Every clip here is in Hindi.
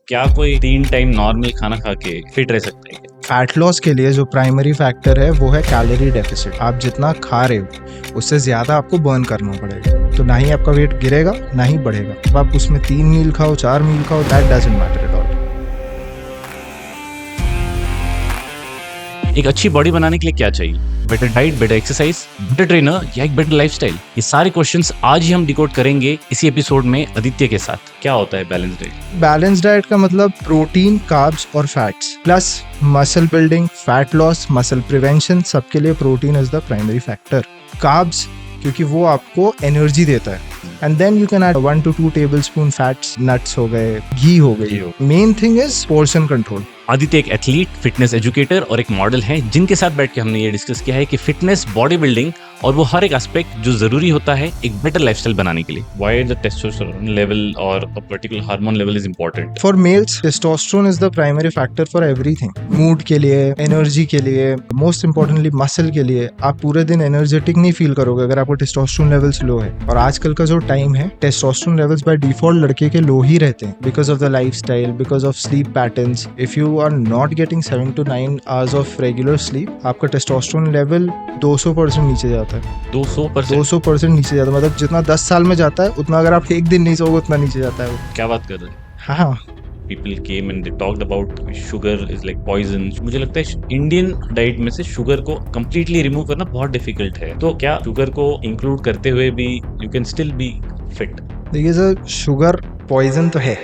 क्या कोई 3 टाइम नॉर्मल खाना खा के फिट रह सकता है? फैट लॉस के लिए जो प्राइमरी फैक्टर है वो है कैलोरी डेफिसिट। आप जितना खा रहे हो उससे ज्यादा आपको बर्न करना पड़ेगा, तो ना ही आपका वेट गिरेगा ना ही बढ़ेगा। अब आप उसमें 3 मील खाओ 4 मील खाओ, that doesn't matter at all. एक अच्छी बॉडी बनाने के लिए क्या चाहिए? Better diet, better exercise, better trainer या एक बेटर लाइफस्टाइल? ये सारे क्वेश्चंस आज ही हम डिकोड करेंगे इसी एपिसोड में आदित्य के साथ। क्या होता है बैलेंस डाइट? बैलेंस डाइट का मतलब प्रोटीन, कार्ब्स और fats plus muscle building, fat loss, muscle prevention, सबके लिए protein is the primary factor. Carbs क्योंकि वो आपको एनर्जी देता है, and then you can add 1 to 2 tablespoon fats, nuts हो गए, घी हो गई। Main thing is portion control. Aditya एक एथलीट, फिटनेस एजुकेटर और एक मॉडल है जिनके साथ बैठ के हमने ये डिस्कस किया है कि फिटनेस, बॉडी बिल्डिंग और वो हर एक एस्पेक्ट जो जरूरी होता है एक बेटर लाइफस्टाइल बनाने के लिए। व्हाई द टेस्टोस्टेरोन लेवल और a particular hormone level is important? For males testosterone is the primary factor for everything. Mood के लिए, एनर्जी के लिए, मोस्ट इंपॉर्टेंटली मसल के लिए। आप पूरे दिन एनर्जेटिक नहीं फील करोगे अगर आपको टेस्टोस्टेरोन लेवल्स लो है। और आजकल का जो टाइम है, टेस्टोस्टेरोन लेवल्स बाय डिफॉल्ट लड़के के लो ही रहते हैं because of the lifestyle, because of sleep patterns. If you are not getting 7 to 9 hours of regular sleep, आपका टेस्टोस्टेरोन लेवल 200% नीचे जाता है। 200% नीचे जाता है, मतलब जितना 10 साल में जाता है उतना अगर आप एक दिन नहीं सोओगे उतना नीचे जाता है वो। क्या बात कर रहे हैं? हाँ, People came and they talked about sugar is like poison. मुझे लगता है इंडियन डाइट में से शुगर को completely रिमूव करना बहुत डिफिकल्ट है। तो क्या शुगर को इंक्लूड करते हुए भी you can still be fit? देखिए सर, शुगर पॉइजन तो है।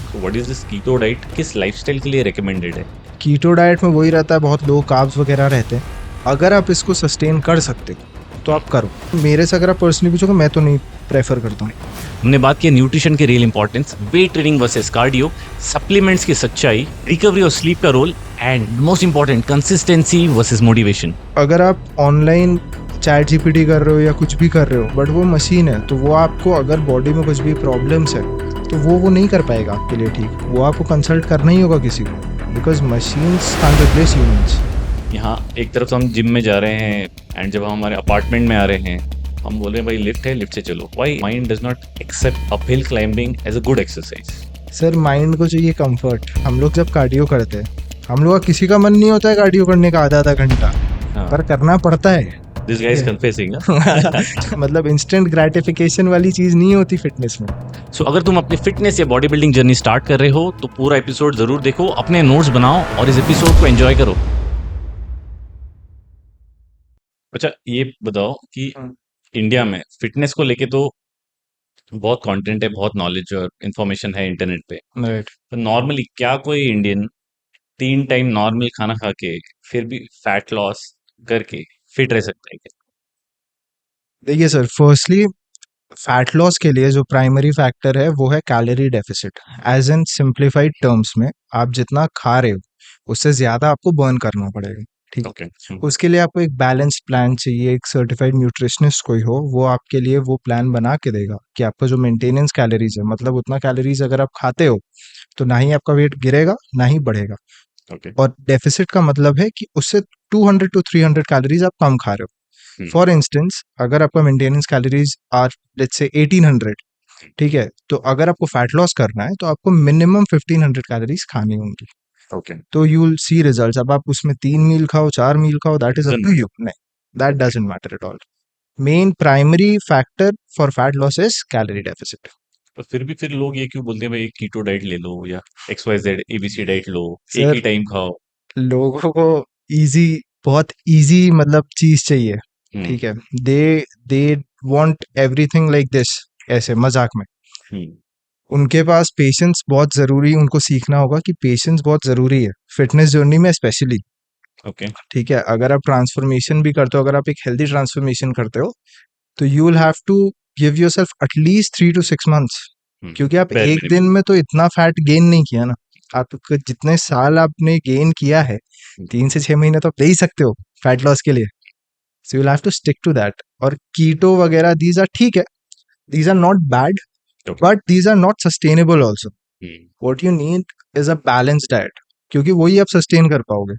So what is this keto diet? किस लाइफस्टाइल के लिए रिकमेंडेड है? कीटो डाइट में वही रहता है, बहुत लो कार्ब्स वगैरह रहते हैं। अगर आप इसको सस्टेन कर सकते हो तो आप करो। मेरे से अगर आप पर्सनली पूछोगे, मैं तो नहीं प्रेफर करता हूँ। हमने बात की न्यूट्रिशन के real importance, weight training versus cardio, supplements की सच्चाई, रिकवरी और स्लीप का role, and most important consistency versus motivation. अगर आप ऑनलाइन चैट जीपीटी कर रहे हो या कुछ भी कर रहे हो, बट वो मशीन है, तो वो आपको अगर बॉडी में कुछ भी प्रॉब्लम्स है तो वो नहीं कर पाएगा आपके लिए ठीक। वो आपको कंसल्ट करना ही होगा किसी को, because machines can replace humans. यहाँ एक तरफ हम जिम में जा रहे हैं एंड जब हम हमारे अपार्टमेंट में आ रहे हैं हम बोल रहे हैं भाई लिफ्ट है, लिफ्ट से चलो। Why mind does not accept uphill climbing as a good exercise? Sir, mind को चाहिए कंफर्ट। हम लोग जब कार्डियो करते हैं, हम लोग का किसी का मन नहीं होता है कार्डियो करने का आधा घंटा, पर करना पड़ता है। This guys confessing. मतलब इंस्टेंट ग्रेटिफिकेशन वाली चीज नहीं होती फिटनेस में। सो अगर तुम अपनी फिटनेस या बॉडी बिल्डिंग जर्नी स्टार्ट कर रहे हो तो पूरा एपिसोड जरूर देखो, अपने नोट्स बनाओ और इस एपिसोड को एंजॉय करो। अच्छा, ये बताओ कि इंडिया में फिटनेस को लेके तो बहुत कंटेंट है, बहुत नॉलेज और इन्फॉर्मेशन है इंटरनेट पे। राइट। तो नॉर्मली क्या कोई इंडियन 3 टाइम नॉर्मल खाना खा के फिर भी फैट लॉस करके फिट रह सकता है क्या? देखिए सर, फर्स्टली फैट लॉस के लिए जो प्राइमरी फैक्टर है वो है calorie deficit. As in simplified terms में, आप जितना खा रहे हो उससे ज्यादा आपको बर्न करना पड़ेगा, ठीक। ओके। उसके लिए आपको एक बैलेंस्ड प्लान चाहिए। एक सर्टिफाइड न्यूट्रिशनिस्ट कोई हो, वो आपके लिए वो प्लान बना के देगा कि आपका जो मेंटेनेंस कैलोरीज है, मतलब उतना कैलोरीज अगर आप खाते हो तो ना ही आपका वेट गिरेगा ना ही बढ़ेगा। ओके। और डेफिसिट का मतलब है कि उससे 200 to 300 कैलोरीज आप कम खा रहे हो। फॉर इंस्टेंस, अगर आपका maintenance calories are let's say 1800, ठीक है, तो अगर आपको फैट लॉस करना है तो आपको मिनिमम 1500 कैलोरीज खानी होंगी। ओके। तो यू विल सी रिजल्ट्स। अब आप उसमें 3 मील खाओ 4 मील खाओ, that is up to you. नहीं, that doesn't matter at all. Main primary factor for fat loss is calorie deficit. पर फिर लोग ये क्यों बोलते हैं भाई कीटो डाइट ले लो या XYZ ABC डाइट लो, एक सर, ही टाइम खाओ? लोगों को इजी, बहुत इजी मतलब चीज चाहिए, ठीक है। They they want everything like this, ऐसे मजाक में। उनके पास पेशेंस बहुत जरूरी, उनको सीखना होगा कि पेशेंस बहुत जरूरी है फिटनेस जर्नी में स्पेशली। ओके। ठीक है, अगर आप ट्रांसफॉर्मेशन भी करते हो, अगर आप एक हेल्दी ट्रांसफॉर्मेशन करते हो, तो you will have to give yourself at least 3 to 6 months, क्योंकि आप Bare एक minimum. दिन में तो इतना फैट गेन नहीं किया ना। आप जितने साल आपने गेन किया है, 3 से 6 महीने तो आप ले ही सकते हो फैट लॉस के लिए। So you will have to stick to that. और कीटो वगैरह, दीज आर ठीक है, these are not bad, Okay. But these are not sustainable also. What you need is a balance diet, क्योंकि वही आप सस्टेन कर पाओगे।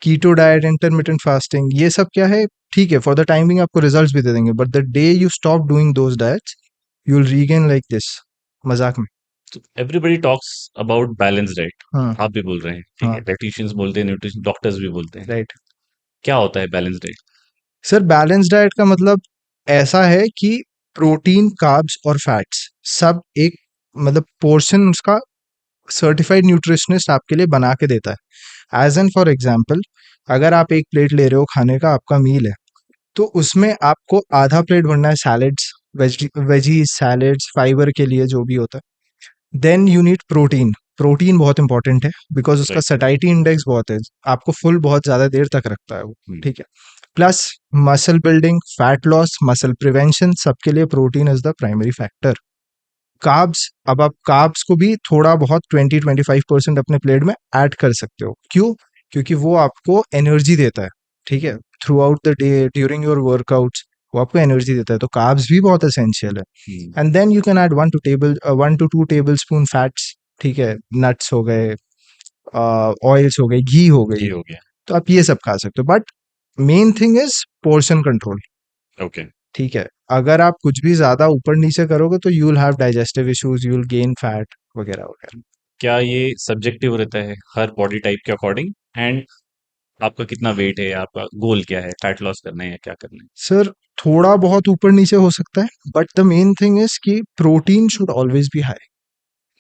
कीटो डाइट, इंटरमिटेंट फास्टिंग, ये सब क्या है, ठीक है, फॉर द टाइमिंग आपको रिजल्ट्स भी दे देंगे, but the day you stop doing those diets, you will regain like this, मजाक में। तो everybody talks about balance diet, हाँ आप भी बोल रहे हैं, ठीक है, हाँ डाइटिशियंस बोलते हैं, न्यूट्रिशन डॉक्टर्स भी बोलते हैं। राइट। क्या होता है balance diet? Sir balance diet का मतलब ऐसा है कि प्रोटीन कार्ब्स और फैट्स सब एक मतलब पोर्शन उसका सर्टिफाइड न्यूट्रिशनिस्ट आपके लिए बना के देता है। एज एन फॉर एग्जाम्पल, अगर आप एक प्लेट ले रहे हो खाने का, आपका मील है, तो उसमें आपको आधा प्लेट भरना है सैलेड्स, वेजीज सैलेड्स, फाइबर के लिए जो भी होता है। Then you need protein. Protein बहुत इंपॉर्टेंट है बिकॉज उसका राइट। सटाइटी इंडेक्स बहुत है, आपको फुल बहुत ज्यादा देर तक रखता है वो। हम्म। ठीक है। Plus muscle building, fat loss, muscle prevention, सबके लिए protein is the primary factor. Carbs, अब आप कार्ब्स को भी थोड़ा बहुत 20-25% अपने प्लेट में ऐड कर सकते हो। क्यों? क्योंकि वो आपको एनर्जी देता है। ठीक है। Through out the day, during your workouts, वो आपको एनर्जी देता है, तो कार्ब्स भी बहुत एसेंशियल है। Hmm. And then you can add 1 to 2 tablespoon fats. ठीक है, नट्स हो गए, ऑयल्स हो गए, घी हो ये गई, हो गया। तो आप ये सब खा सकते हो। But main thing is portion control. Okay. ठीक है। अगर आप कुछ भी ज्यादा ऊपर नीचे करोगे तो you will have digestive issues, you will gain fat वगैरह वगैरह। क्या ये सब्जेक्टिव रहता है हर बॉडी टाइप के अकॉर्डिंग? एंड आपका कितना वेट है, आपका गोल क्या है, फैट लॉस करना है या क्या करना है? सर थोड़ा बहुत ऊपर नीचे हो सकता है, but the main thing is कि protein should always be high.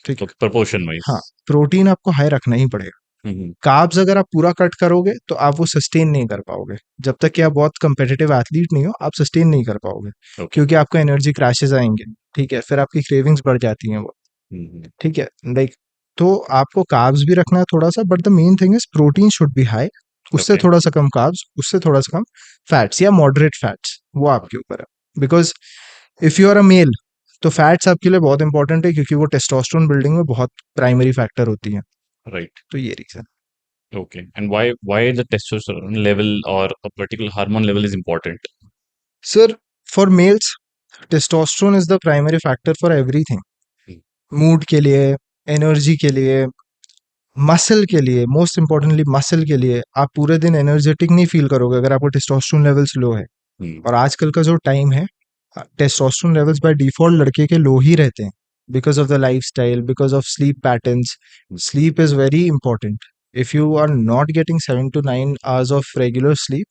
ठीक तो है। Proportion wise. हाँ, प्रोटीन आपको हाई रखना ही पड़ेगा। हम्म। कार्ब्स अगर आप पूरा कट करोगे तो आप वो सस्टेन नहीं कर पाओगे। जब तक कि आप बहुत कंपेटिटिव एथलीट नहीं हो, आप सस्टेन नहीं कर पाओगे, ओके। क्योंकि आपको एनर्जी क्रैशेस आएंगे। ठीक है, फिर आपकी क्रेविंग्स बढ़ जाती हैं वो। हम्म। ठीक है। लाइक, तो आपको कार्ब्स भी रखना है थोड़ा सा, but the main thing is protein should be high. उससे ओके। थोड़ा सा कम कार्ब्स, उससे थोड़ा सा कम फैट्स या मॉडरेट फैट्स, वो आपके ऊपर है। Because if you are a male, तो फैट्स आपके लिए बहुत इंपॉर्टेंट है, क्योंकि वो टेस्टोस्टेरोन बिल्डिंग में बहुत प्राइमरी फैक्टर होती है। राइट। तो ये reason. Okay. And why the testosterone level और a particular hormone level is important? Sir for males, testosterone is the primary factor for everything. Hmm. Mood के लिए, एनर्जी के लिए, मसल के लिए, मोस्ट इंपॉर्टेंटली मसल के लिए। आप पूरे दिन एनर्जेटिक नहीं फील करोगे अगर आपको टेस्टोस्टेरोन लेवल्स लो है। हम्म। और आजकल का जो टाइम है, टेस्टोस्टेरोन लेवल्स बाय डिफॉल्ट लड़के के लो ही रहते हैं, because of the lifestyle, because of sleep patterns. Sleep is very important. If you are not getting 7 to 9 hours of regular sleep,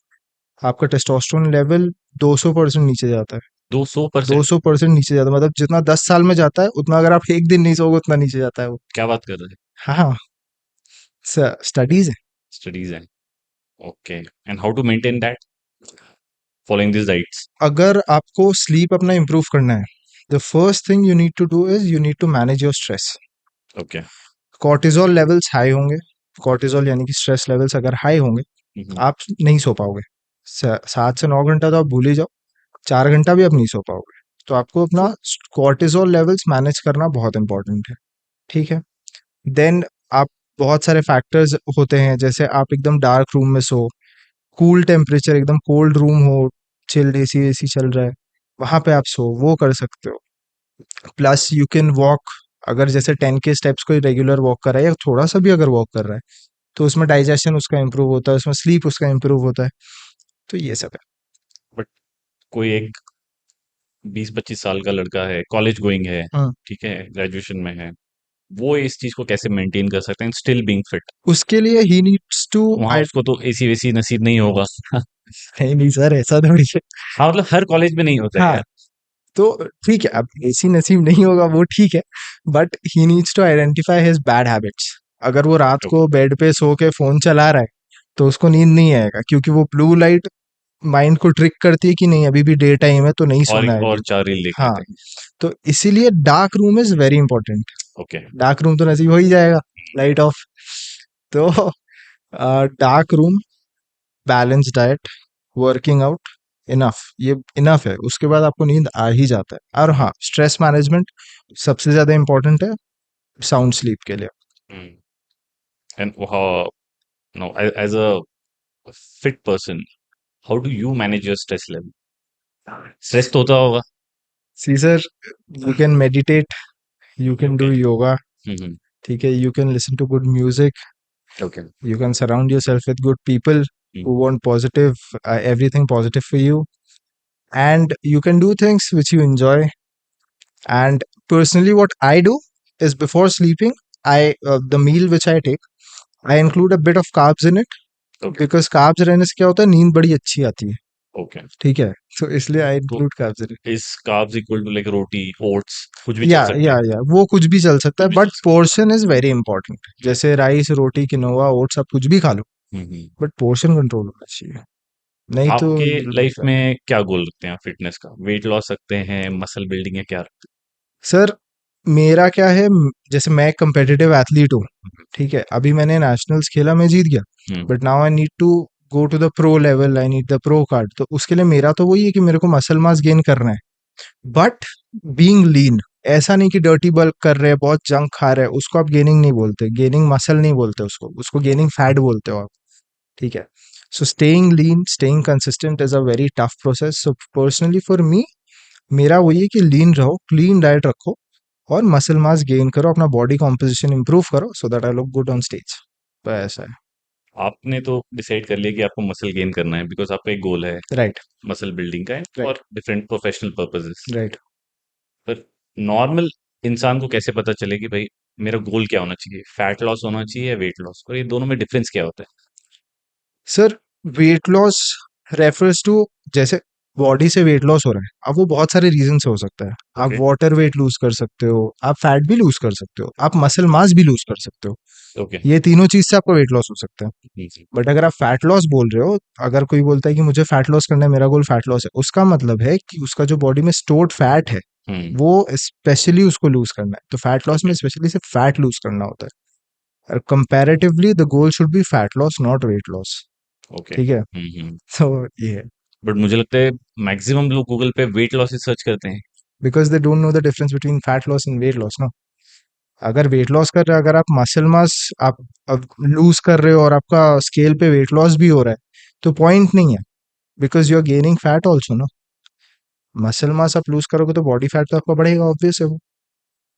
आपका टेस्टोस्टेरोन लेवल 200% नीचे जाता है। 200%? 200% नीचे जाता है, मतलब जितना 10 साल में जाता है, उतना अगर आप एक दिन नहीं सोओगे उतना नीचे जाता है वो। क्या बात कर रहे हैं? हाँ, स्टडीज है। स्टडीज हैं। Okay. And how to maintain that following this diets? अगर आपको स्लीप अपना इंप्रूव करना है, the first thing you need to do is you need to manage your stress. Okay. Cortisol levels high होंगे। कॉर्टिजोल यानी कि स्ट्रेस लेवल्स अगर हाई होंगे, हम्म। आप नहीं सो पाओगे। 7 से 9 घंटा तो आप भूल ही जाओ, 4 घंटा भी आप नहीं सो पाओगे। तो आपको अपना कॉर्टिजोल लेवल्स मैनेज करना बहुत इंपॉर्टेंट है। ठीक है। देन आप, बहुत सारे फैक्टर्स होते हैं, जैसे आप एकदम डार्क रूम में सो, कूल टेम्परेचर, एकदम कोल्ड रूम हो, चिल्ड एसी एसी चल रहा है, वहां पे आप सो, वो कर सकते हो। Plus you can walk. अगर जैसे 10K स्टेप्स कोई रेगुलर वॉक कर रहा है, या थोड़ा सा भी अगर वॉक कर रहा है, तो उसमें डाइजेशन उसका इंप्रूव होता है, उसमें स्लीप उसका इंप्रूव होता है। तो ये सब है। बट कोई एक 20-25 साल का लड़का है, कॉलेज गोइंग है, हाँ, ठीक है, ग्रेजुएशन में है, वो इस चीज को कैसे मेंटेन कर सकते हैं स्टिल बीइंग फिट? उसके लिए ही नीड्स टू। वहां उसको तो एसी वेसी नसीब नहीं होगा। नहीं नहीं सर, ऐसा थोड़ी है। हाँ, मतलब हर कॉलेज में नहीं होता है हाँ, यार। तो ठीक है, अब एसी नसीब नहीं होगा वो ठीक है, but he needs to identify his bad habits. अगर वो रात ओके। को बेड पे सो के फोन चला रहा है, तो उसको नींद नहीं आएगा, क्योंकि वो ब्लू लाइट माइंड को ट्रिक करती है कि नहीं अभी भी डे टाइम है, तो नहीं और सोना है और अभी। 4 रील देख हाँ, लेते हैं। तो इसीलिए dark room is very important. Okay. Dark room तो नसीब हो ही जाएगा, लाइट ऑफ। तो dark room, balance diet, working out, enough, ये इनफ है। उसके बाद आपको नींद आ ही जाता है। और हाँ, स्ट्रेस मैनेजमेंट सबसे ज्यादा इंपॉर्टेंट है साउंड स्लीप के लिए। And how, no, as a fit person, how do you manage your stress level? Stress तो होता होगा। See sir, you can meditate, you can okay. Do yoga. Hmm. ठीक है, you can listen to good music, okay. you can surround yourself with good people who want positive, everything positive for you, and you can do things which you enjoy. And personally what I do is before sleeping, the meal which I take, I include a bit of carbs in it, okay because carbs रहने से क्या होता है, नींद बड़ी अच्छी आती है, ओके ठीक है? तो इसलिए आई तो include carbs in it. Is carbs equal to like roti oats कुछ भी चल या सकता या है या वो कुछ भी चल सकता कुछ है, भी चल बट सकता पोर्शन इज वेरी इंपॉर्टेंट। जैसे राइस, रोटी, किनोवा, ओट्स आप कुछ भी खा लो, है बट पोर्शन कंट्रोल होना चाहिए, नहीं तो आपके you'll लाइफ be- में क्या गोल रखते हैं फिटनेस का वेट लॉस रखते हैं मसल बिल्डिंग है क्या रखते सर मेरा क्या है, जैसे मैं एक कंपेटिटिव एथलीट हूँ, ठीक है? अभी मैंने नेशनल्स खेला, मैं जीत गया, हैं but now I need to go to the pro level, I need the pro card. तो उसके लिए मेरा तो वही है कि मेरे को मसल मास गेन करना है, बट बीइंग लीन। ऐसा नहीं कि डर्टी बल्क कर रहे हैं, बहुत जंक खा रहे हैं, उसको आप गेनिंग नहीं बोलते, गेनिंग मसल नहीं बोलते, उसको उसको गेनिंग फैट बोलते हो आप, ठीक है? So staying lean, staying consistent is a very tough process. So personally for me, मेरा वही है कि लीन रहो, क्लीन डाइट रखो, और मसल मास गेन करो, अपना बॉडी कॉम्पोजिशन इंप्रूव करो, so that I look good on stage. तो ऐसा है। आपने तो डिसाइड कर लिया कि आपको मसल गेन करना है बिकॉज आपका एक गोल है राइट। मसल बिल्डिंग का है right. For different professional purposes right. पर नॉर्मल इंसान को कैसे पता चले कि भाई मेरा गोल क्या होना चाहिए फैट लॉस होना चाहिए या वेट लॉस और ये दोनों में डिफरेंस क्या होता sir weight loss refers to, जैसे बॉडी से वेट लॉस हो रहा है, अब वो बहुत सारे रीजन से हो सकता है। है आप ओके वाटर वेट लूज कर सकते हो, आप फैट भी लूज कर सकते हो, आप मसल मास भी लूज कर सकते हो। ओके ये तीनों चीज से आपका वेट लॉस हो सकता है। बट अगर आप फैट लॉस बोल रहे हो, अगर कोई बोलता है कि मुझे फैट लॉस करना है, मेरा गोल फैट लॉस है, उसका मतलब है कि उसका जो बॉडी में स्टोर्ड फैट है, हम्म वो स्पेशली उसको लूज करना है। तो फैट लॉस में ओके स्पेशली सिर्फ फैट लूज करना होता है, और comparatively the goal should be fat loss, not weight loss, okay ठीक है? तो ये है, बट मुझे लगता है मैक्सिमम लोग गूगल पे वेट लॉस सर्च करते हैं because they don't know the difference between fat loss and weight loss ना। अगर वेट लॉस कर रहे हो, अगर आप मसल मास आप अब लूज कर रहे हो और आपका स्केल पे वेट लॉस भी हो रहा है, तो पॉइंट नहीं है, because you are gaining fat also ना। मसल मास आप लूज करोगे तो बॉडी फैट तो आपका बढ़ेगा, ऑब्वियस है वो।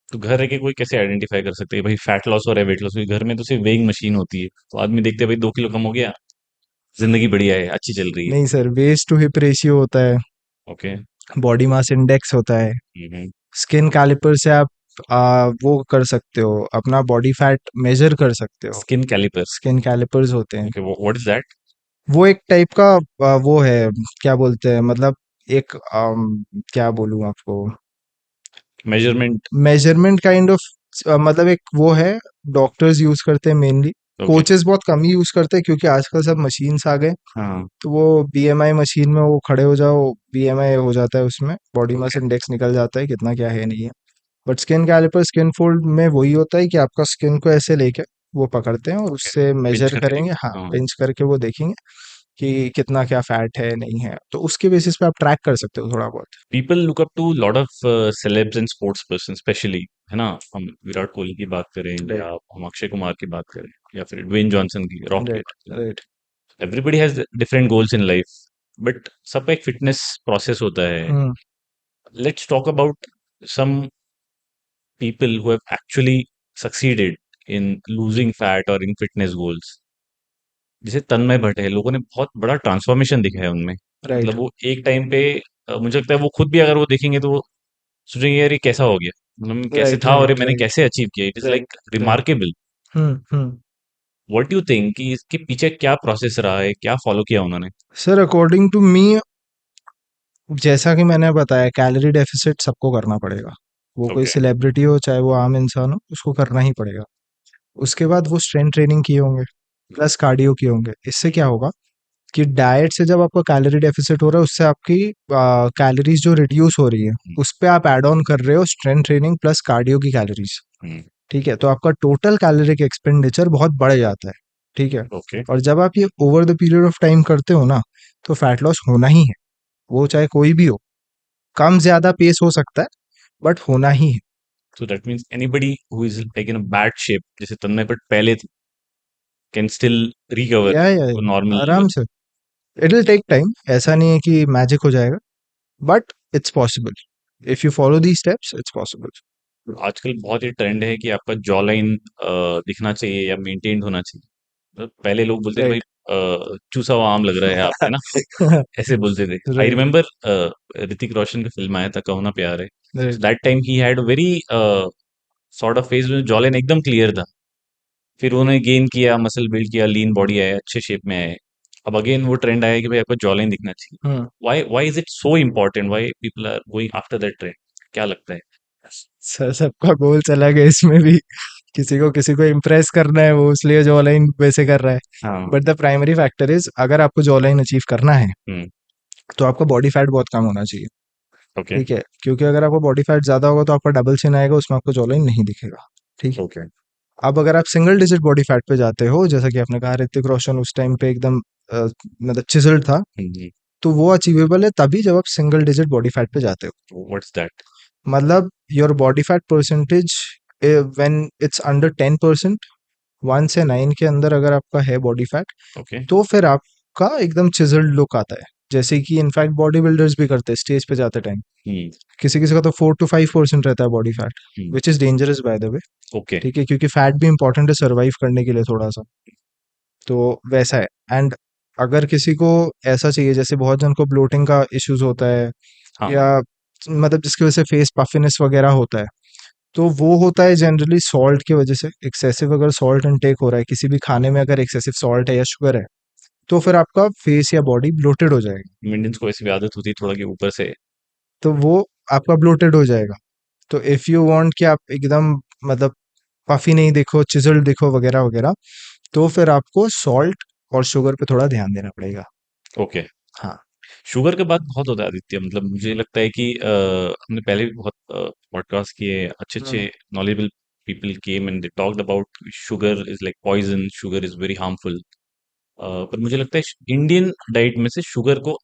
तो घर रह के कोई कैसे आइडेंटिफाई कर सकते हैं भाई फैट लॉस हो रहा है वेट लॉस क्योंकि घर में तो सिर्फ वेइंग मशीन होती है तो आदमी देखते हैं भाई 2 किलो कम हो गया जिंदगी बढ़िया है अच्छी चल रही है नहीं sir, waist to hip ratio होता है, ओके बॉडी मास इंडेक्स होता है, हम्म स्किन कैलिपर से आप वो कर सकते हो, अपना बॉडी फैट मेजर कर सकते हो। स्किन कैलिपर्स स्किन कैलिपर्स होते हैं, ओके व्हाट इज दैट वो एक टाइप का वो है, क्या बोलते हैं, मतलब एक क्या बोलूं आपको, मेजरमेंट मेजरमेंट काइंड ऑफ, मतलब एक वो है, डॉक्टर्स यूज करते हैं मेनली, ओके कोचेस बहुत कम ही यूज करते हैं, क्योंकि आजकल सब मशीन्स आ गए। हाँ तो वो बीएमआई मशीन में वो खड़े हो जाओ, बीएमआई हो जाता है, उसमें बॉडी मास ओके इंडेक्स निकल जाता है कितना क्या है नहीं है। But skin caliper, skin fold में वही होता है कि आपका स्किन को ऐसे लेके वो पकड़ते हैं, और ओके उससे पिंच मेजर करके करेंगे, हाँ हाँ पिंच करके वो देखेंगे कि कितना क्या फैट है नहीं है, तो उसके बेसिस पे आप ट्रैक कर सकते हो थोड़ा बहुत। People look up to lot of celebs and sports person specially है ना हम विराट कोहली की बात करें या राइट। हम अक्षय कुमार की बात करें या फिर ड्वेन जॉनसन की रॉक की राइट। बात करें right. Everybody has different goals in life but सबका एक फिटनेस प्रोसेस होता है hmm. Let's talk about some people who have actually succeeded in losing fat और इन फिटनेस गोल्स जैसे तन्मय भट्ट है लोगों ने बहुत बड़ा ट्रांसफॉर्मेशन दिखा है उनमें राइट। मतलब वो एक टाइम पे मुझे लगता है वो खुद भी अगर वो देखेंगे तो वो सोचेंगे यार ये कैसा हो गया मतलब कैसे राइट। था और ये राइट। मैंने राइट। कैसे अचीव किया it is like right. Right. Remarkable hmm. What you think कि इसके पीछे क्या प्रोसेस रहा है क्या फॉलो किया उन्होंने सर अकॉर्डिंग टू मी, जैसा कि मैंने बताया, कैलोरी डेफिसिट सबको करना पड़ेगा, वो कोई ओके सेलिब्रिटी हो चाहे वो आम इंसान हो, उसको करना ही पड़ेगा। उसके बाद वो स्ट्रेंथ ट्रेनिंग किए होंगे, प्लस कार्डियो किए होंगे। इससे क्या होगा कि डाइट से जब आपका कैलोरी डेफिसिट हो रहा है, उससे आपकी कैलोरीज जो रिड्यूस हो रही है, उस पे आप ऐड ऑन कर रहे हो स्ट्रेंथ ट्रेनिंग प्लस कार्डियो की कैलोरीज, ठीक है? तो आपका टोटल कैलोरिक एक्सपेंडिचर बहुत बढ़ जाता है, ठीक है? ओके और जब आप ये over the period of time करते हो ना, तो फैट लॉस होना ही है, वो चाहे कोई भी हो। कम ज्यादा पेस हो सकता है, बट होना ही है। So that means anybody who is like in a bad shape जैसे तन्मय भट्ट पहले थे कैन स्टिल रिकवर या टू नॉर्मल आराम लेवल से। इट विल टेक टाइम, ऐसा नहीं है कि मैजिक हो जाएगा, but it's possible. If you follow the steps, it's possible. आजकल बहुत ही ट्रेंड है कि आपका जॉ लाइन दिखना चाहिए या मेंटेन्ड होना चाहिए तो पहले लोग बोलते थे भाई राइट। चूसा हुआ आम लग रहा है आप है ना ऐसे बोलते थे आई राइट। रिमेम्बर ऋतिक रोशन का फिल्म आया था कहो ना प्यार है right. That time he had very sort of phase में जॉ लाइन एकदम क्लियर था, फिर उन्होंने गेन किया, मसल बिल्ड किया, लीन बॉडी आया, अच्छे शेप में आए। अब अगेन वो ट्रेंड आया कि भाई आपको जॉ लाइन दिखना चाहिए। Hmm. Why is it so important, why people are going after that trend, क्या लगता है? सर सबका गोल चला गया इसमें भी, किसी को इम्प्रेस करना है वो इसलिए जॉ लाइन वैसे कर रहा है। हाँ। But the primary factor is अगर आपको जॉ लाइन अचीव करना है हम्म। तो आपका बॉडी फैट बहुत कम होना चाहिए। ओके। ठीक है, क्योंकि अगर आपका बॉडी फैट ज्यादा होगा तो आपका डबल चिन आएगा, उसमें आपको जॉ लाइन नहीं दिखेगा। ठीक है। ओके। अब अगर आप सिंगल डिजिट बॉडी फैट पे जाते हो, जैसा कि आपने कहा ऋतिक रोशन उस टाइम पे एकदम मतलब चिजल्ड था, तो वो अचीवेबल है तभी जब आप सिंगल डिजिट बॉडी फैट पे जाते हो। What's that? मतलब your body fat percentage when it's under 10%, 1 से 9 के अंदर अगर आपका है बॉडी फैट, ओके। तो फिर आपका एकदम चिजल्ड लुक आता है, जैसे कि इनफैक्ट बॉडी बिल्डर्स भी करते हैं स्टेज पे जाते टाइम। हम्म। किसी किसी का तो 4 to 5% रहता है body fat, hmm. Which is dangerous by the way. Okay. ठीक है, क्योंकि फैट भी इंपॉर्टेंट है सर्वाइव करने के लिए थोड़ा सा, तो वैसा है। एंड अगर किसी को ऐसा चाहिए, जैसे बहुत जन को ब्लोटिंग का इश्यूज होता है, हाँ। या मतलब जिसकी वजह से फेस पफिनेस वगैरह होता है, तो वो होता है जनरली सॉल्ट की वजह से। एक्सेसिव अगर सॉल्ट इनटेक हो रहा है किसी भी खाने में, अगर एक्सेसिव सॉल्ट है या शुगर है, तो फिर आपका फेस या बॉडी ब्लोटेड हो जाएगी। इंडियंस को ऐसी भी आदत होती है थोड़ा कि ऊपर से। तो वो आपका ब्लोटेड हो जाएगा। तो इफ़ यू वांट कि आप एकदम मतलब पफी नहीं दिखो, चिजल्ड दिखो वगैरह वगैरह, तो फिर आपको सॉल्ट और शुगर पे थोड़ा ध्यान देना पड़ेगा। ओके। हाँ। शुगर के बाद बहुत होता है आदित्य, मतलब मुझे लगता है कि हमने पहले भी बहुत पॉडकास्ट किए, अच्छे हम्म। अच्छे knowledgeable people came and they talked about sugar is like poison, sugar is very harmful. पर मुझे लगता है इंडियन डाइट में से शुगर को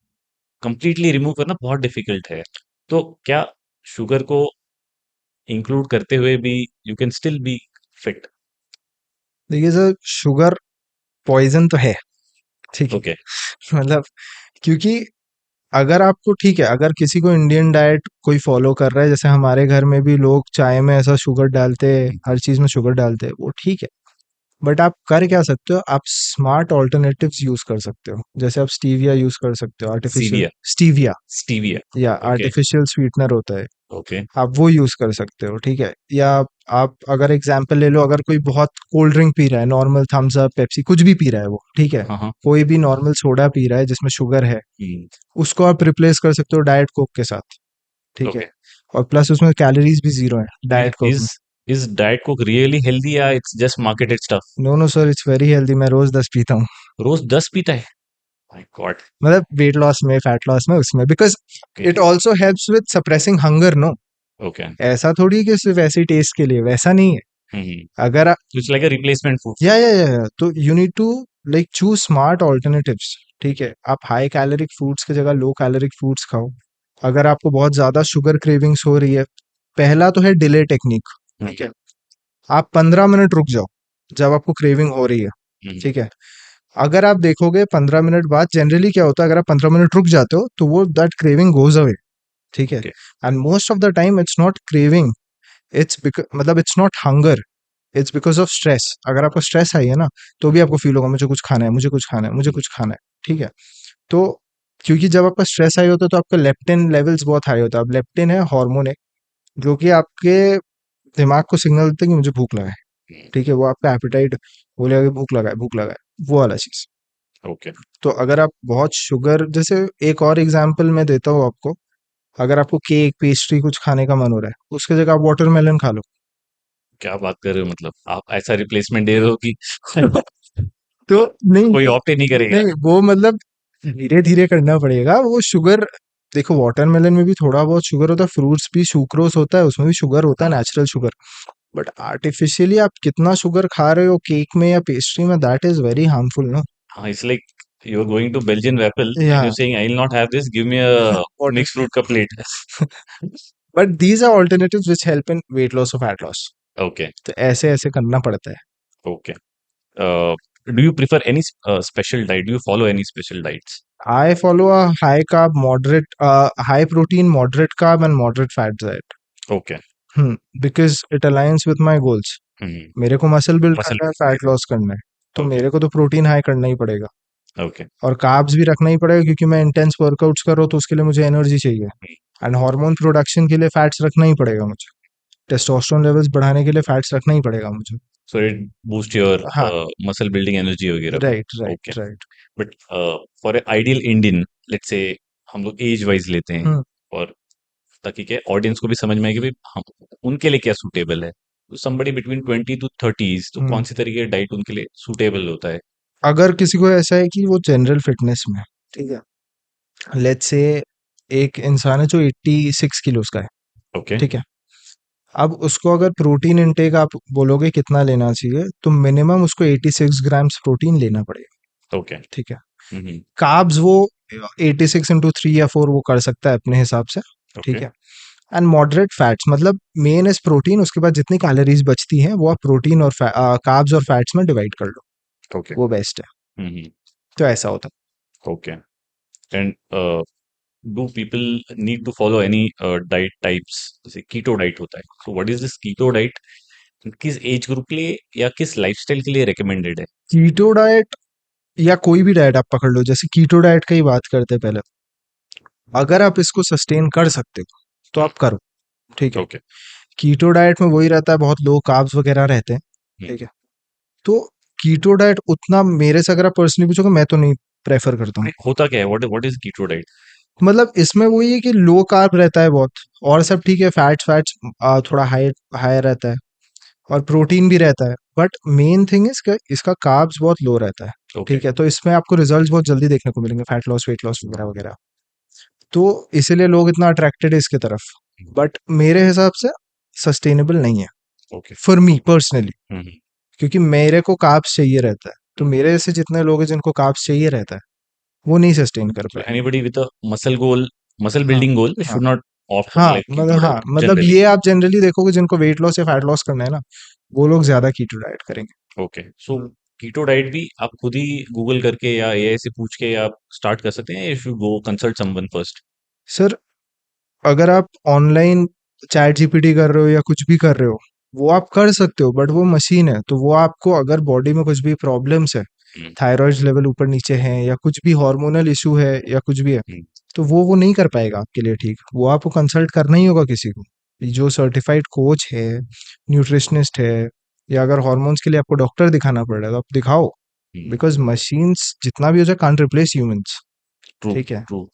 कंप्लीटली रिमूव करना बहुत डिफिकल्ट है। तो क्या शुगर को इंक्लूड करते हुए भी you can still be fit? देखिए सर, शुगर पॉइजन तो है, ठीक है। ओके। मतलब क्योंकि अगर आपको, ठीक है, अगर किसी को इंडियन डाइट कोई फॉलो कर रहा है, जैसे हमारे घर में भी लोग चाय में ऐसा शुगर डालते हैं, हर चीज में शुगर डालते हैं, वो ठीक है। बट आप कर क्या सकते हो, आप स्मार्ट ऑल्टरनेटिव्स यूज कर सकते हो, जैसे आप स्टीविया यूज कर सकते हो, आर्टिफिशियल सीविया। Stevia, stevia. या ओके। आर्टिफिशियल स्वीटनर होता है, ओके। आप वो यूज कर सकते हो। ठीक है। या आप अगर एग्जाम्पल ले लो, अगर कोई बहुत कोल्ड ड्रिंक पी रहा है, नॉर्मल थम्स अप पेप्सी कुछ भी पी रहा है वो, ठीक है, हाँ हाँ। कोई भी नॉर्मल सोडा पी रहा है जिसमें शुगर है, हम्म। उसको आप रिप्लेस कर सकते हो डाइट कोक के साथ। ठीक है। ओके। और प्लस उसमें कैलोरीज भी जीरो है डाइट कोक इज में। Is diet Coke really healthy या it's just marketed stuff? No no sir, it's very healthy, मैं रोज 10 पीता हूँ। रोज 10 पीता है? My God. मतलब वेट लॉस में, फैट लॉस में, उसमें, because okay. It also helps with suppressing hunger. No, okay. ऐसा थोड़ी कि सिर्फ ऐसे टेस्ट के लिए, वैसा नहीं है। हम्म। अगर it's like a replacement food. या तो you need to like choose smart alternatives. ठीक है, आप हाई कैलोरिक फूड्स की जगह लो कैलोरिक फूड्स खाओ। अगर आपको बहुत ज्यादा शुगर क्रेविंग्स हो रही है, पहला तो है डिले टेक्निक। ठीक है, आप 15 मिनट रुक जाओ जब आपको क्रेविंग हो रही है। ठीक है, अगर आप देखोगे 15 मिनट बाद जनरली क्या होता है, अगर आप 15 मिनट रुक जाते हो तो वो दैट क्रेविंग गोज अवे। ठीक है। Okay. And most of the time it's not craving, it's मतलब it's not hunger, it's because of stress. अगर आपको स्ट्रेस आई है ना, तो भी आपको फील होगा मुझे कुछ खाना है, मुझे कुछ खाना है, मुझे कुछ खाना है। ठीक है। तो क्योंकि जब आपका स्ट्रेस हाई होता है तो आपका लेप्टिन लेवल्स बहुत हाई होता है। अब लेप्टिन है हार्मोन है जो कि आपके दिमाग को सिग्नल देता है कि मुझे भूख लगा है। ठीक है, वो आपका एपेटाइट बोलेगा कि भूख लगा है, भूख लगा है, वो वाला चीज। ओके। तो अगर आप बहुत शुगर, जैसे एक और एग्जांपल मैं देता हूँ आपको, अगर आपको केक पेस्ट्री कुछ खाने का मन हो रहा है, उसके जगह आप वाटरमेलन खा लो। क्या बात कर रहे हो, मतलब आप ऐसा रिप्लेसमेंट दे रहे हो कि तो नहीं, कोई ऑप्ट ही नहीं करेगा? नहीं वो मतलब धीरे धीरे करना पड़ेगा वो शुगर। देखो वाटरमेलन में भी थोड़ा बहुत शुगर होता है, फ्रूट्स भी सुक्रोज होता है, उसमें भी शुगर होता है, हाँ। Natural sugar. बट आर्टिफिशियली आप कितना शुगर खा रहे हो केक में या पेस्ट्री में, that is very harmful, no. हाँ, it's like you are going to Belgian waffle and you ya saying I will not have this, give me a mix fruit का plate. But these are alternatives which help in weight loss और फैट लॉस। ओके। तो ऐसे ऐसे करना पड़ता है। Okay. Do you prefer any special diet, do you follow any special diets? I follow a high carb, moderate, high protein, moderate carb, and moderate fat diet. Okay. Because it aligns with my goals. हम्म। मेरे को मसल बिल्ड मसल। करना है, फैट लॉस करना है, तो ओके। मेरे को तो प्रोटीन हाई करना ही पड़ेगा। ओके। और कार्ब्स भी रखना ही पड़ेगा, क्योंकि मैं इंटेंस वर्कआउट्स कर रहा हूँ तो उसके लिए मुझे एनर्जी चाहिए। एंड हार्मोन प्रोडक्शन के लिए फैट्स रखना ही पड़ेगा मुझे। टेस्टोस्टेरोन लेवल्स बढ़ाने के लिए फैट्स रखना ही पड़ेगा मुझे। सो इट बूस्ट योर हाँ, मसल बिल्डिंग एनर्जी वगैरह को। Right, okay, right, right. But for ideal Indian, let's say हम लोग एज वाइज लेते हैं, हुँ, और ताकि क्या ऑडियंस को भी समझ में आए कि भाई हम उनके लिए क्या सूटेबल है। तो समबडी बिटवीन 20 to 30s, तो हुँ। कौन सी तरीके का डाइट उनके लिए सूटेबल होता है? अगर किसी को ऐसा है कि वो जनरल फिटनेस में है, ठीक है? लेट्स से एक इंसान है जो 86 किलोज़ का है, ओके। ठीक है? अब उसको अगर प्रोटीन इनटेक आप बोलोगे कितना लेना चाहिए, तो मिनिमम उसको 86 ग्राम्स प्रोटीन लेना पड़ेगा, ओके। ठीक है? हम्म। कार्ब्स वो 86 इंटू 3 या 4 वो कर सकता है अपने हिसाब से, ओके। ठीक है? एंड मॉडरेट फैट्स, मतलब मेन इज प्रोटीन, उसके बाद जितनी कैलोरीज बचती हैं वो आप प्रोटीन और कार्ब्स और फैट्स में डिवाइड कर लो, ओके। वो बेस्ट है। हम्म। तो ऐसा होता okay. And do people need to follow any diet types, जैसे कीटो डाइट होता है, so what is this keto diet? किस एज ग्रुप के लिए या किस लाइफस्टाइल के लिए रिकमेंडेड है? है। कीटो डाइट या कोई भी डाइट आप पकड़ लो, जैसे कीटो डाइट का ही बात करते हैं पहले। अगर आप इसको सस्टेन कर सकते हो तो आप करो, ठीक है? ओके। कीटो डाइट में वही रहता है, बहुत लो कार्ब्स वगैरह रहते हैं, ठीक है? तो कीटो डाइट उतना मेरे से अगर आप पर्सनली पूछोगे, मैं तो नहीं प्रेफर करता हूँ। होता क्या है, व्हाट इज कीटो डाइट? मतलब इसमें वही है कि लो कार्ब रहता है बहुत, और सब ठीक है, फैट्स फैट्स थोड़ा हाई हाई रहता है, और प्रोटीन भी रहता है, बट मेन थिंग इसका इसका कार्ब्स बहुत लो रहता है, ओके। ठीक है? तो इसमें आपको रिजल्ट्स बहुत जल्दी देखने को मिलेंगे, फैट लॉस, वेट लॉस वगैरह वगैरह। तो इसीलिए लोग इतना अट्रैक्टेड है इसके तरफ, बट मेरे हिसाब से सस्टेनेबल नहीं है ओके। फॉर मी पर्सनली, हम्म। क्योंकि मेरे को कार्ब्स चाहिए रहता है, तो मेरे जैसे जितने लोग हैं जिनको कार्ब्स चाहिए रहता है, वो नहीं सस्टेन कर So पाएंगे। anybody with a muscle goal, muscle हाँ, building goal हाँ, should not opt for हाँ, like keto हाँ, diet मतलब generally. ये आप जनरली देखोगे जिनको वेट लॉस या फैट लॉस करना है ना, वो लोग ज्यादा कीटो डाइट करेंगे। Okay. So keto diet भी आप खुद ही गूगल करके या एआई से पूछ के आप स्टार्ट कर सकते हैं, या should go consult someone first? Sir, अगर आप ऑनलाइन चैट जीपीटी कर रहे हो या कुछ भी कर रहे हो, वो आप कर सकते हो, बट वो मशीन है, तो वो आपको अगर बॉडी में कुछ भी प्रॉब्लम्स है, हम्म। थायराइड लेवल ऊपर नीचे है या कुछ भी हार्मोनल इशू है या कुछ भी है, हम्म। तो वो नहीं कर पाएगा आपके लिए, ठीक? वो आपको कंसल्ट करना ही होगा किसी को, जो सर्टिफाइड कोच है, न्यूट्रिशनिस्ट है, या अगर हॉर्मोन्स के लिए आपको डॉक्टर दिखाना पड़ रहा है तो आप दिखाओ, हम्म। बिकॉज मशीन्स जितना भी हो जाए कांट रिप्लेस ह्यूमंस, True. ठीक है? True.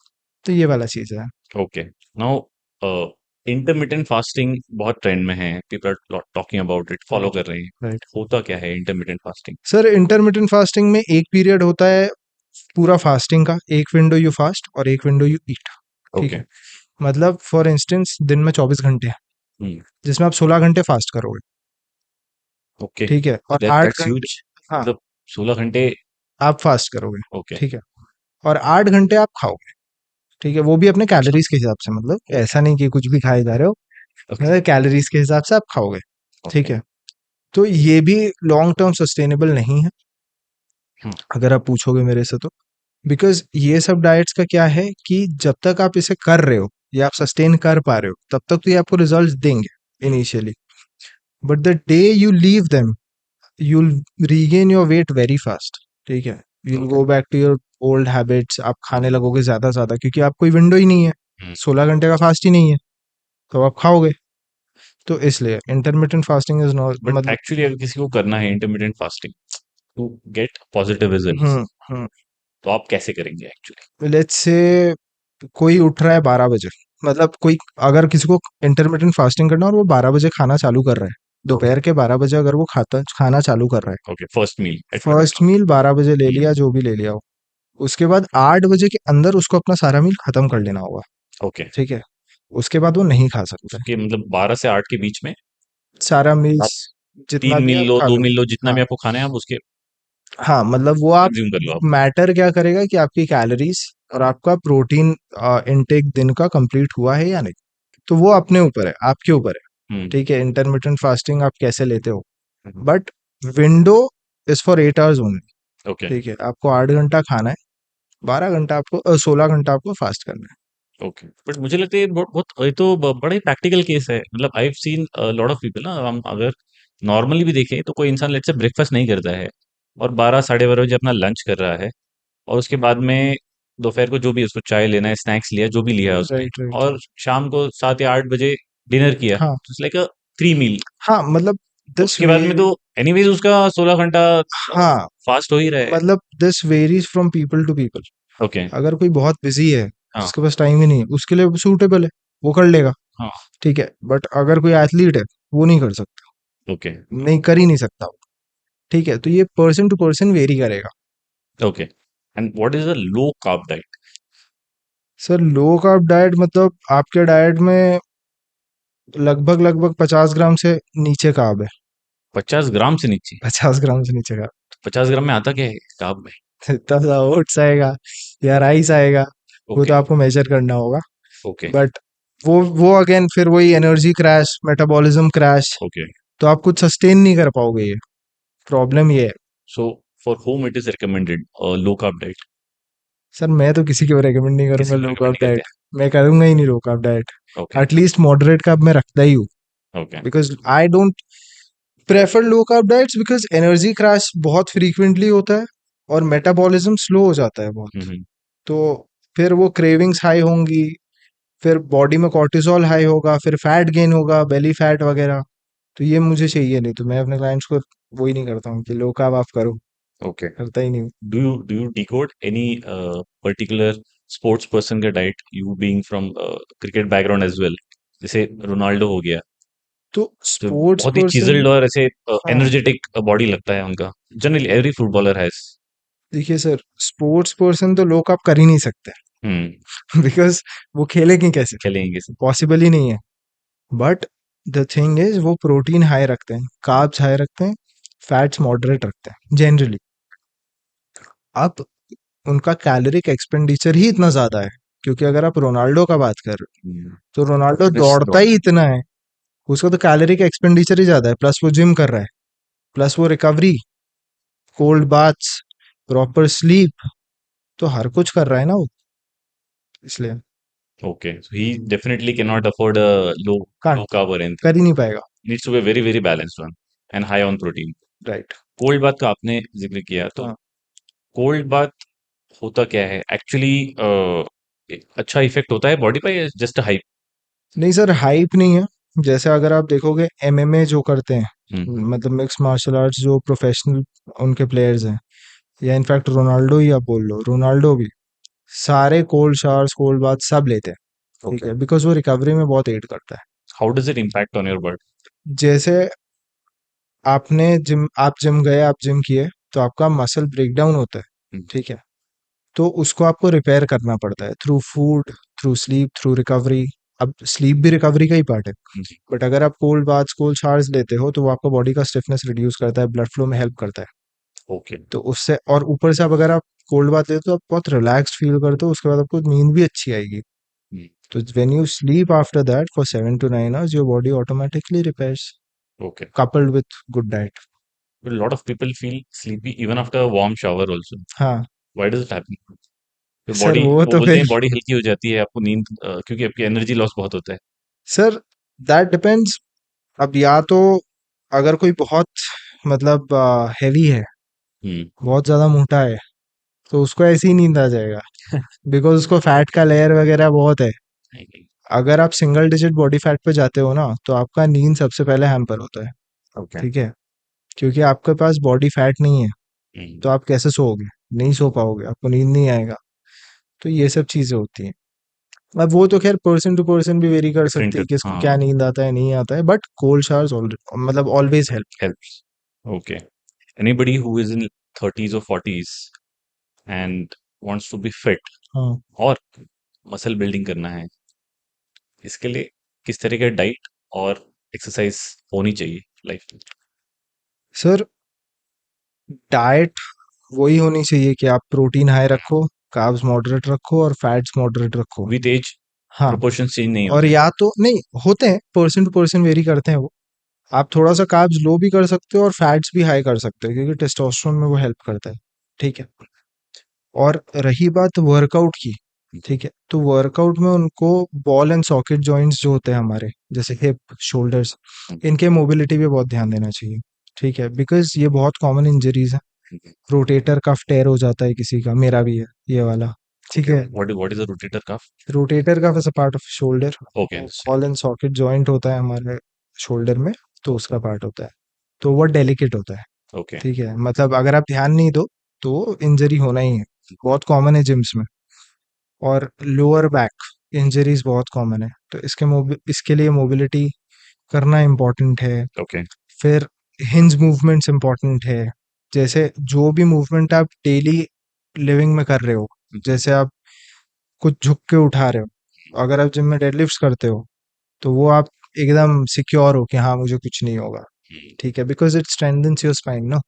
तो ये वाला चीज है। Okay. Now, इंटरमिटेंट फास्टिंग बहुत ट्रेंड में है, people are talking about it, follow right, कर रहे हैं। राइट। होता क्या है intermittent fasting? Sir, intermittent fasting में एक पीरियड होता है पूरा फास्टिंग का, एक विंडो यू फास्ट और एक विंडो यू ईट, ठीक ओके। है? मतलब फॉर इंस्टेंस दिन में 24 घंटे हैं, हम्म। जिसमें आप 16 घंटे फास्ट करोगे, ओके। ठीक है? और आठ दैट्स घंटे ह्यूज। हाँ, मतलब 16 घंटे। आप फास्ट करोगे, ओके। ठीक है? और 8 घंटे आप खाओगे, ठीक है? वो भी अपने कैलोरीज के हिसाब से, मतलब ओके। ऐसा नहीं कि कुछ भी खाए जा रहे हो, ओके। मतलब कैलोरीज के हिसाब से आप खाओगे, ठीक ओके। है? तो ये भी लॉन्ग टर्म सस्टेनेबल नहीं है, हम्म। अगर आप पूछोगे मेरे से तो। बिकॉज ये सब डाइट्स का क्या है कि जब तक आप इसे कर रहे हो या आप सस्टेन कर पा रहे हो, तब तक तो ये आपको रिजल्ट्स देंगे hmm. Initially, but the day you leave them, you'll regain your weight very fast, ठीक है? you'll okay. go back to your old habits, आप खाने लगोगे ज्यादा ज्यादा, क्योंकि आप कोई विंडो ही नहीं है, हम्म। 16 घंटे का फास्ट ही नहीं है, तो आप खाओगे। तो इसलिए intermittent fasting is not, but मतलब एक्चुअली अगर किसी को करना है intermediate fasting to get positive results, hmm, hmm. तो आप कैसे करेंगे एक्चुअली? लेट्स से कोई उठ रहा है 12 बजे, मतलब कोई, अगर किसी को इंटरमिटेंट फास्टिंग करना है और वो 12 बजे खाना चालू कर रहा है, दोपहर के 12 बजे अगर वो खाता खाना चालू कर रहा है, okay, first meal at 12 first meal 12 बजे ले o'clock। लिया, जो भी ले लिया हो, उसके बाद 8 बजे के अंदर उसको अपना सारा मील खत्म कर लेना होगा, ओके। ठीक है? उसके बाद वो नहीं खा सकता है, उसके मतलब 12 से 8 के बीच में सारा मील्स आप जितना 3 भी मील आप लो, खा 2 लो। मील लो, जितना हाँ, भी आपको खाना है आप उसके हाँ, मतलब वो आप, कंज्यूम कर लो आप। मैटर क्या करेगा कि आपकी कैलोरीज और आपका प्रोटीन इनटेक दिन का कंप्लीट हुआ है या नहीं, तो वो अपने ऊपर है, आपके ऊपर है, हम्म। ठीक है? इंटरमिटेंट फास्टिंग आप कैसे लेते हो, hmm. But window is for 8 hours only, okay. ठीक है? आपको 8 घंटा खाना है, 12 घंटा आपको 16 घंटा आपको फास्ट करना ओके, बट मुझे लगता है ये बहुत बहुत ये तो बड़ा ही प्रैक्टिकल केस है। मतलब I have seen lot of people ना, हम अगर नॉर्मली भी देखें तो कोई इंसान लेट्स से ब्रेकफास्ट नहीं करता है और 12 साढ़े 12 बजे अपना लंच कर रहा है, और उसके बाद में दोपहर को जो भी उसको चाय लेना है, स्नैक्स लिया, जो भी लिया है है। उसने, राइट, राइट। और शाम को 7 या 8 बजे डिनर किया, हाँ, तो इट्स लाइक 3 मील, हाँ मतलब दिस उसके बाद में तो एनीवेज उसका 16 घंटा हाँ फास्ट हो ही रहा है। मतलब this varies from people to people. Okay. अगर कोई बहुत बिजी है, हाँ जिसके पास टाइम ही नहीं है, उसके लिए सूटेबल है, वो कर लेगा, हाँ। ठीक है। बट अगर कोई एथलीट है, वो नहीं कर सकता, ओके नहीं कर ही नहीं सकता वो, ठीक है। तो ये पर्सन टू पर्सन वेरी करेगा। Okay. And what is a low carb diet? Sir low carb diet मतलब आपके डाइट में लगभग लगभग 50 ग्राम से नीचे कार्ब है। 50 ग्राम से नीचे? 50 ग्राम से नीचे कार्ब। 50 ग्राम में आता क्या है कार्ब में? इतना सा ओट्स आएगा या राइस आएगा, वो ओके तो आपको मेजर करना होगा। ओके बट वो अगेन फिर वही energy crash, metabolism crash, okay. तो आप कुछ सस्टेन नहीं कर पाओगे। ये प्रॉब्लम ये है। So for home it is recommended low carb diet? Sir मैं तो किसी को रेकमेंड नहीं करूंगा किसी को लो रिकमेंड कार्ब नहीं करते? डाइट। मैं करूंगा ही नहीं low carb diet. Okay at least moderate carb मैं रखता ही हूँ, okay. Because I don't prefer low carb diets, because energy crash बहुत फ्रीक्वेंटली होता है और मेटाबॉलिज्म स्लो हो जाता है बहुत। हम्म। तो फिर वो क्रेविंग्स हाई होंगी, फिर बॉडी में कॉर्टिसोल हाई होगा, फिर फैट गेन होगा, बेली फैट वगैरह। तो ये मुझे चाहिए नहीं, तो मैं अपने क्लाइंट्स को वही नहीं करता हूँ कि लो कार्ब आप करो, ओके। करता ही नहीं हूँ। Do you decode any particular sports person का diet, you being from cricket background as well? जैसे रोनाल्डो हो गया, तो जो स्पोर्ट्स बहुत ही पर्सन, चिजल्ड और ऐसे हाँ एनर्जेटिक बॉडी लगता है उनका। Generally every footballer has. देखिए सर, स्पोर्ट्स पर्सन तो लो कार्ब कर ही नहीं सकते हम्म। बिकॉज वो खेलेंगे कैसे, खेलेंगे कैसे? पॉसिबल ही नहीं है। बट द थिंग इज वो प्रोटीन हाई रखते हैं, कार्ब्स हाई रखते हैं, फैट्स मॉडरेट रखते हैं जनरली। अब उनका कैलोरिक एक्सपेंडिचर ही इतना ज्यादा है, क्योंकि अगर आप रोनाल्डो का बात कर रहे हो, तो रोनाल्डो बेस्ट दौड़ता दौड़। ही इतना है, उसका तो कैलोरिक एक्सपेंडिचर ही ज्यादा है, प्लस वो जिम कर रहा है, प्लस वो recovery, cold baths, proper sleep, तो हर कुछ कर रहा है ना वो, इसलिए okay, so he definitely can not afford a low low can't, carb और एनीथिंग। कर ही नहीं पाएगा। Needs to be very very balanced one and high on protein. Right. Cold bath का आपने जिक्र किया, तो हाँ कोल्ड बाथ होता क्या है एक्चुअली? अच्छा इफेक्ट होता है बॉडी पे या जस्ट हाइप? नहीं सर, हाइप नहीं है। जैसे अगर आप देखोगे एमएमए जो करते हैं, हम्म। मतलब मिक्स मार्शल आर्ट्स जो प्रोफेशनल उनके प्लेयर्स हैं, या इनफैक्ट रोनाल्डो ही आप बोल लो, रोनाल्डो भी सारे कोल्ड शावर्स कोल्ड बाथ सब लेते हैं, ठीक ओके। है, बिकॉज वो रिकवरी में बहुत एड करता है। How does it impact on your body? जैसे आप जिम गए, आप जिम किए, तो आपका मसल ब्रेकडाउन होता है, ठीक है। तो उसको आपको रिपेयर करना पड़ता है through food, through sleep, through recovery. अब स्लीप भी रिकवरी का ही पार्ट है। बट अगर आप कोल्ड बाथ्स कोल्ड शावर्स लेते हो, तो वो आपका बॉडी का स्टिफनेस रिड्यूस करता है, ब्लड फ्लो में हेल्प करता है। ओके। तो उससे, और ऊपर से अब अगर आप कोल्ड बाथ लेते हो, आप बहुत रिलैक्स्ड फील करते हो, उसके बाद आपको नींद भी अच्छी आएगी। तो when you sleep after that for 7 to 9 hours, your body automatically repairs, okay. coupled with good diet। A lot of people feel sleepy even after a warm shower also. हाँ Why does it happen? तो सर बॉडी, वो वो तो बोलते फिर हैं बॉडी हल्की हो जाती है, आपको नींद क्योंकि आपकी एनर्जी लॉस बहुत होता है। Sir that depends. अब या तो अगर कोई बहुत मतलब हैवी है, हम्म। बहुत ज्यादा मोटा है, तो उसको ऐसे ही नींद आ जाएगा, बिकॉज उसको फैट का लेयर वगैरह बहुत है। अगर आप सिंगल डिजिट बॉडी फैट पे जाते हो ना, तो आपका नींद सबसे पहले हैम्पर होता है, ओके। ठीक है। क्योंकि आपके पास बॉडी फैट नहीं है, तो आप कैसे सोओगे, नहीं सो पाओगे, आपको नींद नहीं आएगा। तो ये सब चीजें होती हैं। अब वो तो खैर पर्सन टू पर्सन भी वेरी कर सकती डिफरेंट। है, किसको हाँ। क्या नींद आता है नहीं आता है, बट कोल्ड शावर्स मतलब always help. Helps. Okay. Anybody who is in 30s और 40s and wants to be fit हाँ और मसल बिल्डिंग करना है, इसके लिए किस तरह का डाइट और एक्सरसाइज होनी चाहिए लाइफ में? सर, डाइट वही होनी चाहिए कि आप प्रोटीन हाई रखो, कार्ब्स मॉडरेट रखो और फैट्स मॉडरेट रखो। विद एज हाँ, प्रोपोर्शंस चेंज नहीं और होते? या तो नहीं होते हैं, पर्सन टू पर्सन वेरी करते हैं वो। आप थोड़ा सा कार्ब्स लो भी कर सकते हो और फैट्स भी हाई कर सकते हो, क्योंकि टेस्टोस्टेरोन में वो हेल्प करता है, ठीक है। और रही बात वर्कआउट की, ठीक है, तो वर्कआउट में उनको बॉल एंड सॉकेट जॉइंट्स जो होते हैं हमारे, जैसे हिप, शोल्डर्स, इनके मोबिलिटी पे बहुत ध्यान देना चाहिए, ठीक है, बिकॉज ये बहुत कॉमन इंजरीज है। रोटेटर कफ टेयर हो जाता है किसी का, मेरा भी है ये वाला, ठीक ओके। है। What is a rotator cuff? Rotator cuff is a part off shoulder. Okay. Ball and socket joint होता है हमारे शोल्डर में, तो उसका पार्ट होता है, तो वो डेलिकेट होता है। ओके। ठीक है, मतलब अगर आप ध्यान नहीं दो तो इंजरी होना ही है, बहुत कॉमन है जिम्स में। और लोअर बैक इंजरीज बहुत कॉमन है, तो इसके लिए मोबिलिटी करना इम्पोर्टेंट है। ओके। फिर हिंज मूवमेंट्स इम्पोर्टेंट है। जैसे जो भी मूवमेंट आप डेली लिविंग में कर रहे हो, जैसे आप कुछ झुक के उठा रहे हो, अगर आप जिम में डेडलिफ्ट्स करते हो, तो वो आप एकदम सिक्योर हो कि हाँ मुझे कुछ नहीं होगा। ठीक है, because it strengthens your spine, no.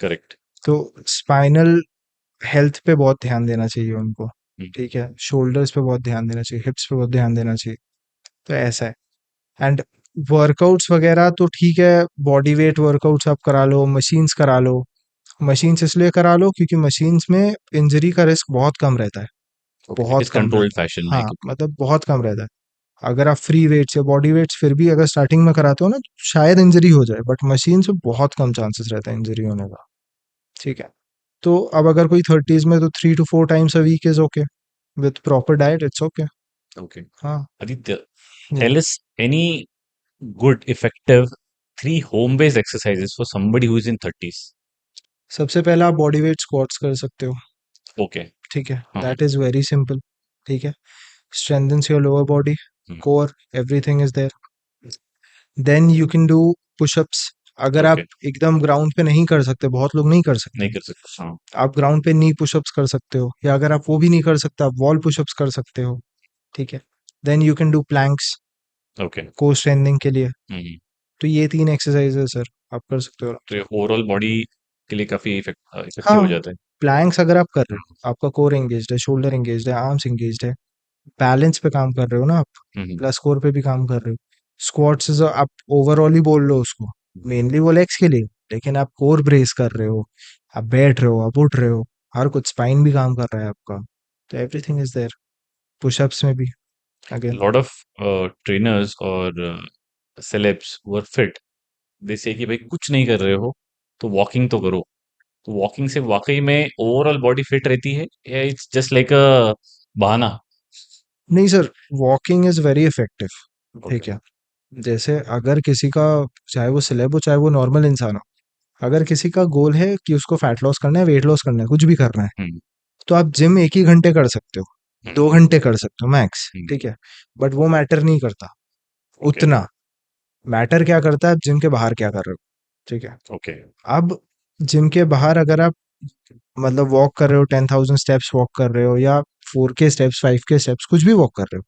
Correct. तो स्पाइनल हेल्थ पे बहुत ध्यान देना चाहिए उनको। ठीक है, शोल्डर्स पे बहुत ध्यान देना चाहिए, हिप्स पे बहुत ध्यान देना चाहिए। तो ऐसा है। एंड वर्कआउट्स वगैरह तो ठीक है, बॉडी वेट वर्कआउट्स आप करा लो, मशीन्स करा लो। मशीन्स इसलिए करा लो क्योंकि मशीन्स में इंजरी का रिस्क बहुत कम रहता है, ओके, इट बहुत इज कम कंट्रोल्ड रहता है। फैशन हाँ, लाइक। मतलब बहुत कम रहता है। अगर आप फ्री वेट्स या बॉडी वेट्स फिर भी अगर स्टार्टिंग में कराते हो ना, तो शायद इंजरी हो जाए, बट मशीन से बहुत कम चांसेस रहता है इंजरी होने का। ठीक है, तो अब अगर कोई थर्टीज में, तो 3 to 4 times a week is okay, with proper diet it's okay. Okay. हाँ। Aditya, yeah tell us any good effective 3 home based exercises for somebody who is in 30s. सबसे पहला आप बॉडी वेट स्क्वाट्स कर सकते हो। Okay. ठीक है, हाँ। That is very simple. ठीक है, strengthens your lower body, hmm, core, everything is there. Then you can do pushups. अगर आप okay. एकदम ग्राउंड पे नहीं कर सकते, बहुत लोग नहीं कर सकते, नहीं कर सकता। हाँ। आप ग्राउंड पे नी पुशअप्स कर सकते हो, या अगर आप वो भी नहीं कर सकते, आप वॉल पुशअप्स कर सकते हो। ठीक है, then you can do planks Okay. Core strengthening के लिए। हम्म। तो ये 3 एक्सरसाइज है सर, आप कर सकते हो। तो ये ओवरऑल बॉडी के लिए काफी इफेक्टिव हाँ, हो जाता है। प्लैंक्स अगर आप कर रहे हम्म, हो, आपका कोर एंगेज्ड है, शोल्डर एंगेज्ड है, आर्म्स एंगेज्ड है, बैलेंस पे काम कर रहे हो ना आप, हम्म, प्लस कोर पे भी काम कर रहे हो। स्क्वाट्स आप ओवरऑल ही बोल लो उसको, मेनली वो लेग्स के लिए, लेकिन आप कोर ब्रेस कर रहे हो, आप बैठ रहे हो, आप उठ रहे हो, हर कुछ, स्पाइन भी काम कर रहा है आपका, तो एवरीथिंग इज देयर। पुशअप्स में भी अगेन। लॉट ऑफ ट्रेनर्स और celebs who are fit, they say कि भाई कुछ नहीं कर रहे हो तो वॉकिंग तो करो। तो वॉकिंग से वाकई में ओवरऑल बॉडी फिट रहती है या इट्स जस्ट लाइक अ बहाना? नहीं sir, walking is very effective. Okay. ठीक है, जैसे अगर किसी का, चाहे वो सेलेब हो चाहे वो नॉर्मल इंसान हो, अगर किसी का गोल है कि उसको फैट लॉस करना है, वेट लॉस करना है, कुछ भी करना है, हम्म। तो आप जिम 1 ही घंटे कर सकते हो, हम्म। 2 घंटे कर सकते हो मैक्स। हम्म। ठीक है, बट वो मैटर नहीं करता ओके। उतना। मैटर क्या करता है, आप जिम के बाहर क्या कर रहे हो। ठीक है, ओके। अब जिम के बाहर अगर आप मतलब वॉक कर रहे हो, 10,000 स्टेप्स वॉक कर रहे हो, या 4K स्टेप्स, 5K स्टेप्स, कुछ भी वॉक कर रहे हो,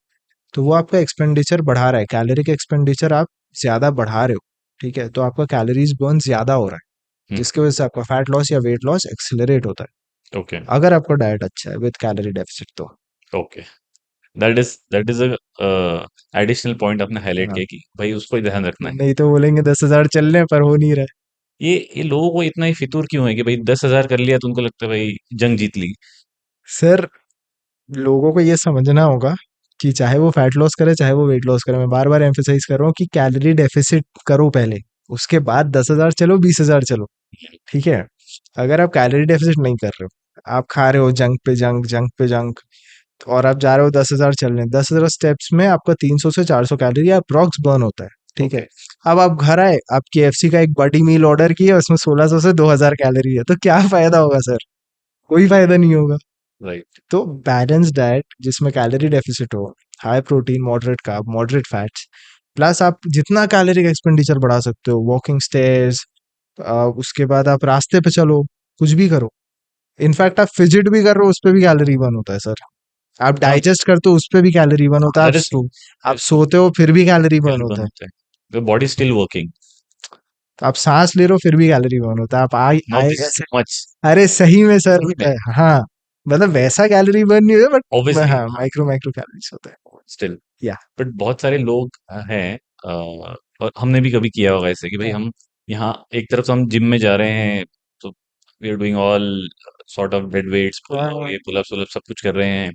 तो वो आपका एक्सपेंडिचर बढ़ा रहा है, कैलोरी का एक्सपेंडिचर आप ज्यादा बढ़ा रहे हो। ठीक है, तो आपका कैलोरीज बर्न ज्यादा हो रहा है, हम्म। जिसकी वजह से आपका फैट लॉस या वेट लॉस एक्सेलरेट होता है, ओके। अगर आपका डाइट अच्छा है विद कैलोरी डेफिसिट तो। Okay. That is a additional point आपने हाईलाइट हाँ, किया कि भाई उसको ही ध्यान रखना है। नहीं तो बोलेंगे 10,000 चल रहे हैं पर हो नहीं रहा है। ये लोगों को इतना ही फितूर क्यों है कि भाई 10,000 कर लिया तो उनको लगता है भाई जंग जीत ली। सर, लोगों को ये समझना होगा कि चाहे वो फैट लॉस करे चाहे वो वेट लॉस करे, मैं बार बार एम्फेसाइज कर रहा हूँ कि कैलोरी डेफिसिट करो पहले, उसके बाद 10,000 चलो, 20,000 चलो। ठीक है, अगर आप कैलोरी डेफिसिट नहीं कर रहे हो, आप खा रहे हो जंक पे जंक, जंक पे जंक, और आप जा रहे हो 10,000 चलने, 10,000 स्टेप्स में आपका 300 से 400 कैलोरी अप्रॉक्स बर्न होता है। ठीक है, ओके। अब आप घर आए, आप KFC का एक बड़ी मील ऑर्डर किया, उसमें 1,600 से 2,000 कैलोरी है, तो क्या फायदा होगा सर, कोई फायदा नहीं होगा। राइट। तो बैलेंस डाइट जिसमें कैलोरी डेफिसिट हो, high protein, moderate carb, moderate fats, plus आप जितना कैलोरी का एक्सपेंडिचर बढ़ा सकते हो, वॉकिंग स्टेयर्स, उसके बाद आप रास्ते पे चलो, कुछ भी करो। इनफैक्ट आप फिजिट भी कर रहे हो, उस पर भी कैलोरी बर्न होता है सर। आप हाँ, डाइजेस्ट करते हो, उस पर भी कैलोरी बर्न होता है। दैट इज आप सोते हो फिर भी कैलोरी बर्न स्टिल बर्न होता है। होता है। The body still working. तो आप सांस ले रहे हो फिर भी कैलोरी बर्न होता है। आप आए नाउ आए दिस इज ऐसे, टू मच। अरे सही में सर, सही में हाँ, मतलब वैसा कैलोरी बर्न नहीं होता, बट ऑब्वियसली हाँ, माइक्रो माइक्रो कैलोरीज होता है। स्टिल। या बट बहुत सारे लोग हैं और हमने भी कभी किया होगा ऐसे कि भाई हाँ हम यहाँ एक तरफ से हम जिम में जा रहे हैं तो we are doing all sort of dead weights, हाँ ये पुलअप्स वुलअप्स सब कुछ कर रहे हैं।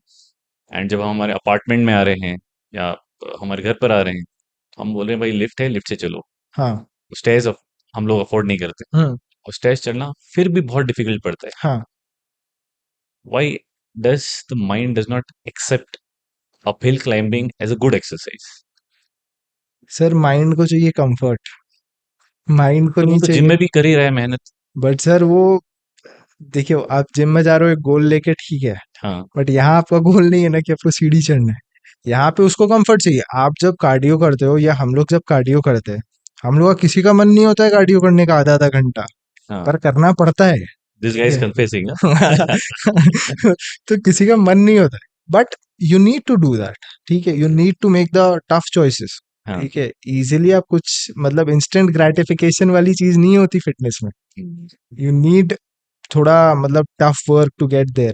एंड जब हम हमारे अपार्टमेंट में आ रहे हैं या हमारे घर पर आ रहे हैं तो हम बोल रहे हैं भाई लिफ्ट है, लिफ्ट से चलो। हाँ स्टेयर्स हम लोग अफोर्ड नहीं करते, हम्म, और स्टेयर्स चढ़ना फिर भी बहुत डिफिकल्ट पड़ता है। हाँ। Why does the mind does not accept uphill climbing as a good exercise? Sir mind को चाहिए कंफर्ट, माइंड को तो वो नहीं तो जिम चाहिए। में भी कर ही रहा है मेहनत। बट सर वो, देखिए आप जिम में जा रहे हो एक गोल लेके, ठीक है, हाँ। बट यहाँ आपका गोल नहीं है ना कि आपको सीढ़ी चढ़ना है। यहाँ पे उसको कंफर्ट चाहिए। आप जब कार्डियो करते हो या हम लोग जब कार्डियो करते हैं, हम लोग का किसी का मन नहीं होता है कार्डियो करने का आधा आधा घंटा, हाँ। पर करना पड़ता है। दिस गाय ठीक इज है। कन्फेसिंग। तो किसी का मन नहीं होता है, but you need to do that. ठीक है, you need to make the tough choices. हाँ। ठीक है, इजीली आप कुछ मतलब इंस्टेंट ग्रेटिफिकेशन वाली चीज नहीं होती फिटनेस में। यू नीड थोड़ा मतलब tough work to get there.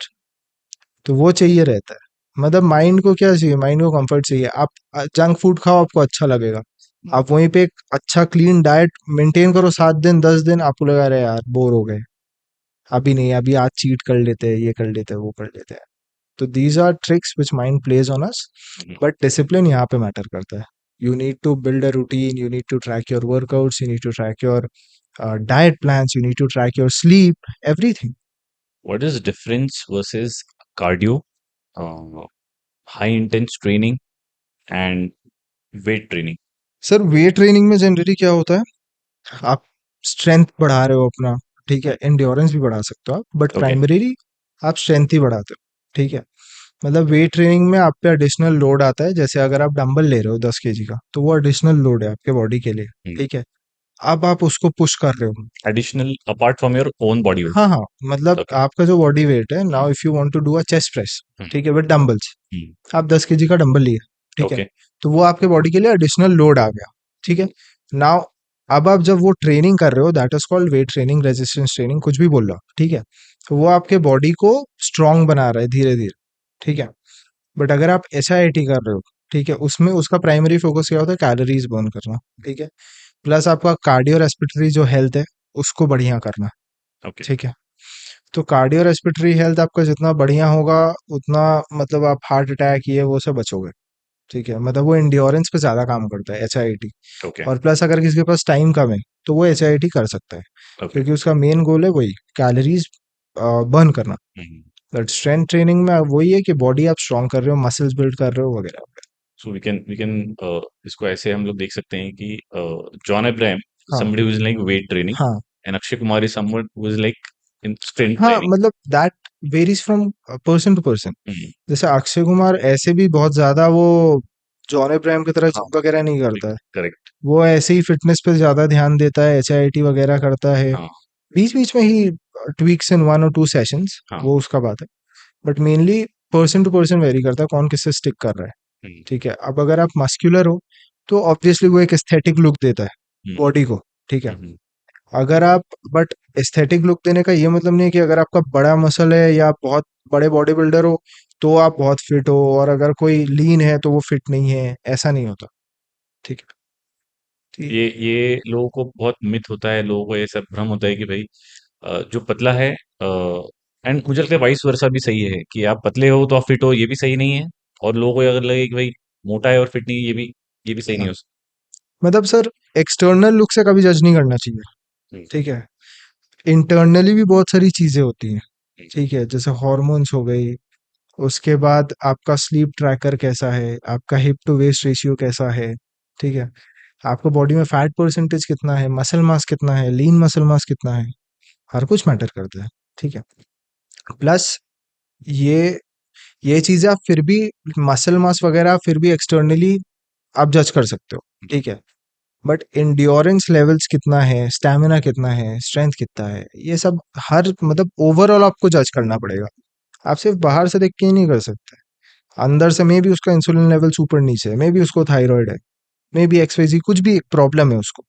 तो वो चाहिए रहता है। मतलब माइंड को क्या चाहिए, माइंड को कंफर्ट चाहिए। आप जंक फूड खाओ, आपको अच्छा लगेगा। आप वहीं पे एक अच्छा क्लीन डाइट मेंटेन करो 7 दिन 10 दिन, आपको लगा रहे यार बोर हो गए, अभी नहीं, अभी आज चीट कर लेते हैं, ये कर लेते हैं, वो कर लेते हैं। तो these are tricks which mind plays on us. But discipline यहाँ पे मैटर करता है। You need to build a routine, you need to track your workouts, you need to track your diet plans, you need to track your sleep, everything. What is difference versus cardio, high intense training and weight training? Sir weight training में जनरली क्या होता है, आप स्ट्रेंथ बढ़ा रहे हो अपना, ठीक है, एंड्योरेंस भी बढ़ा सकते हो आप, बट ओके। प्राइमरीली आप स्ट्रेंथ ही बढ़ाते हो। ठीक है, मतलब वेट ट्रेनिंग में आप पे एडिशनल लोड आता है। जैसे अगर आप डंबल ले रहे हो 10 kg का, तो वो एडिशनल लोड है आपके बॉडी के लिए। ठीक है, अब आप उसको पुश कर रहे हो। Additional apart from your own body weight? हाँ हाँ, मतलब ओके। आपका जो बॉडी वेट है, now if you want to do a chest press, ठीक है, विद डंबल्स, हम्म। आप 10 kg का डंबल लिए, ठीक है, ओके। तो वो आपके बॉडी के लिए एडिशनल लोड आ गया। ठीक है, नाउ अब आप जब वो ट्रेनिंग कर रहे हो, that is called weight training, resistance training, कुछ भी बोल लो, ठीक है, तो वो आपके बॉडी को स्ट्रांग बना रहा है धीरे धीरे। ठीक है, बट अगर आप एस आई टी कर रहे हो, ठीक है, उसमें उसका प्राइमरी फोकस क्या होता है, कैलोरीज बर्न करना। ठीक है, प्लस आपका कार्डियो रेस्पिरेटरी जो हेल्थ है, उसको बढ़िया करना। ओके। ठीक है, तो कार्डियो रेस्पिरेटरी हेल्थ आपका जितना बढ़िया होगा, उतना मतलब आप हार्ट अटैक ये वो से बचोगे। ठीक है, मतलब वो इंड्योरेंस पे ज़्यादा काम करता है एच आई टी। ओके। और प्लस अगर किसी के पास टाइम कम है, तो वो एच आई टी कर सकता है, ओके। क्योंकि उसका मेन गोल है वही कैलोरीज बर्न करना। बट स्ट्रेंथ ट्रेनिंग में वही है कि बॉडी आप स्ट्रॉन्ग कर रहे हो, मसल्स बिल्ड कर रहे हो वगैरह वगैरह। सो वी कैन इसको ऐसे हम लोग देख सकते हैं कि जॉन अब्राहम हाँ somebody who is like weight training हाँ and Akshay Kumar is someone who is like in strength हाँ, training. मतलब that varies from person to person. Hmm. जैसे अक्षय कुमार ऐसे भी बहुत ज्यादा वो जॉन अब्राहम की तरह हाँ। जिम वगैरह नहीं करता है। करेक्ट। वो ऐसे ही फिटनेस पे ज्यादा ध्यान देता है, एचआईटी वगैरह करता है, हाँ। बीच बीच में ही ट्वीक्स इन 1 और 2 सेशंस, हाँ। वो उसका बात है। But mainly person to person vary करता है कौन किससे स्टिक कर रहा है। हम्म। ठीक है, अब अगर आप मस्क्यूलर हो, तो ऑब्वियसली वो एक एस्थेटिक लुक देता है हम्म। बॉडी को। ठीक है, हम्म। अगर आप, बट एस्थेटिक लुक देने का ये मतलब नहीं है कि अगर आपका बड़ा मसल है या आप बहुत बड़े बॉडी बिल्डर हो तो आप बहुत फिट हो, और अगर कोई लीन है तो वो फिट नहीं है, ऐसा नहीं होता। ठीक है, ठीक। ये लोगों को बहुत मिथ होता है, लोगों को ये सब भ्रम होता है कि भाई जो पतला है, एंड मुझे लगता है वाइस वर्सा भी सही है कि आप पतले हो तो आप फिट हो, ये भी सही नहीं है। और लोगों को अगर लगे कि भाई मोटा है और फिट नहीं है, ये भी सही नहीं हाँ, हो मतलब सर एक्सटर्नल लुक से कभी जज नहीं करना चाहिए। सकता। ठीक है, इंटरनली भी बहुत सारी चीजें होती हैं। हम्म। ठीक है, जैसे हॉर्मोन्स हो गई, उसके बाद आपका स्लीप ट्रैकर कैसा है, आपका हिप टू वेस्ट रेशियो कैसा है। ठीक है, आपको बॉडी में फैट परसेंटेज कितना है, मसल मास कितना है, लीन मसल मास कितना है, हर कुछ मैटर करता है। ठीक है, प्लस ये ये चीजें आप फिर भी, मसल मास वगैरह फिर भी एक्सटर्नली आप जज कर सकते हो। ठीक है, बट इंड्योरेंस लेवल्स कितना है, स्टैमिना कितना है, स्ट्रेंथ कितना है, ये सब हर मतलब ओवरऑल आपको जज करना पड़ेगा। आप सिर्फ बाहर से देख के ही नहीं कर सकते। अंदर से मे भी उसका इंसुलिन लेवल्स ऊपर नीचे है, मे भी उसको थायराइड है, मे बी एक्सवाइजी कुछ भी प्रॉब्लम है उसको,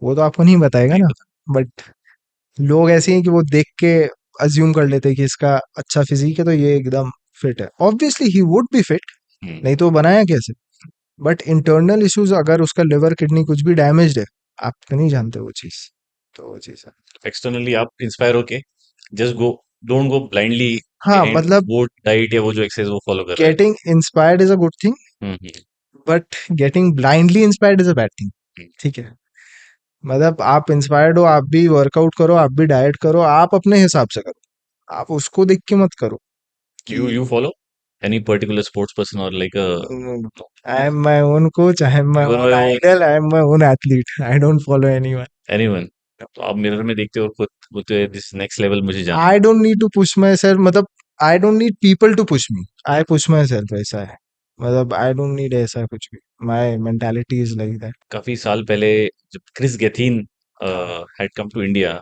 वो तो आपको नहीं बताएगा नहीं ना। पता। बट लोग ऐसे हैं कि वो देख के अज्यूम कर लेते हैं कि इसका अच्छा फिजिक है तो ये एकदम फिट है। Obviously he would be fit, hmm. नहीं तो वो बनाया कैसे। बट इंटरनल इश्यूज, अगर उसका लिवर किडनी कुछ भी डैमेज्ड है, आप तो नहीं जानते वो चीज। तो वो चीज है। एक्सटर्नली आप इंस्पायर होके just go, don't go blindly हाँ, बिहाइंड मतलब वो डाइट या वो जो एक्सरसाइज वो फॉलो कर रहा है। Getting inspired is a good thing, hmm. But getting blindly inspired is a bad thing. Hmm. ठीक है, मतलब आप इंस्पायर्ड हो, आप भी वर्कआउट करो, आप भी डाइट करो, आप अपने हिसाब से करो, आप उसको देख के मत करो यू कि you follow? Any particular sports person or like a No, no. I am my own coach. I am my you are own my own idol. I am my own athlete. I don't follow anyone. anyone? तो आप मिरर में देखते हो और खुद बोलते हो दिस नेक्स्ट लेवल मुझे जाना I don't need to push myself. मतलब I don't need people to push me. I push myself. ऐसा है. मतलब I don't need ऐसा कुछ भी. My mentality is like that. है। काफी साल पहले जब Chris Gethin had come to India,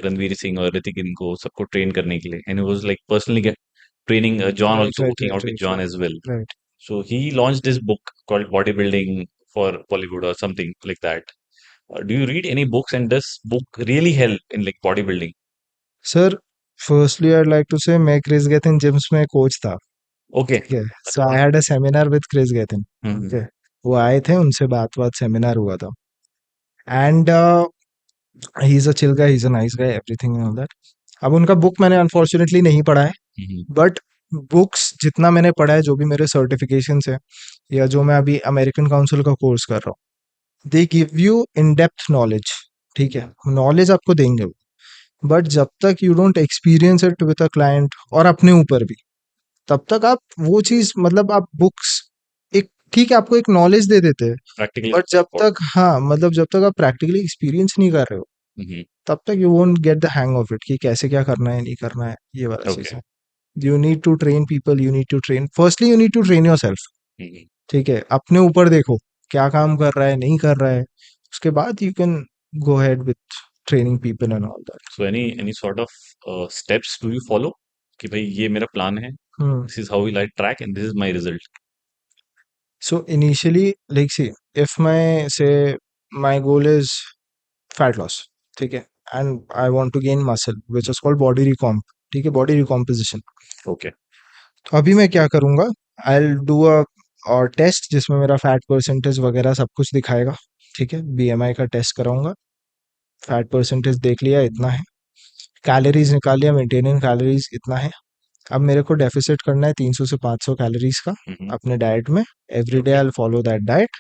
Ranveer Singh और ऋतिक इनको सबको ट्रेन करने के लिए, and he was like personally training John, Right, also right, working right, out with right, John right. as well. Right. So he launched this book called Bodybuilding for Bollywood or something like that. Do you read any books, and does book really help in like bodybuilding? Sir, firstly, I'd like to say मैं क्रिस गेथिन जिम्स में कोच था. Okay. ठीक है. अरे So I वाह। had a seminar with Chris Gethin. Hmm. Okay. वो आए थे, उनसे बात सेमिनार हुआ था. And he is a chill guy, he is a nice guy, everything and all that. अब उनका बुक मैंने अनफॉर्चुनेटली नहीं पढ़ा है, हम्म। बट बुक्स जितना मैंने पढ़ा है, जो भी मेरे सर्टिफिकेशंस है या जो मैं अभी अमेरिकन काउंसिल का कोर्स कर रहा हूँ, they give you in depth knowledge. ठीक है, नॉलेज आपको देंगे वो, बट जब तक you don't experience it with a client और अपने ऊपर भी, तब तक आप वो चीज, मतलब आप बुक्स एक, ठीक है, आपको एक नॉलेज दे देते हैं, Practically बट जब support। तक, हाँ, मतलब जब तक आप प्रैक्टिकली एक्सपीरियंस नहीं कर रहे हो, हम्म। तब तक you won't get the hang of it कि कैसे क्या करना है, नहीं करना है, ये वाला चीज Okay। है. You need to train people, you need to train, firstly you need to train yourself. Hmm. ठीक है, अपने ऊपर देखो क्या काम कर रहा है, नहीं कर रहा है, उसके बाद you can go head with training people and all So any sort of steps do you follow कि भाई ये मेरा प्लान है, that. this is how will I track and this is my result? So initially, like, see, if my goal is fat loss, ठीक है, and I want to gain muscle, which is called body recomp, ठीक है, body recomposition. Okay। तो अभी मैं क्या करूँगा, I'll do a और टेस्ट जिसमें मेरा फैट परसेंटेज वगैरह सब कुछ दिखाएगा. ठीक है, बीएमआई का टेस्ट कराऊंगा, फैट परसेंटेज देख लिया इतना है, कैलोरीज निकाल लिया, मेंटेनिंग कैलोरीज इतना है. अब मेरे को डेफिसिट करना है 300 से 500 कैलोरीज का हम्म। अपने डाइट में. Every day Okay। I follow that diet.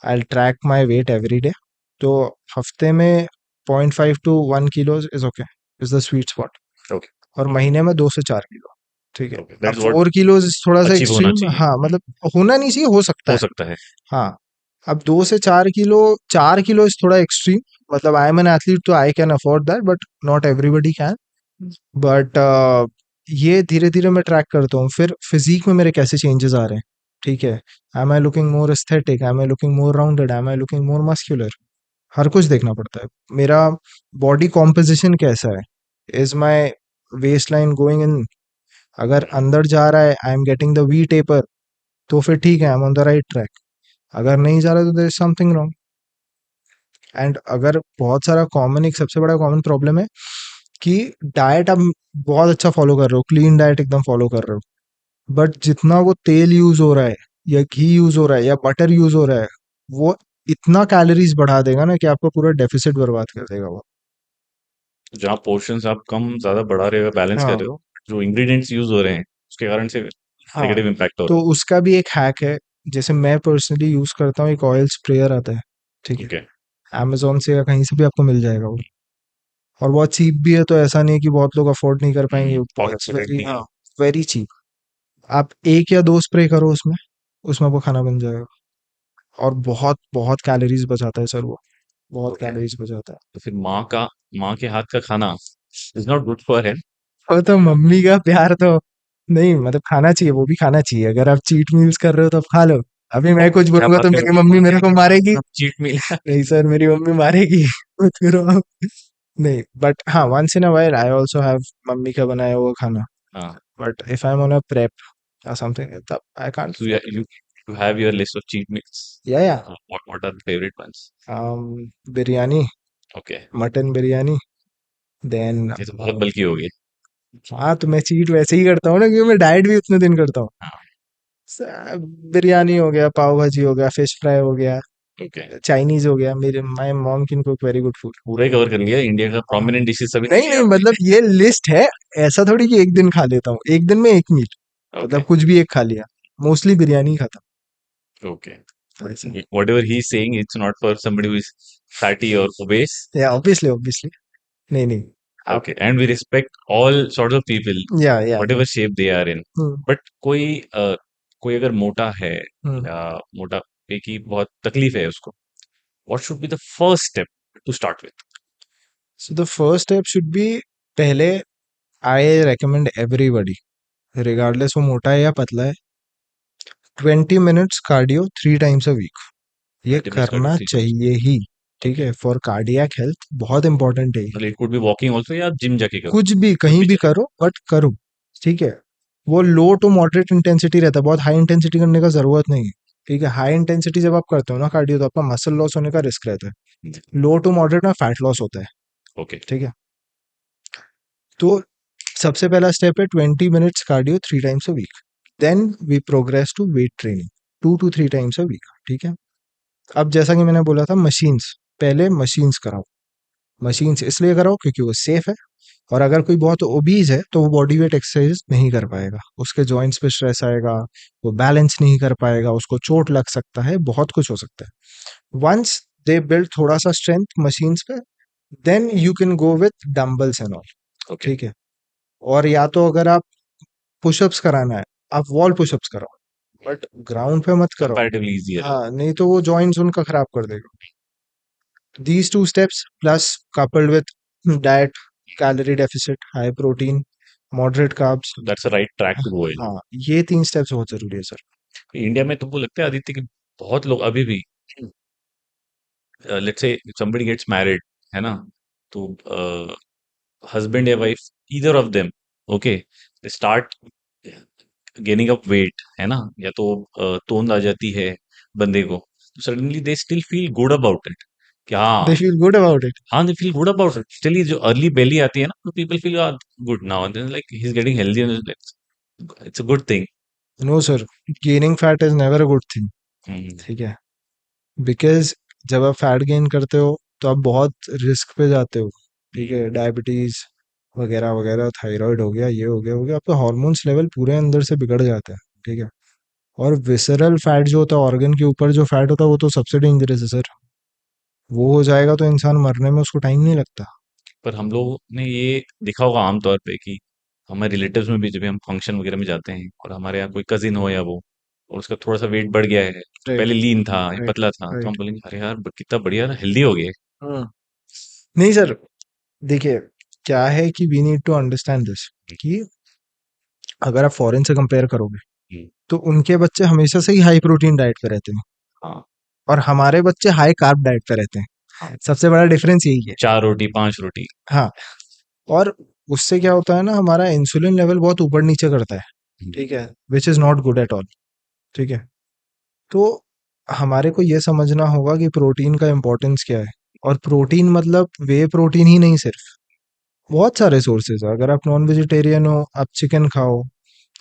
I track my weight every day. तो हफ्ते में 0.5 to 1 kilo is okay, is the sweet spot. Okay। और महीने में 2 से 4 किलो. ठीक है. Okay, अब that's what 4 किलो थोड़ा सा अचीव होना एक्सट्रीम, चाहिए। हाँ, मतलब होना नहीं चाहिए, हो सकता हो है. सकता है। हाँ. अब 2 से 4 किलो, 4 किलो इज थोड़ा एक्सट्रीम. मतलब आई एम एन एथलीट तो I can afford that, but not everybody can. But ये धीरे धीरे मैं ट्रैक करता हूँ. फिर फिजिक में मेरे कैसे चेंजेस आ रहे हैं. ठीक है, am I looking more aesthetic, am I looking more rounded, am I looking more muscular. हर कुछ देखना पड़ता है. मेरा बॉडी कॉम्पोजिशन कैसा है, is my waistline going in, अगर अंदर जा रहा है, I am getting the V taper, तो फिर ठीक है, I am on the right track. अगर नहीं जा रहा तो there is something wrong. And अगर बहुत सारा कॉमन, एक सबसे बड़ा कॉमन प्रॉब्लम है कि डाइट आप बहुत अच्छा फॉलो कर रहे हो, क्लीन डाइट एकदम फॉलो कर रहे हो, बट जितना वो तेल यूज हो रहा है या घी यूज हो रहा है या बटर यूज हो रहा है, वो इतना कैलोरीज बढ़ा देगा ना कि आपका पूरा डेफिसिट बर्बाद कर देगा वो. जहाँ पोर्शंस आप कम ज्यादा बढ़ा रहे हो, बैलेंस कर हाँ. रहे हो, जो इंग्रेडिएंट्स यूज हो रहे हैं उसके कारण से हाँ, नेगेटिव इम्पैक्ट हो तो रहा उसका भी एक हैक है. जैसे मैं पर्सनली यूज करता हूँ, एक ऑयल स्प्रेयर आता है. ठीक है। है, ओके। amazon से या कहीं से भी आपको मिल जाएगा वो. और बहुत चीप भी है, तो ऐसा नहीं है कि बहुत लोग अफोर्ड नहीं कर पाएंगे. पॉकेट इट्स फ्रेंडली वेरी, है। हाँ, वेरी चीप. आप 1 या 2 स्प्रे करो उसमें, उसमें आपको खाना बन जाएगा. और बहुत बहुत कैलोरीज बचाता है सर वो, बहुत ओके। कैलोरीज बचाता है. तो फिर माँ के हाथ का खाना is not good for health. वो तो मम्मी का प्यार तो, नहीं मतलब खाना चाहिए, वो भी खाना चाहिए. अगर आप चीट मील्स कर रहे हो तो आप खा लो. अभी मैं कुछ क्या बोलूंगा बात तो कर मेरी रहे मम्मी मेरे को मारेगी. हो, चीट मील। नहीं सर, मेरी मम्मी मारेगी. मत करो आप. नहीं, बट हाँ, once in a while I also have mummy का बनाया हुआ खाना. हाँ। But if I am on a prep or something, तब I can't So afford. you have your list of cheat meals. Yeah, yeah. What are the favorite ones? Biryani, okay. Mutton biryani, then, ये तो बहुत बल्कि हो गई। हाँ, तो मैं चीट वैसे ही करता हूँ ना, क्योंकि मैं डाइट भी उतने दिन करता हूँ. हाँ। बिरयानी हो गया, पाव भाजी हो गया, फिश फ्राई हो गया, ओके। चाइनीज हो गया. मेरे my mom can cook very good food. पूरा ही कवर कर लिया इंडिया का, प्रोमिनेंट डिशेस सभी देख नहीं लिया नहीं, मतलब ये लिस्ट है. ऐसा थोड़ी कि एक दिन खा लेता हूँ, एक दिन में एक मील, आपने। ओके। मतलब कुछ भी एक खा लिया. मोस्टली बिरयानी ही खाता ओके। हूँ ऐसे. Whatever he is saying, it's not for somebody who is fatty or obese. या ऑब्वियसली ऑब्वियसली. नहीं नहीं, Okay, and we respect all sorts of people, या whatever shape they are in. But कोई अगर मोटा है या मोटापे की बहुत तकलीफ है उसको, what should be the first step to start with? So the first step should be, पहले आई रेकमेंड एवरीबॉडी, रिगार्डलेस वो मोटा है या पतला है, 20 minutes cardio 3 times a week, ये 20 minutes cardio, करना 3 times. चाहिए ही। ठीक Okay. है, फॉर कार्डियक हेल्थ बहुत इंपॉर्टेंट है ये। मतलब it could be walking also या जिम जाके करो, कुछ भी कुछ कहीं भी भी चलेगा। करो बट करो। ठीक है, वो लो टू मॉडरेट इंटेंसिटी रहता है, बहुत हाई इंटेंसिटी करने का जरूरत नहीं है। ठीक है, हाई इंटेंसिटी जब आप करते हो ना कार्डियो, तो आपका मसल लॉस होने का रिस्क रहता है। लो टू मॉडरेट में फैट लॉस होता है। Okay. ठीक है, तो सबसे पहला स्टेप है 20 minutes cardio 3 times a week, then we progress to weight training 2 to 3 times a week. ठीक है, अब जैसा कि मैंने बोला था, मशीन्स, पहले मशीन्स कराओ। मशीन्स इसलिए कराओ क्योंकि वो सेफ है, और अगर कोई बहुत ओबीज है तो वो बॉडी वेट एक्सरसाइज नहीं कर पाएगा, उसके जॉइंट्स पे स्ट्रेस आएगा, वो बैलेंस नहीं कर पाएगा, उसको चोट लग सकता है, बहुत कुछ हो सकता है। वंस दे बिल्ड थोड़ा सा स्ट्रेंथ मशीन्स पे, then you can go with dumbbells and all. Okay. ठीक है, और या तो अगर आप पुशअप्स कराना है, आप वॉल पुशअप्स कराओ, बट ग्राउंड पे मत करो। Comparatively easier. हाँ, नहीं तो वो जॉइंट्स उनका खराब कर देगा। These two steps plus coupled with diet, calorie deficit, high protein, moderate carbs, So that's the right track to go in. हाँ, ये 3 स्टेप्स बहुत जरूरी है सर। इंडिया में तुमको लगता है आदित्य कि बहुत लोग अभी भी, let's say somebody gets married, है ना, तो husband या wife, either of them, okay, they start gaining up weight, है ना, या तो तोंद आ जाती है बंदे को, तो suddenly they still feel good about it कि They हाँ, feel good about it. हाँ, they feel good about it still. ये जो अर्ली बेली आती है ना, तो people feel good now and then, like he is getting healthy, it's a good thing. No sir, gaining fat is never a good thing। ठीक है, बिकॉज जब आप फैट गेन करते हो तो आप बहुत रिस्क पे जाते हो। ठीक है, डायबिटीज वगैरह वगैरह, थायराइड हो गया, ये हो गया, आपके हार्मोन्स लेवल पूरे अंदर से बिगड़ जाते हैं। ठीक है, और विसरल फैट जो होता है, ऑर्गन के ऊपर जो फैट होता है, वो तो सबसे डेंजरस है सर। वो हो जाएगा तो इंसान मरने में उसको टाइम नहीं लगता। पर हम लोगों ने ये देखा होगा आमतौर पे कि हमारे रिलेटिव्स में भी जब भी हम फंक्शन वगैरह में जाते हैं और हमारे यहाँ कोई कजिन हो या वो, और उसका थोड़ा सा वेट बढ़ गया है, राइट, पहले लीन था या राइट, पतला था, तो हम राइट। बोलेंगे अरे यार कितना बढ़िया हेल्दी हो गया। हम्म, नहीं सर, देखिए क्या है कि we need to understand this, कि अगर आप फॉरेन से कंपेयर करोगे हम्म, तो उनके बच्चे हमेशा से ही हाई प्रोटीन डाइट पे रहते हैं, हाँ, और हमारे बच्चे हाई कार्ब डाइट पे रहते हैं। हाँ, सबसे बड़ा डिफरेंस यही है। 4 रोटी 5 रोटी। हाँ, और उससे क्या होता है ना, हमारा इंसुलिन लेवल बहुत ऊपर नीचे करता है। हम्म, ठीक है, which is not good at all. ठीक है, तो हमारे को ये समझना होगा कि प्रोटीन का इम्पोर्टेंस क्या है। और प्रोटीन मतलब वे प्रोटीन ही नहीं, सिर्फ बहुत सारे सोर्सेज है। अगर आप नॉन वेजिटेरियन हो, आप चिकन खाओ,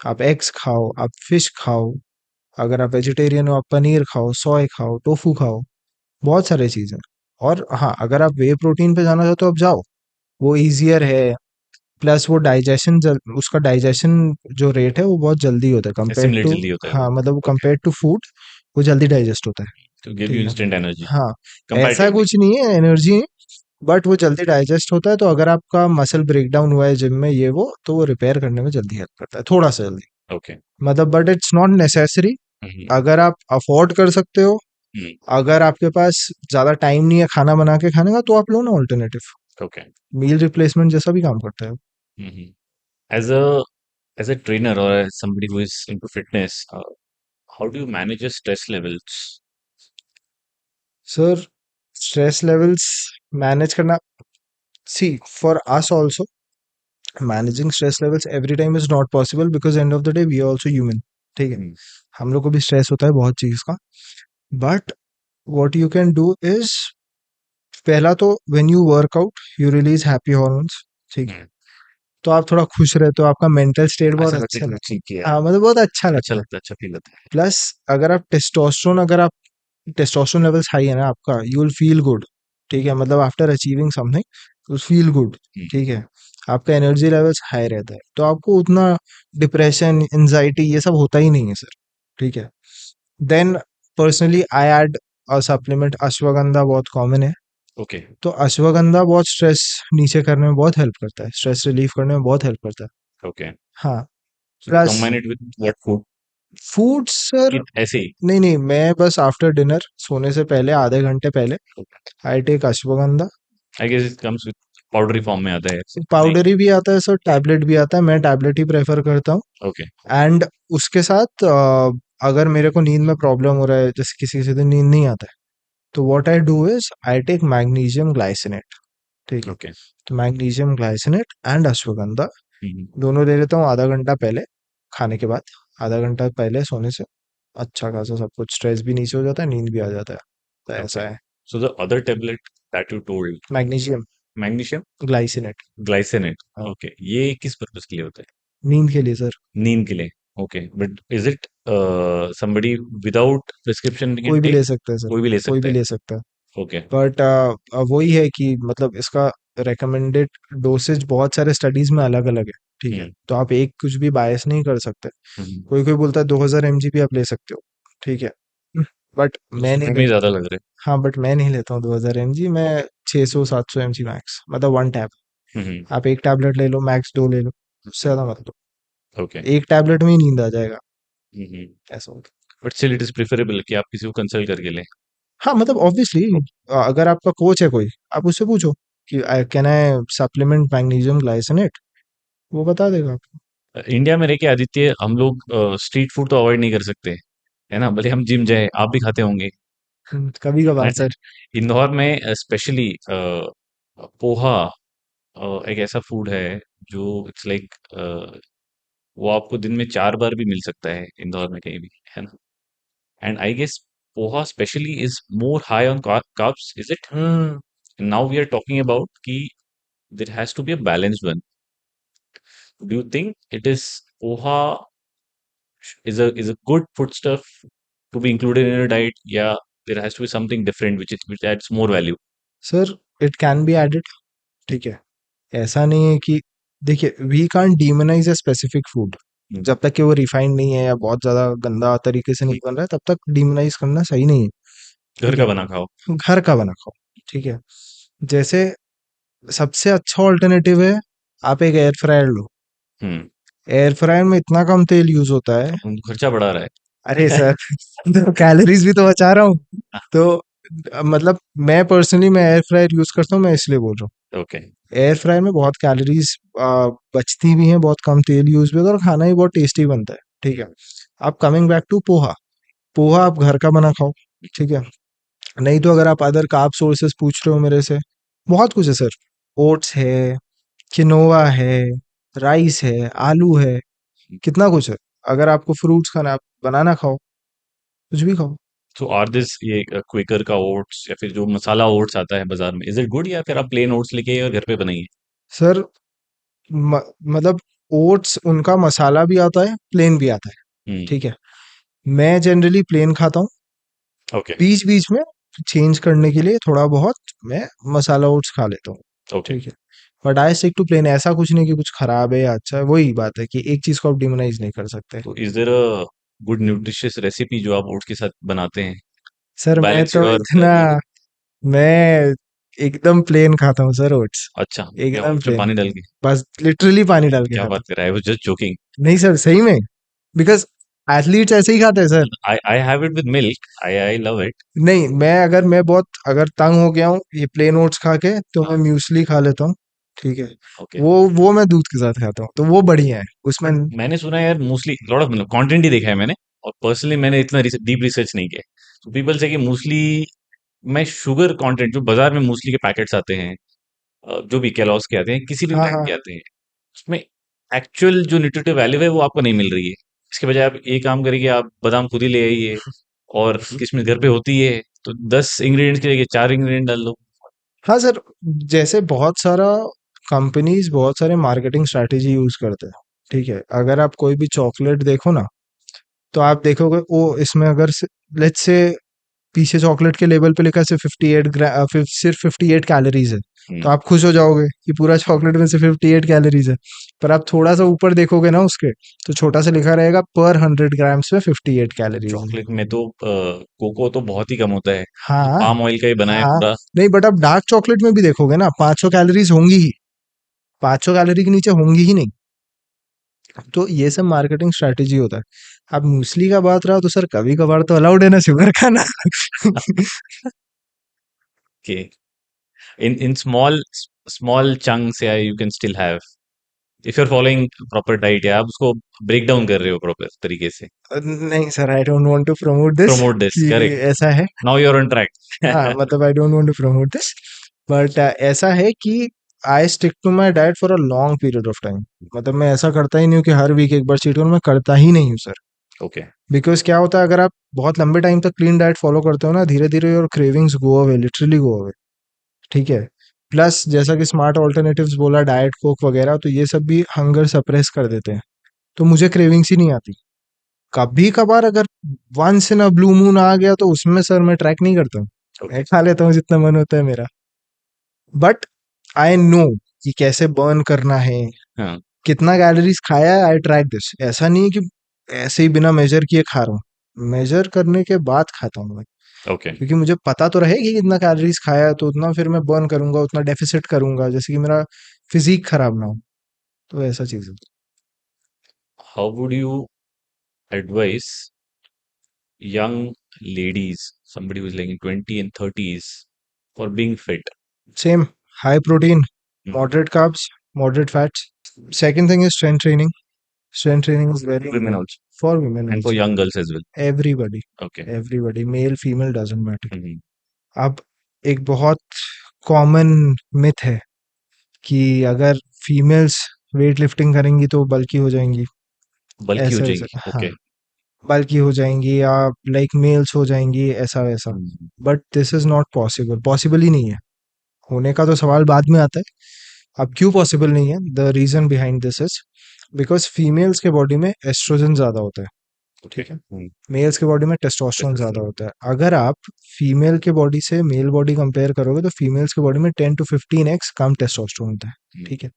आप एग्स खाओ, आप फिश खाओ। अगर आप वेजिटेरियन हो, आप पनीर खाओ, सोय खाओ, टोफू खाओ, बहुत सारे चीज़ें। और हाँ, अगर आप वे प्रोटीन पे जाना चाहते हो, आप जाओ, वो ईजियर है। प्लस वो डाइजेशन, उसका डाइजेशन जो रेट है वो बहुत जल्दी होता है कंपेयर एसिमिलेट टू, जल्दी होता है वो। हाँ मतलब वो ओके, कंपेयर टू फूड, वो जल्दी डाइजेस्ट होता है। टू गिव यू ठीक है, इंस्टेंट एनर्जी हाँ, ऐसा कंपैरेटिवली। कुछ नहीं है एनर्जी, बट वो जल्दी डाइजेस्ट होता है। तो अगर आपका मसल ब्रेकडाउन हुआ है जिम में ये वो, तो वो रिपेयर करने में जल्दी हेल्प करता है, थोड़ा सा जल्दी। ओके। मतलब बट इट्स नॉट नेसेसरी। हम्म, अगर आप अफोर्ड कर सकते हो, हम्म, अगर आपके पास ज्यादा टाइम नहीं है खाना बना के खाने का, तो आप लो ना ऑल्टरनेटिव, ओके। मील रिप्लेसमेंट जैसा भी काम करता है। As a as a trainer और as somebody who is into fitness, how do you manage your stress levels? Sir, stress levels manage करना, see for us also, managing stress levels every time is not possible, because end of the day we are also human. ठीक है, हम्म, हम लोग को भी स्ट्रेस होता है बहुत चीज का। But what you can do is, पहला तो when you workout you release happy hormones. ठीक है, हम्म, तो आप थोड़ा खुश रहते हो, आपका मेंटल स्टेट बहुत ऐसा लगता है अच्छा कि लगता ठीक है। किया, हाँ मतलब बहुत अच्छा अच्छा लगता है। लगता है, अच्छा फील होता है। प्लस अगर आप टेस्टोस्टेरोन, अगर आप टेस्टोस्टेरोन लेवल्स हाई है ना आपका, यू विल फील गुड। ठीक है, मतलब after achieving something you feel good. Hmm, ठीक है, आपका एनर्जी लेवल्स हाई रहता है, तो आपको उतना डिप्रेशन, एंजाइटी ये सब होता ही नहीं है सर। ठीक है, then personally I add a supplement, ashwagandha बहुत कॉमन है। ओके, तो अश्वगंधा बहुत स्ट्रेस नीचे करने में बहुत हेल्प करता है, स्ट्रेस रिलीफ करने में बहुत हेल्प करता है। ओके। हाँ, so plus combine it with what food? Food sir, कि ऐसे ही? नहीं नहीं, मैं बस आफ्टर डिनर सोने से पहले आधे घंटे पहले I take ashwagandha. I guess it comes with powdery form में आता है ऐसे, नहीं? पाउडरी भी आता है सर, टैबलेट भी आता है, मैं टैबलेट ही प्रेफर करता हूँ। ओके, एंड उसके साथ अगर मेरे को नींद में प्रॉब्लम हो रहा है, जैसे किसी किसी दिन नींद नहीं आता है, तो what I do is I take magnesium glycinate. ठीक है, ओके। तो मैग्नीशियम ग्लाइसिनेट एंड अश्वगंधा हुँ, दोनों ले लेता हूँ आधा घंटा पहले खाने के बाद, आधा घंटा पहले सोने से। अच्छा खासा सब कुछ, स्ट्रेस भी नीचे हो जाता है, नींद भी आ जाता है। तो ओके। ऐसा है। So the other tablet that you told, magnesium magnesium glycinate. Glycinate, हाँ, ओके, ये किस पर्पस के लिए होता है? नींद के लिए सर। नींद के लिए? Okay, but is it somebody without prescription can कोई भी टेक? ले सकता है सर, कोई भी ले कोई सकता भी है? ले सकता है। ओके। बट वही है कि मतलब इसका रेकमेंडेड डोसेज बहुत सारे स्टडीज में अलग अलग है। ठीक है, हम्म, तो आप एक कुछ भी बायस नहीं कर सकते। हम्म। कोई कोई बोलता है 2000 mg भी आप ले सकते हो। ठीक है, बट तो मैं नहीं सुनने में ही लेता। ज्यादा लग रहा हाँ, बट मैं नहीं लेता हूँ 2000 mg, मैं 600 700 mg मैक्स, मतलब वन टैब। है। आप एक टैबलेट ले लो, मैक्स दो ले लो, उससे ज्यादा मत लो। ओके। एक टैबलेट में ही नींद आ जाएगा, ऐसा होता है। But still it is preferable कि आप किसी को कंसल्ट करके लें। हाँ, मतलब ऑब्वियसली अगर आपका कोच है कोई, आप उससे पूछो कि can I supplement magnesium glycinate, वो बता देगा आपको। इंडिया में रह के आदित्य, हम लोग स्ट्रीट फूड तो अवॉइड नहीं कर सकते, है ना? भले हम जिम जाए, आप भी खाते होंगे। कभी कभार And सर। इंदौर में स्पेशली पोहा एक ऐसा फूड है जो इट्स लाइक, वो आपको दिन में 4 बार भी मिल सकता है इंदौर में कहीं भी, है ना? And I guess poha specially is more high on carbs, is it? Hmm now we are talking about कि there has to be a balanced one. Do you think it is poha is a good food stuff to be included in your diet? Yeah, there has to be something different which adds more value. Sir, it can be added. ठीक है, ऐसा नहीं है कि, देखिए, we can't demonise a specific food. Hmm, जब तक कि वो रिफाइंड नहीं है या बहुत ज्यादा गंदा तरीके से नहीं बन रहा है, तब तक डीमोनाइज करना सही नहीं है। घर ठीक का है, बना खाओ। घर का बना खाओ। ठीक है, जैसे सबसे अच्छा ऑल्टरनेटिव है, आप एक एयर फ्रायर लो। हम्म। एयर फ्रायर में इतना कम तेल यूज होता है। खर्चा बढ़ा रहा अरे है। सर, तो कैलोरीज भी तो बचा रहा हूँ। तो मतलब मैं पर्सनली मैं एयर फ्रायर यूज करता हूँ, मैं इसलिए बोल रहा हूँ। ओके। एयर फ्रायर में बहुत कैलोरीज बचती भी हैं, बहुत कम तेल यूज भी होता है, और खाना भी बहुत टेस्टी बनता है। ठीक है, अब coming back to poha, poha आप घर का बना खाओ। ठीक है, नहीं तो अगर आप अदर कार्ब सोर्सेस पूछ रहे हो मेरे से, बहुत कुछ है सर। ओट्स है, किनोवा है, राइस है, आलू है, कितना कुछ है। अगर आपको फ्रूट्स खाना है, आप बनाना खाओ, कुछ भी खाओ। सो आर दिस ये क्विकर का ओट्स या फिर जो मसाला ओट्स आता है बाजार में, इज इट गुड, या फिर आप प्लेन ओट्स लेके आइए और घर पे बनाइए? सर, मतलब ओट्स उनका मसाला भी आता है, प्लेन भी आता है। हम्म। ठीक है, मैं जनरली प्लेन खाता हूँ। ओके। बीच बीच में चेंज करने के लिए थोड़ा बहुत मैं मसाला ओट्स खा लेता हूँ। ओके। ठीक है, but I stick to plain. ऐसा कुछ नहीं कि कुछ खराब है या अच्छा है, वही बात है कि एक चीज को आप डिमोनाइज नहीं कर सकते। तो is there a good nutritious recipe जो आप ओट्स के साथ बनाते हैं सर, टू मैं बैलेंस तो योर इतना, मैं एकदम प्लेन खाता हूँ सर ओट्स, अच्छा, क्या एकदम ओट्स में प्लेन। पानी डाल के? बस लिटरली पानी डाल के क्या खाता बात कर रहा है, आई वाज जस्ट जोकिंग। हूँ। नहीं सर, सही में, बिकॉज एथलीट्स ऐसे ही खाते हैं sir. I have it with milk, I love it. नहीं, मैं बहुत अगर तंग हो गया हूँ ये प्लेन ओट्स खा के, तो मैं म्यूसली खा लेता हूँ। ठीक है, ओके। वो मैं दूध के साथ खाता हूँ, तो वो बढ़िया है उसमें। मैंने सुना है यार, मोस्टली लॉट ऑफ मतलब कंटेंट ही देखा है मैंने, और पर्सनली मैंने इतना डीप रिसर्च नहीं किया। तो पीपल से कि मूसली में शुगर कंटेंट, जो बाजार में मूसली के पैकेट्स आते हैं, जो भी केलॉग्स के आते हैं, किसी भी हाँ ब्रांड हाँ के आते हैं, उसमें एक्चुअल जो न्यूट्रिटिव वैल्यू है वो आपको नहीं मिल रही है। इसके बजाय आप ये काम करिए, आप बादाम खुद ही ले आइए, और किशमिश घर पे होती है, तो 10 इंग्रेडिएंट्स की जगह 4 इंग्रेडिएंट डाल लो। हाँ सर, जैसे बहुत सारा कंपनीज बहुत सारे मार्केटिंग स्ट्रेटेजी यूज करते हैं। ठीक है, अगर आप कोई भी चॉकलेट देखो ना, तो आप देखोगे वो इसमें अगर लेट्स से पीछे चॉकलेट के लेवल पे लिखा है सिर्फ 58 सिर्फ 58 कैलोरीज है, तो आप खुश हो जाओगे कि पूरा चॉकलेट में से 58 कैलोरीज है। पर आप थोड़ा सा ऊपर देखोगे ना उसके, तो छोटा सा लिखा रहेगा पर 100 ग्राम्स में 58 कैलोरीज है। चॉकलेट में तो कोको तो बहुत ही कम होता है, तो हाँ पाम ऑयल का ही बना है हाँ, पूरा। नहीं बट आप डार्क चॉकलेट में भी देखोगे ना 500 कैलोरीज होंगी ही, 500 कैलोरी के नीचे होंगी ही नहीं। तो ये सब मार्केटिंग स्ट्रैटेजी होता है। अब मूसली का बात रहा तो सर कभी कभार तो अलाउड है ना शुगर खाना। के in small small chunks, yeah, you can still have if you're following proper diet, या आप उसको ब्रेक डाउन कर रहे हो प्रॉपर तरीके से। नहीं sir, I don't want to promote this promote this, कि करेक्ट। ऐसा है। Now you are on track. हाँ मतलब I don't want to promote this, but ऐसा है कि I stick to my diet for a long period of time. मतलब मैं ऐसा करता ही नहीं हूँ कि हर वीक एक बार चीट करूँ, मैं करता ही नहीं हूँ सर। ओके। बिकॉज क्या होता है, अगर आप बहुत लंबे टाइम तक क्लीन डाइट फॉलो करते हो ना, धीरे धीरे your cravings go away, literally go away. ठीक है। प्लस जैसा कि स्मार्ट ऑल्टरनेटिव्स बोला, डाइट कोक वगैरह, तो ये सब भी हंगर सप्रेस कर देते हैं। तो मुझे क्रेविंग्स ही नहीं आती। कभी कभार अगर once in a blue moon आ गया तो उसमें सर मैं ट्रैक नहीं करता हूँ, ओके। मैं खा लेता हूँ जितना मन होता है मेरा। बट आई नो कि कैसे बर्न करना है, हाँ। कितना कैलोरीज खाया है, आई ट्रैक दिस। ऐसा नहीं है कि ऐसे ही बिना मेजर किए खा रहा हूँ, मेजर करने के बाद खाता हूँ मैं। ओके। क्योंकि मुझे पता तो रहे कि कितना कैलोरीज खाया है, तो उतना फिर मैं बर्न करूंगा, उतना डेफिसिट करूंगा, जैसे कि मेरा फिजिक खराब ना हो। तो ऐसा चीज है। How would you advice young ladies, somebody who's like in 20 and 30s, for being fit? Same, high protein, Mhm. moderate carbs, moderate fats. Second thing is strength training. Strength training is very Women important also, for women and for also. young girls as well. Everybody, Okay. everybody, male, female doesn't matter. Mhm. अब एक बहुत कॉमन मिथ है कि अगर फीमेल्स वेट लिफ्टिंग करेंगी तो बल्की हो जाएंगी, बल्कि हो ऐसा जाएंगी, वैसा। हाँ, ओके। बल्की हो जाएंगी या लाइक मेल्स हो जाएंगी, ऐसा वैसा। Hmm. But this is not possible, possible ही नहीं है। होने का तो सवाल बाद में आता है। अब क्यों पॉसिबल नहीं है, the reason behind this is because females के बॉडी में एस्ट्रोजन ज्यादा होता है। ओके। ठीक है। मेल्स के बॉडी में टेस्टोस्टेरोन ज्यादा टेस्टोस्टेरोन। होता है। अगर आप फीमेल के बॉडी से मेल बॉडी कंपेयर करोगे तो फीमेल्स के बॉडी में 10 to 15x कम टेस्टोस्टेरोन होता है। ठीक है।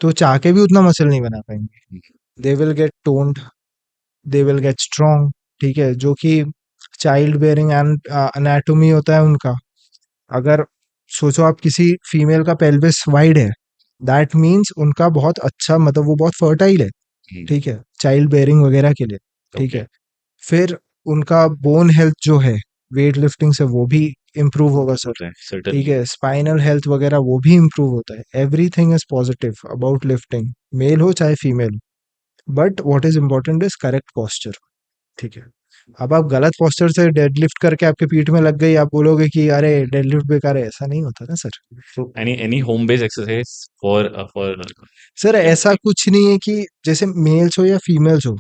तो चाह के भी उतना मसल नहीं बना पाएंगे। They will get toned, they will get strong. ठीक है, जो कि चाइल्ड बेयरिंग एंड अनाटोमी होता है उनका। अगर सोचो आप किसी फीमेल का पेल्विस वाइड है, दैट मीन्स उनका बहुत अच्छा, मतलब वो बहुत फर्टाइल है। ठीक है, चाइल्ड बेयरिंग वगैरह के लिए। ठीक ओके। है। फिर उनका बोन हेल्थ जो है वेट लिफ्टिंग से वो भी इम्प्रूव होगा सर। होता है ठीक सर्टनली। है, स्पाइनल हेल्थ वगैरह वो भी इम्प्रूव होता है। Everything is positive about lifting, male हो चाहे female. But what is important is correct posture. ठीक है। अब आप गलत पोस्चर से डेडलिफ्ट करके आपके पीठ में लग गई, आप बोलोगे कि अरे डेडलिफ्ट बेकार है, ऐसा नहीं होता ना sir. So any home based exercise for sir young ऐसा people? कुछ नहीं है कि जैसे मेल्स हो या फीमेल्स हो,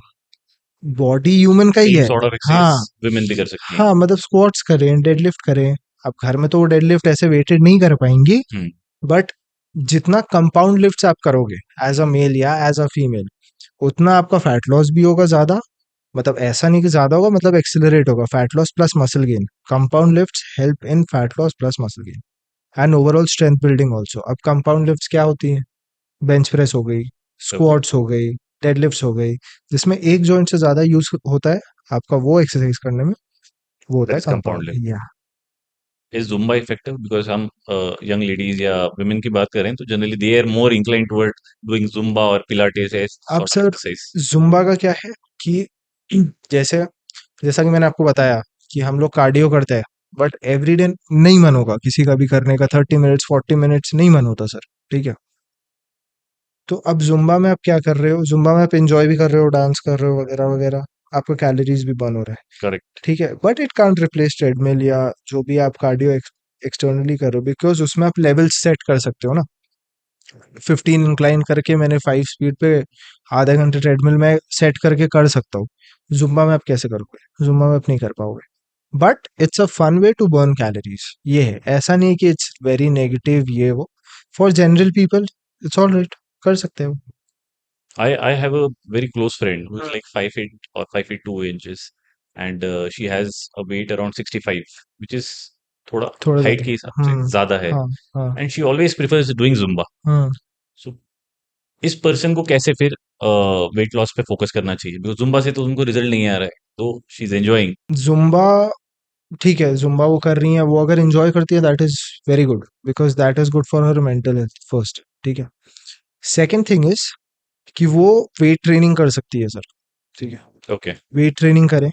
बॉडी ह्यूमन का ही Same है। sort of हाँ exercise women भी कर सकती हैं। हाँ, मतलब स्क्वाट्स करें, डेडलिफ्ट करें। अब घर में तो वो डेडलिफ्ट ऐसे वेटेड नहीं कर पाएंगी, हम्म। बट जितना कंपाउंड लिफ्ट्स आप करोगे एज अ मेल या एज अ फीमेल, उतना आपका फैट लॉस भी होगा ज्यादा। मतलब ऐसा नहीं कि ज्यादा होगा, मतलब एक्सिलरेट होगा, fat loss plus muscle gain. Compound lifts help in fat loss plus muscle gain and overall strength building also. अब कंपाउंड लिफ्ट्स क्या होती हैं? बेंच प्रेस हो गई, ओके। स्क्वाट्स हो गई, डेडलिफ्ट्स हो गई, जिसमें एक जॉइंट से ज्यादा यूज होता है आपका वो एक्सरसाइज करने में, वो होता दैट है is compound compound. Yeah. Is Zumba effective? Because हम यंग लेडीज या वुमेन की बात करें तो generally they are more incline toward doing Zumba और पिलाटेस अब sort of sir exercise. Zumba का क्या है कि जैसे, जैसा कि मैंने आपको बताया कि हम लोग कार्डियो करते हैं, बट एवरी डे नहीं मन होगा किसी का भी करने का, 30 मिनट्स 40 मिनट्स नहीं मन होता सर। ठीक है। तो अब जुम्बा में आप क्या कर रहे हो, जुम्बा में आप इंजॉय भी कर रहे हो, डांस कर रहे हो वगैरह वगैरह, आपका कैलोरीज भी बर्न हो रहा है। करेक्ट। ठीक है, but it can't replace treadmill या जो भी आप कार्डियो एक्सटर्नली कर रहे हो, बिकॉज उसमें आप लेवल्स सेट कर सकते हो ना। 15 इंक्लाइन करके मैंने 5 स्पीड पे आधे घंटे ट्रेडमिल में सेट करके कर सकता हूँ। जुम्बा में आप कैसे करोगे? जुम्बा में आप नहीं कर पाओगे। But it's a fun way to burn calories, ये है। ऐसा नहीं कि इट्स वेरी नेगेटिव ये वो। For general people it's all right, कर सकते हो। I have a very close friend who's like 5'8" or 5'2" inches, and she has a weight around 65, which is थोड़ा थोड़ा हाइट ज्यादा। के हिसाब से ज़्यादा है, हाँ हाँ। And she always prefers doing Zumba. हाँ सो इस पर्सन को कैसे फिर वेट लॉस पे फोकस करना चाहिए? बिकॉज़ ज़ुम्बा से तो उनको रिज़ल्ट नहीं आ रहा है, तो शी इज़ एन्जॉयिंग। जुम्बा, ठीक है, जुम्बा वो कर रही है, वो अगर एंजॉय करती है that is very good, because that is good for her mental health first, ठीक है। सेकेंड थिंग इज कि वो वेट ट्रेनिंग कर सकती है सर, ठीक है, ओके। वेट ट्रेनिंग करें।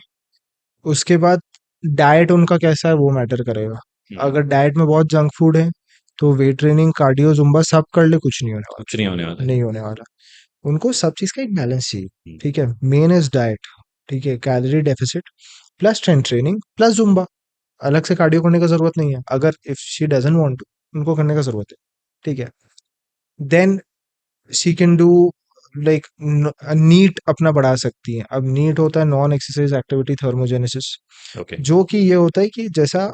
उसके बाद डाइट उनका कैसा है वो मैटर करेगा। हुँ, अगर डाइट में बहुत जंक फूड है तो वेट ट्रेनिंग कार्डियो जुम्बा सब कर ले, कुछ नहीं होने कुछ नहीं होने वाला वाला, है। नहीं होने वाला। उनको सब चीज़ का एक बैलेंस चाहिए, हुँ, ठीक है। मेन इज डाइट, ठीक है, calorie deficit plus strength training plus Zumba. अलग से कार्डियो करने का जरूरत नहीं है, अगर if she doesn't want to उनको करने का जरूरत है, ठीक है। Then she can do like NEAT अपना बढ़ा सकती है। अब नीट होता है non exercise activity thermogenesis, okay. जो कि ये होता है कि जैसा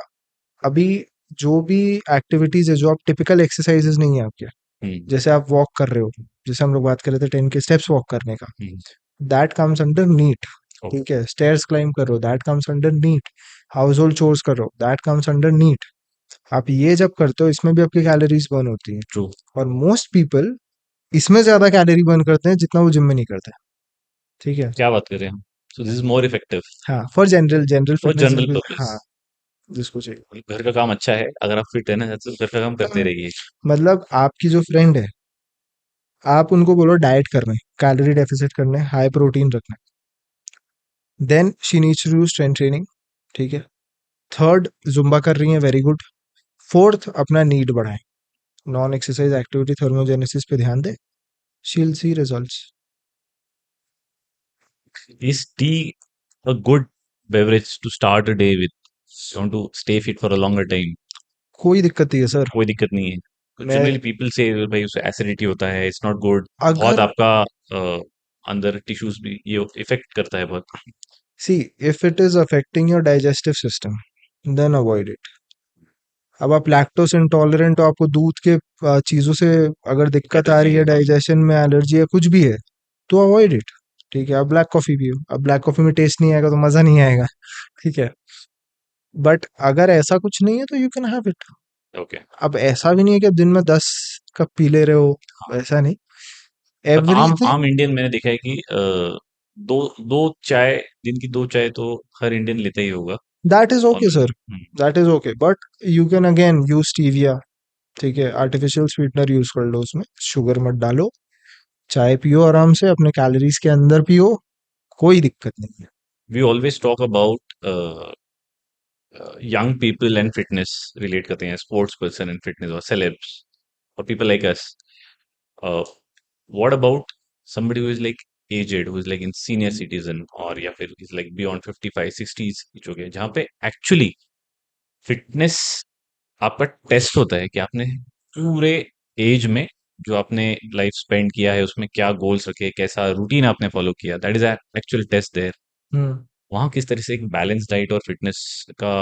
अभी जो भी एक्टिविटीज है जो आप टिपिकल एक्सरसाइजेज नहीं है आपके, हुँ, जैसे आप वॉक कर रहे हो, जैसे हम लोग बात कर रहे थे 10 के स्टेप्स वॉक करने का, हुँ, that comes under NEAT, okay, ठीक है। स्टेयर्स क्लाइम कर रहे हो, that comes under NEAT. Household chores कर रहे हो, दैट कम्स अंडर नीट। आप ये जब करते हो इसमें भी आपकी कैलोरीज बर्न होती है, ट्रू। और मोस्ट पीपल इसमें ज्यादा कैलोरी बर्न करते हैं जितना वो जिम में नहीं करते, ठीक है। क्या बात कर रहे हैं हम? So this is more effective हाँ, for general general for fitness general जिनको, हाँ, पर्पस। जिसको चाहिए। घर का काम अच्छा है, अगर आप फिट है ना, तो घर का काम करते हाँ, रहिए। मतलब आपकी जो फ्रेंड है, आप उनको बोलो डाइट करना है, कैलोरी डेफिसिट करना है, हाई प्रोटीन रखना है, then she needs to do strength training, ठीक है। थर्ड, जुम्बा कर रही है, वेरी गुड। फोर्थ, अपना नीड बढ़ाएं, नॉन एक्सरसाइज एक्टिविटी थर्मोजेनेसिस पे ध्यान दें, she'll see results. Is tea a good beverage to start a day with? You want to stay fit for a longer time? कोई दिक्कत नहीं है सर। कोई दिक्कत नहीं है। तो मैं जनरली पीपल से भाई उससे एसिडिटी होता है, इट्स नॉट गुड। बहुत अगर आपका अंदर टिश्यूज भी ये इफेक्ट करता है बहुत। See if it is affecting your digestive system then avoid it. अब आप लैक्टोस इंटॉलरेंट हो, आपको दूध के चीजों से अगर दिक्कत आ एलर्जी रही है, है, हाँ। डाइजेशन में एलर्जी है, कुछ भी है, तो अवॉइड इट, ठीक है। आप ब्लैक कॉफी पियो, अब ब्लैक कॉफी में टेस्ट नहीं आएगा तो मजा नहीं आएगा, ठीक है। बट अगर ऐसा कुछ नहीं है तो you can have it. Okay. अब ऐसा भी नहीं है कि आप दिन में 10 कप पी ले रहे हो, ऐसा नहीं। बट आम एवरीथिंग, आम इंडियन मैंने देखा है कि दो दो चाय, दिन की दो चाय तो हर इंडियन लेता ही होगा। That is okay almost. Sir, that is okay, but you can again use stevia, ठीक है। आर्टिफिशियल स्वीटनर यूज कर लो, उसमें शुगर मत डालो, चाय पियो आराम से, अपने कैलोरीज के अंदर पियो, कोई दिक्कत नहीं है। We always talk about young people and fitness, relate करते हैं स्पोर्ट्स पर्सन एंड फिटनेस और सेलेब्स और people like us. What about somebody who is like aged, who is like in senior citizen, और या फिर is like beyond 55 60s as हो गए, जहाँ पे एक्चुअली फिटनेस आपका टेस्ट होता है कि आपने पूरे एज में जो आपने लाइफ स्पेंड किया है उसमें क्या गोल्स रखे, कैसा रूटीन आपने फॉलो किया, that is actual test there. Hmm. वहाँ किस तरह से एक बैलेंस डाइट और फिटनेस का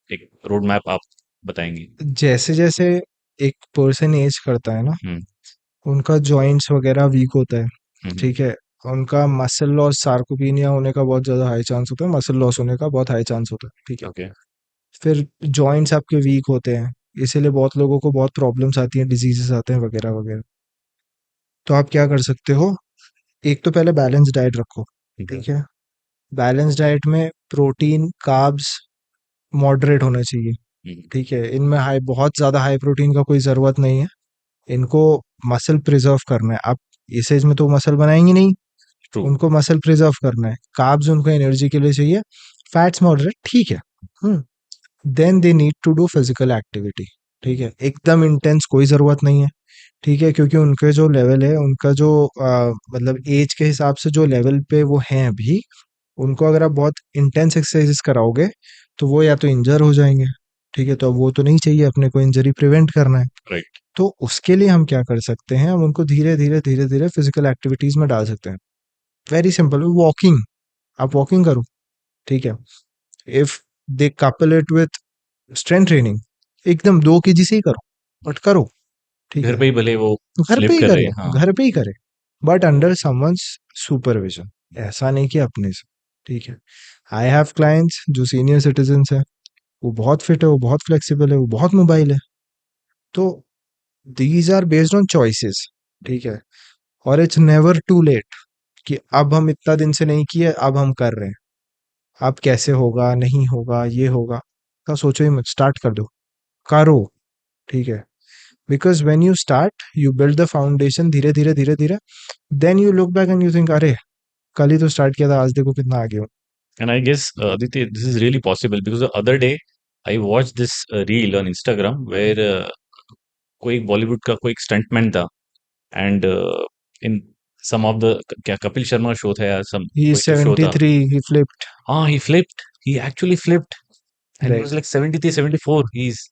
एक रोड मैप आप बताएंगे? जैसे जैसे एक पर्सन एज करता है ना, हम्म। उनका जॉइंट्स वगैरह वीक होता है, हम्म। ठीक है। उनका मसल लॉस, सार्कोपीनिया होने का बहुत ज़्यादा हाई चांस होता है, मसल लॉस होने का बहुत हाई चांस होता है, ठीक है। ओके। फिर जॉइंट्स आपके वीक होते हैं, इसीलिए बहुत लोगों को बहुत प्रॉब्लम्स आती हैं, डिजीजेस आते हैं वगैरह वगैरह। तो आप क्या कर सकते हो, एक तो पहले बैलेंस डाइट रखो, ठीक है। ठीक है। बैलेंस डाइट में प्रोटीन कार्ब्स मॉडरेट होना चाहिए, ठीक है। इनमें हाई, बहुत ज़्यादा हाई प्रोटीन का कोई ज़रूरत नहीं है। इनको मसल प्रिजर्व करना है, आप इस एज में तो मसल बनाएंगे नहीं, ट्रू। उनको मसल प्रिजर्व करना है, कार्ब्स उनको एनर्जी के लिए चाहिए, फैट्स मॉडरेट, ठीक है। Then they need to do physical activity, ठीक है। एकदम इंटेंस कोई ज़रूरत नहीं है, ठीक है, क्योंकि उनके जो लेवल है, उनका जो मतलब एज के हिसाब से जो लेवल पे वो हैं अभी, उनको अगर आप बहुत इंटेंस एक्सरसाइजेस कराओगे तो वो या तो इंजर हो जाएंगे, ठीक है। तो अब वो तो नहीं चाहिए, अपने को इंजरी प्रिवेंट करना है। राइट। तो उसके लिए हम क्या कर सकते हैं, हम उनको धीरे धीरे धीरे धीरे फिजिकल एक्टिविटीज में डाल सकते हैं। वेरी सिंपल, वॉकिंग, आप वॉकिंग करो, ठीक है। If they couple it with strength training, एकदम 2 kg से ही करो, बट करो, ठीक घर है। पे ही भले वो घर पे लिफ्ट ही कर रहे करे, हैं, हाँ। घर पे ही करे, बट अंडर समवंस सुपरविजन, ऐसा नहीं कि अपने से, ठीक है। आई हैव क्लाइंट्स जो सीनियर सिटीजन्स हैं, वो बहुत फिट है, वो बहुत फ्लेक्सिबल है, वो बहुत मोबाइल है। तो these are based on choices, ठीक है। और इट्स नेवर टू लेट कि अब हम इतना दिन से नहीं किए, अब हम कर रहे हैं, अब कैसे होगा, नहीं होगा, ये होगा, तो सोचो ही मत, स्टार्ट कर दो, करो, ठीक है। Because when you start you build the foundation, धीरे धीरे धीरे धीरे, then you look back and you think अरे कल ही तो स्टार्ट किया था, आज देखो कितना आगे हो। And I guess, Aditya, this is really possible because the other day I watched this reel on Instagram where कोई बॉलीवुड का कोई स्टंटमैन था and in some of the क्या कपिल शर्मा शो था या सम ही इज कोई तो शो था 73, ही फ्लिप्ड। हाँ he flipped he actually flipped and he was right, like 73 74 he is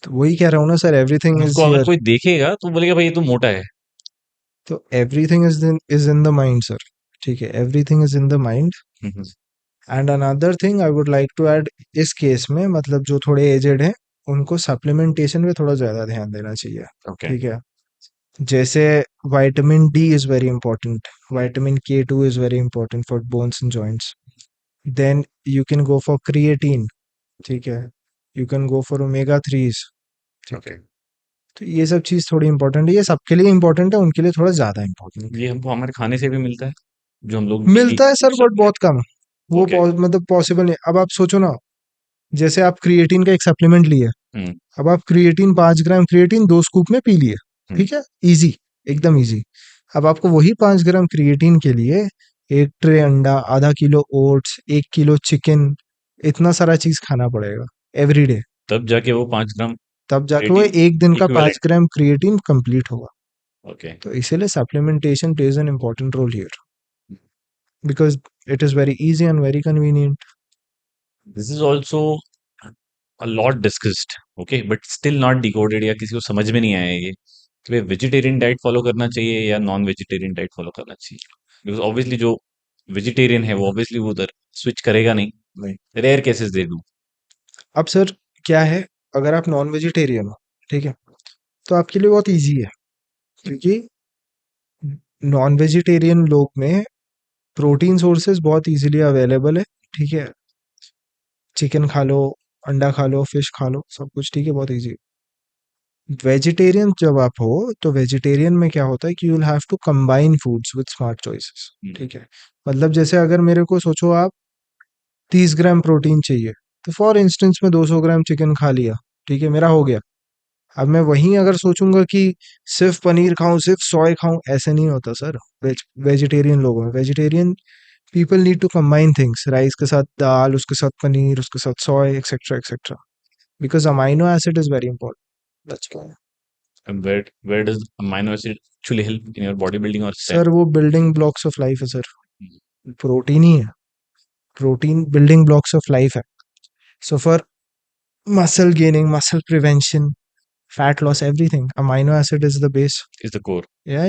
तो वही कह रहा हूँ ना सर, एवरीथिंग इज उसको अगर हियर। कोई देखेगा तो बोलेगा भाई ये तो मोटा है तो everything is in the mind sir, ठीक है, everything is in the mind. Hmm, and another thing I would like to add, इस केस में मतलब जो थोड़े एजेड हैं उनको सप्लीमेंटेशन पे थोड़ा ज्यादा ध्यान देना चाहिए, ओके ठीक है। जैसे vitamin D is very important, vitamin K2 is very important for bones and joints. Then you can go for creatine, ठीक है, you can go for omega 3s, ठीक ओके है। तो ये सब चीज़ थोड़ी इंपॉर्टेंट है, ये सबके लिए इंपॉर्टेंट है, उनके लिए थोड़ा ज़्यादा इंपॉर्टेंट ये हमको हमारे खाने से भी मिलता है जो हम लोग है। डेली मिलता है सर यूज बट करते हैं बहुत कम, वो ओके मतलब पॉसिबल नहीं। अब आप सोचो ना, जैसे आप क्रिएटिन का एक सप्लीमेंट लिए, हम्म अब आप क्रिएटिन 5 ग्राम क्रिएटिन 2 स्कूप में पी लिए, हम्म ठीक है, इजी, एकदम इजी। अब आपको वही 5 ग्राम क्रिएटिन के लिए 1 ट्रे अंडा, ½ किलो ओट्स, 1 किलो चिकन, इतना सारा चीज खाना पड़ेगा एवरी डे, तब जाके वो 5 ग्राम तब जाके वो क्रिएटिन एक दिन का पाँच इक्विवेलेंट ग्राम क्रिएटिन कंप्लीट होगा। ओके तो इसीलिए supplementation plays an important role here, because it is very easy and very convenient. This is also a lot discussed okay but still not decoded या किसी को समझ में नहीं आया ये कि भाई वेजिटेरियन डाइट फॉलो करना चाहिए या नॉन वेजिटेरियन डाइट फॉलो करना चाहिए बिकॉज ऑब्वियसली जो वेजिटेरियन है वो ऑब्वियसली वो उधर स्विच करेगा नहीं रेयर केसेस दे दूं अब सर क्या है, अगर आप नॉन वेजिटेरियन हो, ठीक है, तो आपके लिए बहुत इजी है, क्योंकि नॉन वेजिटेरियन लोग में प्रोटीन सोर्सेज बहुत इजीली अवेलेबल है, ठीक है। चिकन खा लो, अंडा खा लो, फिश खा लो, सब कुछ ठीक है, बहुत इजी। वेजिटेरियन जब आप हो, तो वेजिटेरियन में क्या होता है कि you will have to combine foods with smart choices, ठीक है। मतलब जैसे अगर मेरे को सोचो आप 30 ग्राम प्रोटीन चाहिए, तो फॉर इंस्टेंस मैं 200 ग्राम चिकन खा लिया, ठीक है, मेरा हो गया। अब मैं वहीं अगर सोचूंगा कि सिर्फ पनीर खाऊं, सिर्फ सोया खाऊं, ऐसे नहीं होता सर। वेजिटेरियन लोगों में, vegetarian people need to combine things, rice के साथ दाल, उसके साथ पनीर, उसके साथ soya, etcetera etcetera, because amino acid is very important, that's why. and where does amino acid actually help in your bodybuilding or strength sir वो बिल्डिंग ब्लॉक्स ऑफ लाइफ है सर, प्रोटीन ही है, protein building blocks of life है। So for muscle gaining, muscle prevention, fat loss, everything, amino acid is the base. is the core Yeah,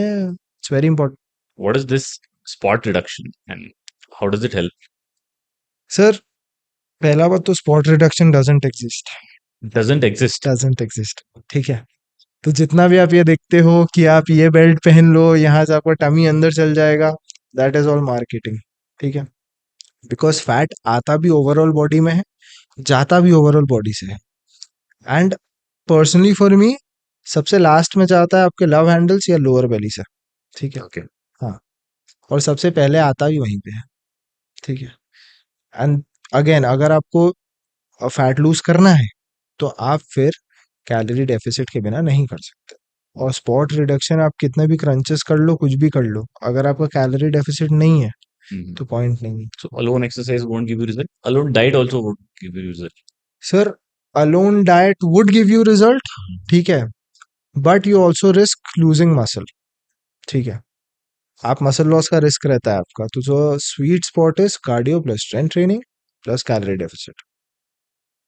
it's very important. what is this spot reduction and how does it help sir पहला बात तो spot reduction doesn't exist, doesn't exist doesn't exist, ठीक है। तो जितना भी आप ये देखते हो कि आप ये बेल्ट पहन लो, यहाँ से आपका टमी अंदर चल जाएगा, दैट इज ऑल मार्केटिंग, ठीक है। बिकॉज फैट आता भी ओवरऑल बॉडी में है, जाता भी ओवरऑल बॉडी से है। एंड पर्सनली फॉर मी, सबसे लास्ट में जाता है आपके लव हैंडल्स या लोअर बेली से, ठीक है। okay हाँ, और सबसे पहले आता भी वहीं पे है, ठीक है। एंड अगेन अगर आपको फैट लूज करना है, तो आप फिर कैलोरी डेफिसिट के बिना नहीं कर सकते। और स्पॉट रिडक्शन आप कितने भी क्रंचेस कर लो, कुछ भी कर लो, अगर आपका कैलोरी डेफिसिट नहीं है Mhm. तो पॉइंट नहीं है। so alone exercise won't give you result alone diet also won't give you result sir alone diet would give you result, ठीक है, but you also risk losing muscle, ठीक है। आप मसल लॉस का रिस्क रहता है आपका, तो जो sweet spot is cardio plus strength training plus calorie deficit,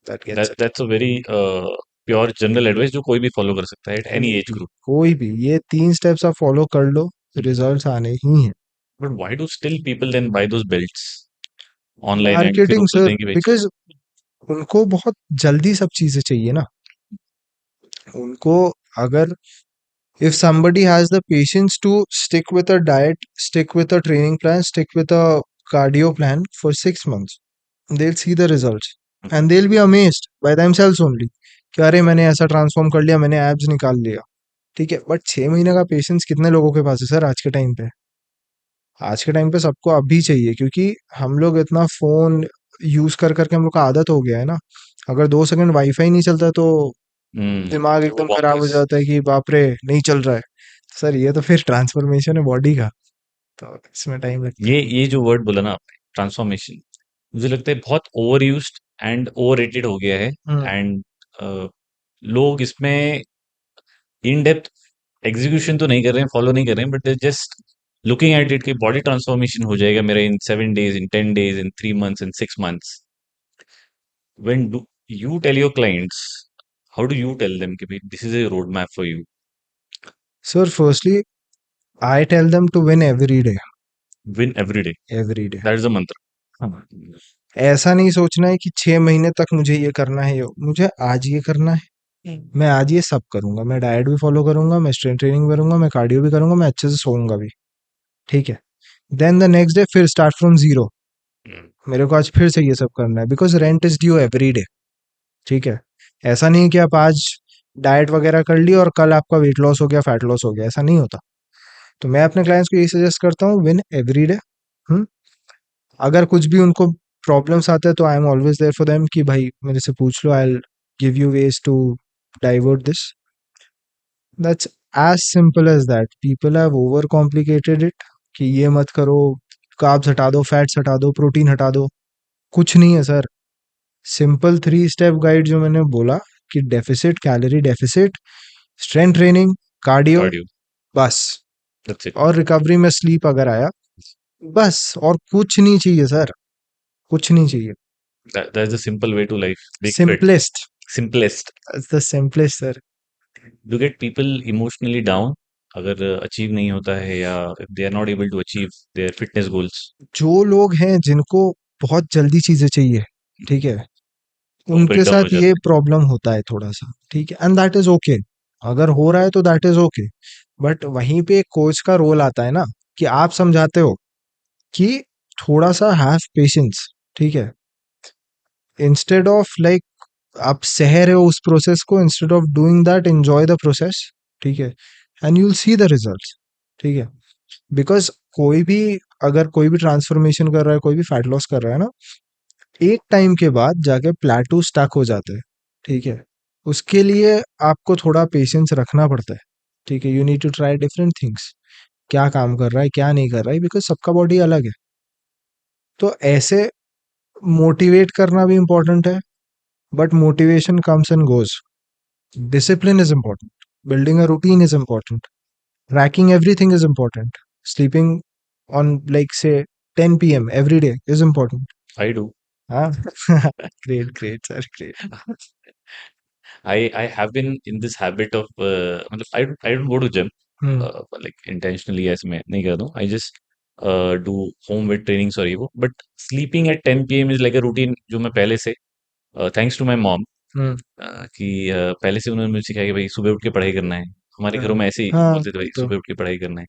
that gets it. that's a very pure general advice जो कोई भी फॉलो कर सकता है एट एनी एज ग्रुप कोई भी ये 3 स्टेप्स आप फॉलो कर लो, रिजल्ट्स आने ही हैं। But why do still people then buy those belts online and फिर वो मार्केटिंग बोलते सर, हैं कि भाई बिकॉज उनको बहुत जल्दी सब चीजें चाहिए ना। उनको अगर, if somebody has the patience to stick with a diet, stick with a training plan, stick with a cardio plan for 6 months, they'll see the results. And they will be amazed by themselves only कि अरे मैंने ऐसा ट्रांसफॉर्म कर लिया, मैंने एब्स निकाल लिया। ठीक है, बट 6 महीने का पेशेंस कितने लोगों के पास है सर आज के टाइम पे? आज के टाइम पे सबको अभी चाहिए, क्योंकि हम लोग इतना फोन यूज कर करके हम लोग का आदत हो गया है ना। अगर 2 सेकंड वाईफाई नहीं चलता तो दिमाग वो एकदम खराब हो bonkers। जाता है कि बाप रे नहीं चल रहा है। सर ये तो फिर ट्रांसफॉर्मेशन है बॉडी का, तो इसमें टाइम लगता ये जो वर्ड बोला ना आपने, ट्रांसफॉर्मेशन, मुझे लगता है बहुत over used and over rated हो गया है। है। एंड लोग इसमें इन डेप्थ एग्जीक्यूशन तो नहीं कर रहे हैं, फॉलो नहीं कर रहे हैं, but just looking at it कि बॉडी ट्रांसफॉर्मेशन हो जाएगा मेरा in 7 days, in 10 days, in 3 months, in 6 months। When do you tell your clients, how do you tell them कि भाई this is a road map for you? Sir firstly I tell them to win every day. Win every day, every day. That is the mantra. ऐसा नहीं सोचना है कि 6 महीने तक मुझे ये करना है, ये मुझे आज ये करना है, मैं आज ये सब करूंगा, मैं डाइट भी फॉलो करूंगा, मैं स्ट्रेंथ ट्रेनिंग करूंगा, मैं कार्डियो भी करूंगा, मैं अच्छे से सोऊंगा भी। ठीक है, देन द नेक्स्ट डे फिर स्टार्ट फ्रॉम जीरो। मेरे को आज फिर से ये सब करना है, because rent is due every day. ठीक है, ऐसा नहीं है कि आप आज डाइट वगैरह कर ली और कल आपका वेट लॉस हो गया, फैट लॉस हो गया, ऐसा नहीं होता। तो मैं अपने क्लाइंट्स को यही सजेस्ट करता हूँ, विन एवरी डे। अगर कुछ भी उनको प्रॉब्लम्स आते हैं तो I am always there for them कि भाई मेरे से पूछ लो, I give you ways to divert this. That's as simple as that. People have overcomplicated it कि ये मत करो, कार्ब्स हटा दो, फैट्स हटा दो, प्रोटीन हटा दो। कुछ नहीं है सर। सिंपल 3 स्टेप गाइड जो मैंने बोला कि deficit, calorie deficit, strength training, cardio, cardio, बस। That's it. और रिकवरी में स्लीप अगर आया, बस। और कुछ नहीं चाहिए सर, कुछ नहीं चाहिए। That is the simple way to life, big fit, simplest, simplest. The simplest sir. Do get people emotionally down अगर अचीव नहीं होता है, या they are not able to achieve their fitness goals? जो लोग हैं जिनको बहुत जल्दी चीजें चाहिए, ठीक है, वो ब्रेक उनके डाउन हो साथ ये जाते प्रॉब्लम होता है थोड़ा सा। ठीक है, एंड दैट इज ओके। अगर हो रहा है तो दैट इज ओके। बट वहीं पे कोच का रोल आता है ना, कि आप समझाते हो कि थोड़ा सा हैव पेशेंस। ठीक है, इंस्टेड ऑफ लाइक आप सह रहे हो उस प्रोसेस को, instead of doing that enjoy the process. ठीक है, and you will see the results. ठीक है, बिकॉज कोई भी, अगर कोई भी ट्रांसफॉर्मेशन कर रहा है, कोई भी फैट लॉस कर रहा है ना, एक टाइम के बाद जाके प्लेटू स्टक हो जाते हैं। ठीक है, उसके लिए आपको थोड़ा पेशेंस रखना पड़ता है। ठीक है, you need to try different things, क्या काम कर रहा है क्या नहीं कर रहा है, बिकॉज सबका बॉडी अलग है। तो ऐसे मोटिवेट करना भी इम्पोर्टेंट है, but motivation comes and goes. Discipline is important, building a routine is important, tracking everything is important, sleeping on like say 10 p.m. every day is important. I do. Huh? Great, great, sir, great. I have been in this habit of मतलब I don't go to gym Hmm. like intentionally, ऐसे मैं नहीं करता हूँ। I just do home weight trainings और ये वो, but sleeping at 10 p.m. is like a routine जो मैं पहले से, thanks to my mom, Hmm. कि पहले से उन्होंने मुझे सिखाया कि भाई सुबह उठ के पढ़ाई करना है। हमारे घरों में ऐसे ही हाँ बोलते थे, भाई तो सुबह उठ के पढ़ाई करना है।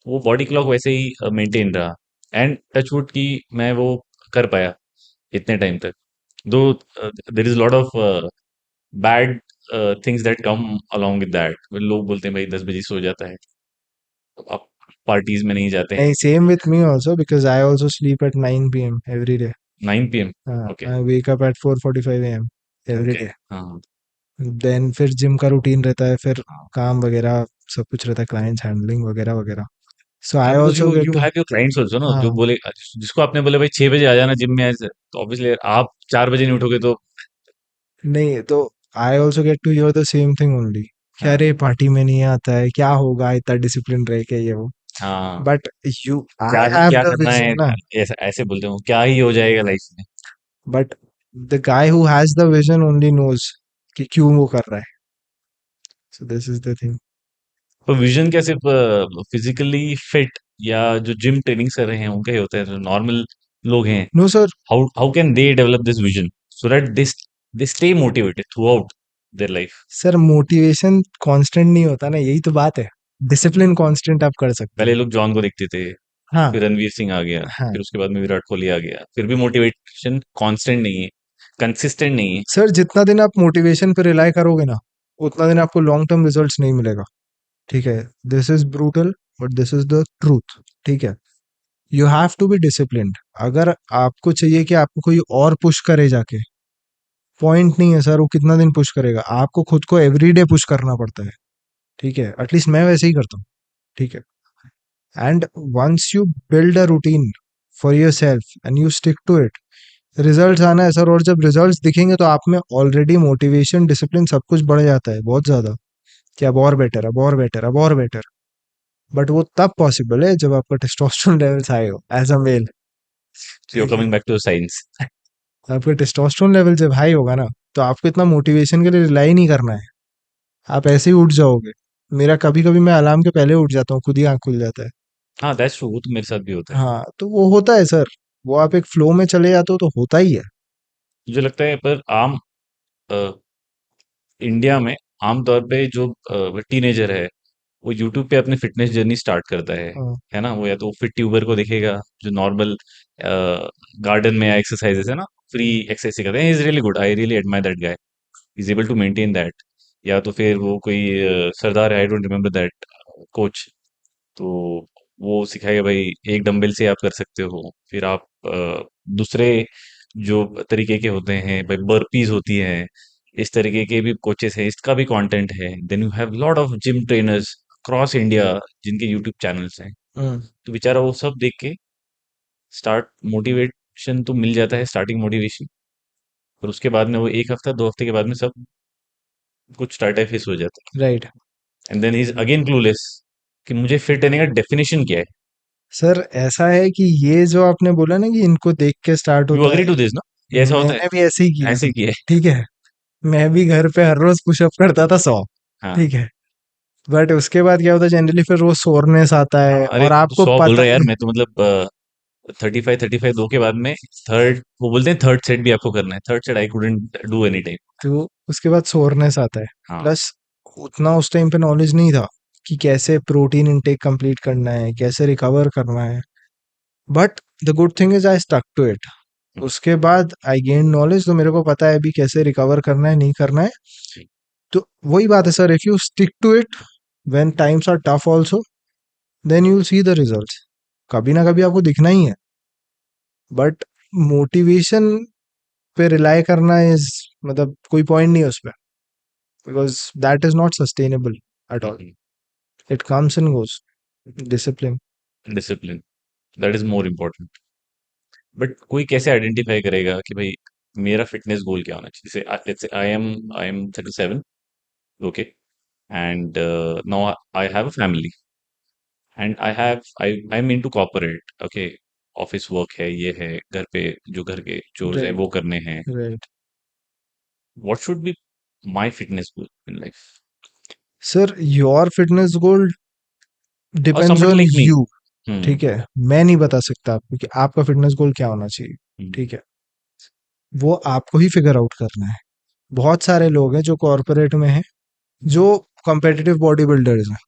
वो बॉडी क्लॉक वैसे ही मेंटेन रहा, एंड टचवुड की मैं वो कर पाया इतने टाइम तक। दो there is lot of bad things that come along with that. लोग बोलते हैं भाई 10 बजे सो जाता है, तो आप पार्टीज में नहीं जाते नहीं, हैं। same with me also because I also sleep at 9 p.m. every day. 9 p.m. हाँ, okay. I wake up at 4:45 a.m. every okay. day. हाँ। Then फिर जिम का रूटीन रहता है, फिर हाँ, काम वगैरह सब कुछ रहता है, क्लाइंट्स हैंडलिंग वगैरह वगैरह। So I because also you get you to, have your clients also ना, जो हाँ, बोले, जिसको आपने बोले भाई 6 बजे आ जाना जिम में, तो ऑब्वियसली आप 4 बजे नहीं उठोगे तो। नहीं तो I also get to hear the same thing only कि हाँ। अरे पार्टी में नहीं आता है, क्या होगा इतना डिसिप्लिन रह के, ये वो। हाँ, बट यू, आई हैव क्या द करना है, विजन ना। ऐसे ऐसे बोलते हो क्या ही हो जाएगा लाइफ में। But the guy who has the vision only knows कि क्यों वो कर रहा है। So this is the thing. तो विजन क्या सिर्फ फिजिकली फिट या जो जिम ट्रेनिंग कर रहे हैं उनका ही होता है? जो नॉर्मल लोग हैं, no sir, how can they develop this vision so that they stay motivated throughout their life? Sir motivation constant नहीं होता ना, यही तो बात है। डिसिप्लिन कांस्टेंट आप कर सकते पहले हो। लोग जॉन को देखते थे, हाँ। फिर रणवीर सिंह आ गया, हाँ। फिर उसके बाद में विराट कोहली आ गया, फिर भी मोटिवेशन कांस्टेंट नहीं है। कंसिस्टेंट नहीं है। सर जितना दिन आप मोटिवेशन पे रिलाई करोगे ना, उतना दिन आपको लॉन्ग टर्म रिजल्ट्स नहीं मिलेगा। ठीक है, this is brutal but this is the truth. ठीक है, you have to be disciplined. अगर आपको चाहिए कि आपको कोई और पुश करे जाके, पॉइंट नहीं है सर वो कितना दिन पुश करेगा, आपको खुद को एवरीडे पुश करना पड़ता है। ठीक है, एटलीस्ट मैं वैसे ही करता हूँ। ठीक है, and once you build a routine for yourself and you stick to it, results आना है सर। और जब रिजल्ट्स दिखेंगे तो आप में ऑलरेडी मोटिवेशन, डिसिप्लिन सब कुछ बढ़ जाता है बहुत ज्यादा, कि अब और बेटर, अब और बेटर, अब और बेटर। बट वो तब पॉसिबल है जब आपका टेस्टोस्टेरोन लेवल्स हाई हो as a male. So you ठीक है, कमिंग बैक टू साइंस। आपका टेस्टोस्टेरोन लेवल जब हाई होगा ना, तो आपको इतना मोटिवेशन के लिए रिलाई नहीं करना है, आप ऐसे ही उठ जाओगे। मेरा कभी कभी मैं अलार्म के पहले उठ जाता हूँ, खुद ही आंख खुल जाता है। हाँ, दैट्स ट्रू, वो तो मेरे साथ भी होता है। हाँ, तो वो होता है सर, वो आप एक फ्लो में चले जाते हो तो होता ही है। मुझे लगता है पर आम अ, इंडिया में आमतौर पे जो टीनेजर है वो यूट्यूब पे अपनी फिटनेस जर्नी स्टार्ट करता हाँ, है ना? वो या तो फिट ट्यूबर को देखेगा जो नॉर्मल गार्डन में एक्सरसाइजेस है ना, फ्री एक्सरसाइज करते हैं। Is really good, I really admire that guy, is able to maintain that. या तो फिर वो कोई सरदार है, I don't remember that coach, तो वो सिखाएगा भाई एक डंबल से आप कर सकते हो। फिर आप दूसरे जो तरीके के होते हैं भाई, बर्पीज होती हैं, इस तरीके के भी कोचेस हैं, इसका भी कंटेंट है। Then you have lot of gym trainers cross India जिनके यूट्यूब चैनल्स हैं। हम्म, तो बेचारा वो सब देख के स्टार्ट मोटिवेशन तो मिल जाता है, स्टार्टिंग मोटिवेशन। और उसके बाद में वो एक हफ्ता 2 हफ्ते के बाद में सब कुछ स्टार्ट फिस हो जाता राइट। है। And then is again clueless कि मुझे फिट रहने का डेफिनेशन क्या है। सर ऐसा है कि ये जो आपने बोला ना कि इनको देख के स्टार्ट यू होता अग्री है, टू दिस ना? ये ऐसा होता है, मैंने भी ऐसे ही किया ऐसे सर। ही किया है। ठीक है, मैं भी घर पे हर रोज पुशअप करता था 100। हाँ ठीक है, बट उसके बाद क्या होता है जनरली, फिर वो सोरनेस आता हाँ, है अरे और तू तो आपको 100 बोल पता रहा है यार, नहीं। मैं तो मतलब 35 दो के बाद में थर्ड, वो बोलते हैं थर्ड सेट भी आपको करना है। Third set I couldn't do any time. तो उसके बाद सोरनेस आता है। हाँ। प्लस उतना उस टाइम पे नॉलेज नहीं था कि कैसे प्रोटीन इनटेक कंप्लीट करना है, कैसे रिकवर करना है। But the good thing is I stuck to it. Hmm, उसके बाद आई गेन नॉलेज, तो मेरे को पता है अभी कैसे रिकवर करना है, नहीं करना है। तो वही बात है sir, if you stick to it when times are tough also, then you will see the results. कभी ना कभी आपको दिखना ही है। बट मोटिवेशन पे रिलाई करना इज, मतलब कोई पॉइंट नहीं है उसमें, because that is not sustainable at all. It comes and goes. Discipline. Discipline, that is more important. But कोई कैसे आइडेंटिफाई करेगा कि भाई मेरा फिटनेस गोल क्या होना चाहिए? जैसे let's say I am 37, okay, and now I have a family and I am into corporate, okay. Office work है, ये है, घर पे जो घर के चोर्स है राइट, वो करने हैं। Right. What should be my fitness goal in life? Sir your fitness goal और depends somebody on like me. You. Hmm. ठीक है, मैं नहीं बता सकता आपको कि आपका फिटनेस गोल क्या होना चाहिए। हम्म, ठीक है, वो आपको ही फिगर आउट करना है। बहुत सारे लोग हैं जो कॉरपोरेट में हैं, जो कॉम्पिटिटिव बॉडी बिल्डर्स हैं।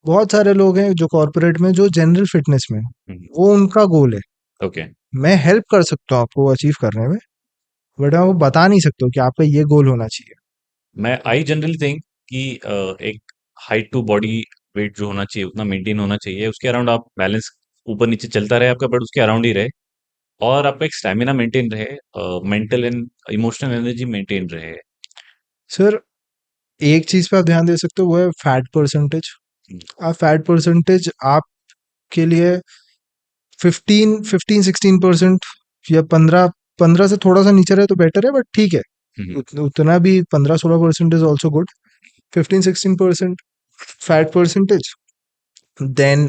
बहुत सारे लोग हैं जो कॉरपोरेट में, जो जनरल फिटनेस में हैं। हम्म, वो उनका गोल है। ओके। मैं हेल्प कर सकता हूँ आपको अचीव करने में, बट मैं वो बता नहीं सकता हूँ कि आपका ये गोल होना चाहिए। मैं आई जनरली थिंक कि एक हाइट टू बॉडी वेट जो होना चाहिए उतना मेंटेन होना चाहिए, उसके अराउंड आप बैलेंस ऊपर नीचे चलता रहे आपका, बट उसके अराउंड ही रहे। और आपका एक स्टैमिना मेंटेन रहे, mental and emotional energy maintain रहे। सर एक चीज पे आप ध्यान दे सकते हो, वो है फैट परसेंटेज। हम्म, आप फैट परसेंटेज आपके लिए 15-16% या 15 से थोड़ा सा नीचे रहे तो बेटर है, बट ठीक है। हम्म, उतना भी 15-16% is also good. 15-16% fat percentage. Then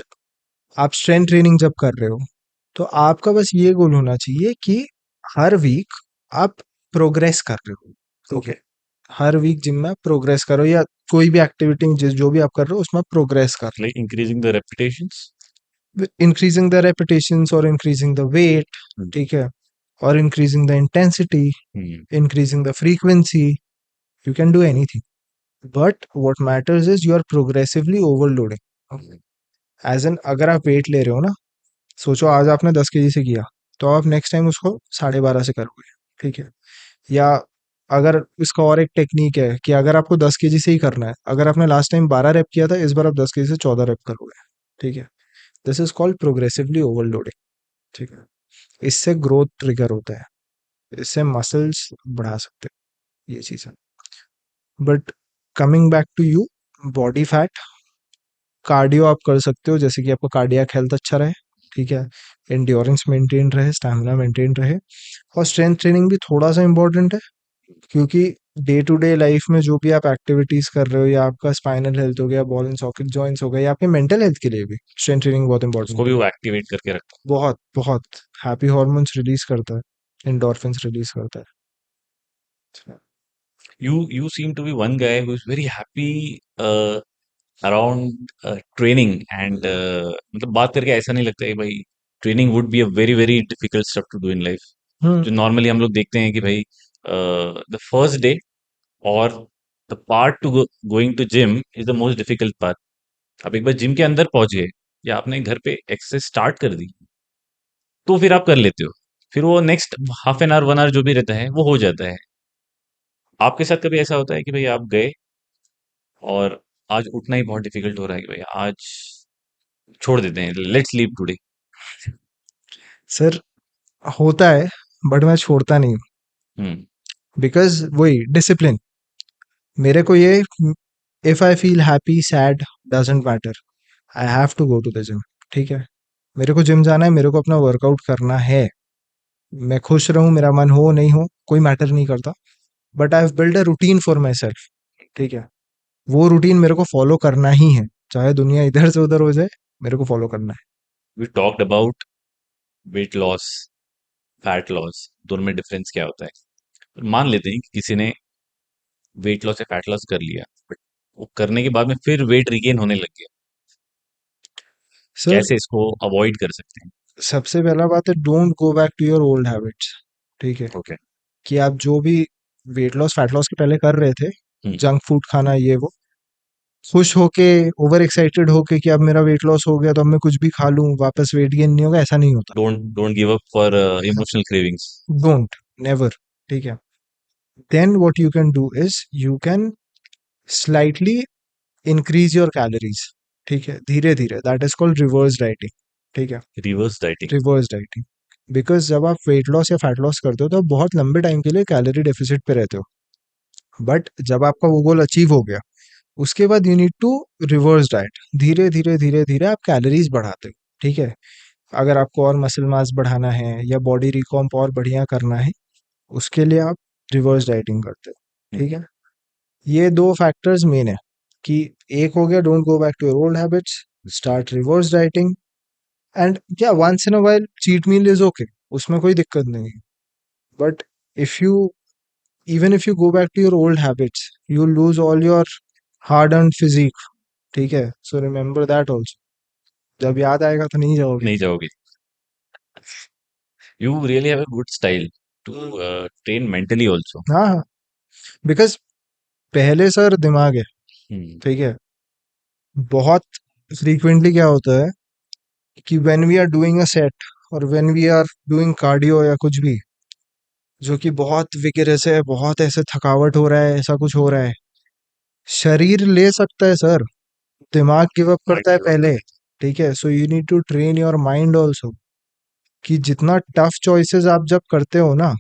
आप स्ट्रेंथ ट्रेनिंग जब कर रहे हो, तो आपका बस ये गोल होना चाहिए कि हर वीक आप प्रोग्रेस कर रहे हो। ओके, हर वीक जिम में प्रोग्रेस करो, या कोई भी एक्टिविटी जिस जो भी आप कर रहे हो उसमें प्रोग्रेस कर लाइक इंक्रीजिंग द रेपिटेशंस। लो, इंक्रीजिंग द रेपिटेशंस और इंक्रीजिंग द वेट। ठीक है, और increasing the intensity, increasing the frequency. You can do anything, but what matters is you are progressively overloading. As an, अगर आप वेट ले रहे हो ना, सोचो आज आपने 10 केजी से किया, तो आप नेक्स्ट टाइम उसको 12.5 से करोगे। ठीक है, या अगर इसका और एक टेक्निक है कि अगर आपको 10 kg से ही करना है, अगर आपने लास्ट टाइम 12 रेप किया था, इस बार आप 10 kg से 14 रेप करोगे, ठीक है। This is called progressively overloading, ठीक है। इससे ग्रोथ ट्रिगर होता है, इससे मसल्स बढ़ा सकते हैं, ये चीज़ है। But coming back to you, body fat, cardio आप कर सकते हो, जैसे कि आपका कार्डियक हेल्थ अच्छा रहे, ठीक है, एंड्योरेंस मेंटेन रहे, स्टैमिना मेंटेन रहे। और स्ट्रेंथ ट्रेनिंग भी थोड़ा सा इंपॉर्टेंट है, क्योंकि डे टू डे लाइफ में जो भी आप एक्टिविटीज कर रहे हो, या आपका स्पाइनल हेल्थ हो गया, बॉल एंड सॉकेट जॉइंट्स हो गए, या आपके मेंटल हेल्थ के लिए भी स्ट्रेंथ ट्रेनिंग बहुत उसको इंपॉर्टेंट भी है। वो एक्टिवेट करके रखता बहुत बहुत हैप्पी हॉर्मोन्स रिलीज करता है, एंडोर्फिन्स रिलीज करता है। है। You seem to be one guy who is very happy around training and मतलब बात करके ऐसा नहीं लगता है भाई training would be a very very difficult stuff to do in life. Hmm. जो नॉर्मली हम लोग देखते हैं कि भाई द फर्स्ट डे और the part to going to gym is the most difficult part. आप एक बार जिम के अंदर पहुंच गए या आपने घर पे एक्सरसाइज स्टार्ट कर दी तो फिर आप कर लेते हो, फिर वो next half an hour 1 hour जो भी रहता है वो हो जाता है। आपके साथ कभी ऐसा होता है कि भाई आप गए और आज उठना ही बहुत डिफिकल्ट हो रहा है कि भाई आज छोड़ देते हैं, लेट्स लीव टुडे? सर, होता है, बट मैं छोड़ता नहीं हूँ, हम्म। बिकॉज वही डिसिप्लिन। मेरे को ये, if I feel happy sad doesn't matter, I have to go to the gym, ठीक है। मेरे को जिम जाना है, मेरे को अपना वर्कआउट करना है। मैं खुश रहूं, मेरा मन हो नहीं हो, कोई मैटर नहीं करता, but I have build a routine for my self, ठीक है। वो रूटीन मेरे को फॉलो करना ही है, चाहे दुनिया इधर से उधर हो जाए, मेरे को फॉलो करना है। We talked about weight loss, fat loss, दोनों में डिफरेंस क्या होता है? मान लेते हैं कि किसी ने वेट लॉस या फैट लॉस कर लिया बट वो करने के बाद में फिर वेट रिगेन होने लग गया, सर, कैसे इसको अवॉइड कर सकते हैं? सबसे पहला बात है, don't go back to your old habits, ठीक है। ओके। कि आप जो भी वेट लॉस फैट लॉस के पहले कर रहे थे, हम्म। जंक फूड खाना ये वो, खुश होके, ओवर एक्साइटेड होके कि अब मेरा वेट लॉस हो गया तो अब मैं कुछ भी खा लूं, वापस वेट गेन नहीं होगा, ऐसा नहीं होता। Don't give up for emotional cravings. Don't, never, ठीक है। Then what you can do is, you can slightly increase your calories, ठीक है, धीरे धीरे, that is called reverse dieting, ठीक है। Reverse dieting. Reverse dieting, because जब आप वेट लॉस या फैट लॉस करते हो तो आप बहुत लंबे टाइम के लिए कैलोरी डेफिसिट पे रहते हो, बट जब आपका वो गोल अचीव हो गया, उसके बाद you need to reverse diet, धीरे धीरे धीरे धीरे आप कैलोरीज बढ़ाते हो, ठीक है। अगर आपको और मसल मास बढ़ाना है या बॉडी रिकॉम्प और बढ़िया करना है, उसके लिए आप रिवर्स डाइटिंग करते हो, ठीक है। ये दो फैक्टर्स मेन है, कि एक हो गया don't go back to your old habits, start reverse dieting, and क्या once in a while cheat meal is okay, उसमें कोई दिक्कत नहीं है। But if you, even if you go back to your old habits, you lose all your hard earned physique, ठीक है। सो रिमेंबर दैट ऑल्सो, जब याद आएगा तो नहीं जाओगे। नहीं जाओगे। You really have a good style to train mentally also. हाँ हाँ, बिकॉज पहले सर दिमाग है, हम्म। ठीक है। बहुत फ्रीक्वेंटली क्या होता है कि when we are doing a set, और when we are doing cardio या कुछ भी, जो कि बहुत विगरस है, बहुत ऐसे थकावट हो रहा है, ऐसा कुछ हो रहा है, शरीर ले सकता है सर, दिमाग गिव अप माइंड करता है गिव अप पहले, करता ठीक है। So you need to train your mind also, कि जितना टफ चॉइसेस आप जब करते हो ना,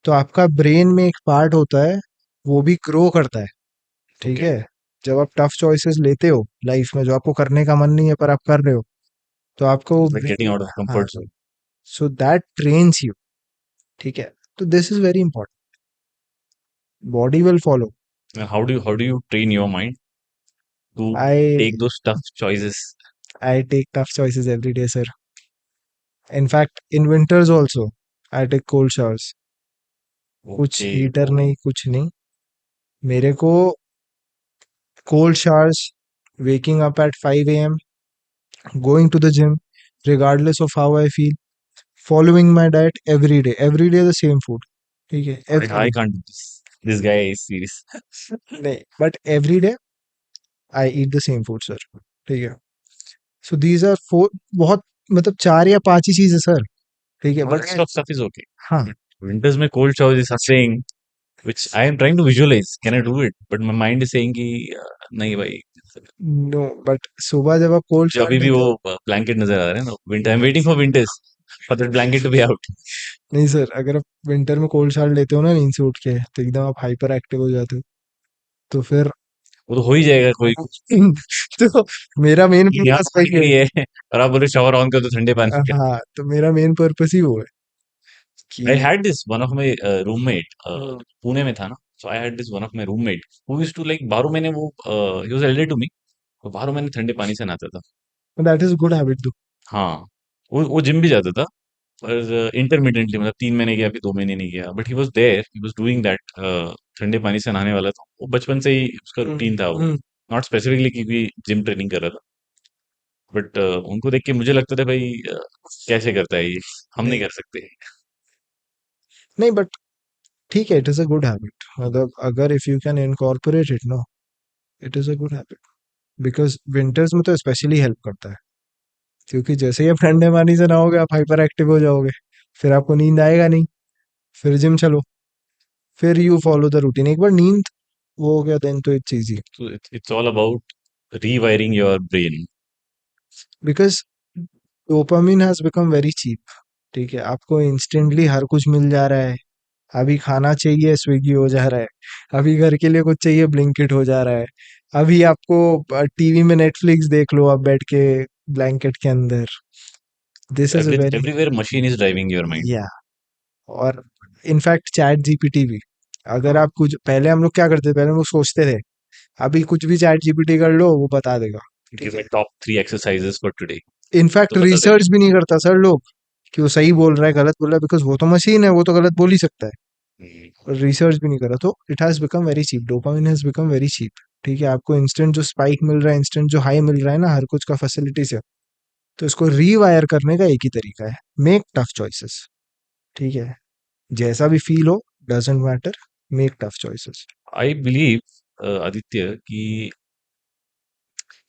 तो आपका ब्रेन में एक पार्ट होता है, वो भी ग्रो करता है, है। ठीक ओके। है। जब आप टफ चॉइसेस लेते हो लाइफ में, जो आपको करने का मन नहीं है पर आप कर रहे हो, तो आपको वो लाइक गेटिंग आउट ऑफ हाँ, comfort zone. So that trains you, ठीक है। तो this is very important, body will follow. How do you train your mind to I take those tough choices? I take tough choices every day sir, in fact in winters also I take cold showers, कुछ ओके। हीटर नहीं, कुछ नहीं, मेरे को cold showers, waking up at 5 a.m., going to the gym, regardless of how I feel, following my diet every day the same food, ठीक है, every I day, can't do this guy is serious. नहीं, but every day I eat the same food sir, ठीक है। So these are four, बहुत मतलब चार या पांच ही चीजें सर, ठीक है, और but rest of stuff is okay. हाँ, विंटर्स में cold shower is sufficient. which I am trying to visualize. Can I do it? But my mind is saying कि नहीं भाई. नो बट सुबह जब आप कोल्ड जो शावर अभी भी लेते वो हो, ब्लैंकेट नजर आ रहा है ना, winter, I am waiting for winters for that blanket to be out. नहीं सर, अगर आप विंटर में कोल्ड शावर लेते हो ना नींद से उठ के, तो एकदम आप हाइपर एक्टिव हो जाते हो। तो फिर वो तो हो ही जाएगा कोई. तो मेरा मेन ये यहाँ पर्पस पढ़ने के वही है। लिए है और आप बोले शावर ऑन कर दो ठंडे पानी का. हाँ, तो मेरा मेन पर्पस ही वो है आई कि had this one of my roommate, hmm, Pune में था ना. So I had this one of my roommate who used to like, बारह महीने वो he was elder to me, वो बारह महीने ठंडे पानी से नहाता था. दैट इज गुड हैबिट दो। हाँ, वो जिम भी जाता था, पर इंटरमिटेंटली, मतलब 3 महीने गया फिर 2 महीने नहीं गया, but he was there, he was doing that. ठंडे पानी से नहाने वाला था वो, बचपन से ही उसका रूटीन था वो. हम्म, नॉट स्पेसिफिकली क्योंकि जिम ट्रेनिंग कर रहा था, बट उनको देख के मुझे लगता था भाई कैसे करता है ये, हम नहीं नहीं कर सकते. नहीं बट ठीक है, it is a good habit. मतलब अगर if you can incorporate it no, it is a good habit. Because winters में तो स्पेशली हेल्प करता है, क्योंकि जैसे ही आप ठंडे पानी से नहाओगे आप हाइपर एक्टिव हो जाओगे, फिर आपको नींद आएगा नहीं, फिर जिम चलो, फिर यू फॉलो द रूटीन। एक बार नींद वो हो गया देन तो it's easy. So it's all about rewiring your brain. Because dopamine has become very cheap. ठीक है, आपको इंस्टेंटली हर कुछ मिल जा रहा है। अभी खाना चाहिए स्विगी हो जा रहा है, अभी घर के लिए कुछ चाहिए ब्लिंकिट हो जा रहा है, अभी आपको टीवी में नेटफ्लिक्स देख लो आप बैठ के ब्लैंकेट के अंदर। This is a very Everywhere machine is driving your mind. या और इनफैक्ट चैट जीपीटी भी, अगर हाँ, आप कुछ पहले हम लोग क्या करते थे, पहले हम लोग सोचते थे, अभी कुछ भी चैट जीपीटी कर लो वो बता देगा। give ठीक है, me top 3 exercises for today. In fact तो बता देगा. रिसर्च भी नहीं करता सर लोग कि वो सही बोल रहा है गलत बोल रहा है, बिकॉज वो तो मशीन है, वो तो गलत बोल ही सकता है। हम्म. रिसर्च भी नहीं करा, तो it has become very cheap, dopamine has become very cheap. ठीक है, आपको इंस्टेंट जो स्पाइक मिल रहा है, इंस्टेंट जो हाई मिल रहा है ना हर कुछ का फैसिलिटी से, तो इसको रीवायर करने का एक ही तरीका है, मेक टफ चॉइसेस। ठीक है, जैसा भी फील हो, doesn't matter, make tough choices. I believe, Aditya, कि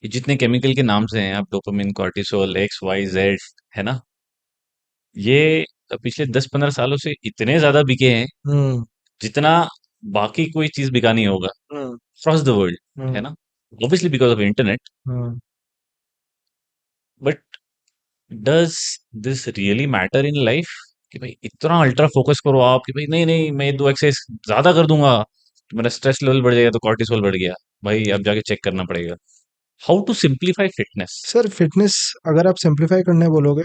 ये जितने केमिकल के नाम से हैं, आप dopamine, cortisol, X Y Z, है ना, ये पिछले 10-15 सालों से इतने ज्यादा बिके हैं हम्म जितना बाकी कोई चीज बिका नहीं होगा हम्म अक्रॉस द वर्ल्ड, है हम्म ना. Obviously because of internet. Hmm but does this really matter in life, कि भाई इतना अल्ट्रा फोकस करो आप कि भाई नहीं नहीं मैं 2 एक्सरसाइज ज्यादा कर दूंगा तो मेरा स्ट्रेस लेवल बढ़ जाएगा, तो कॉर्टिसोल बढ़ गया, भाई अब जाके चेक करना पड़ेगा. How to simplify fitness. Sir fitness अगर आप सिंप्लीफाई करने बोलोगे,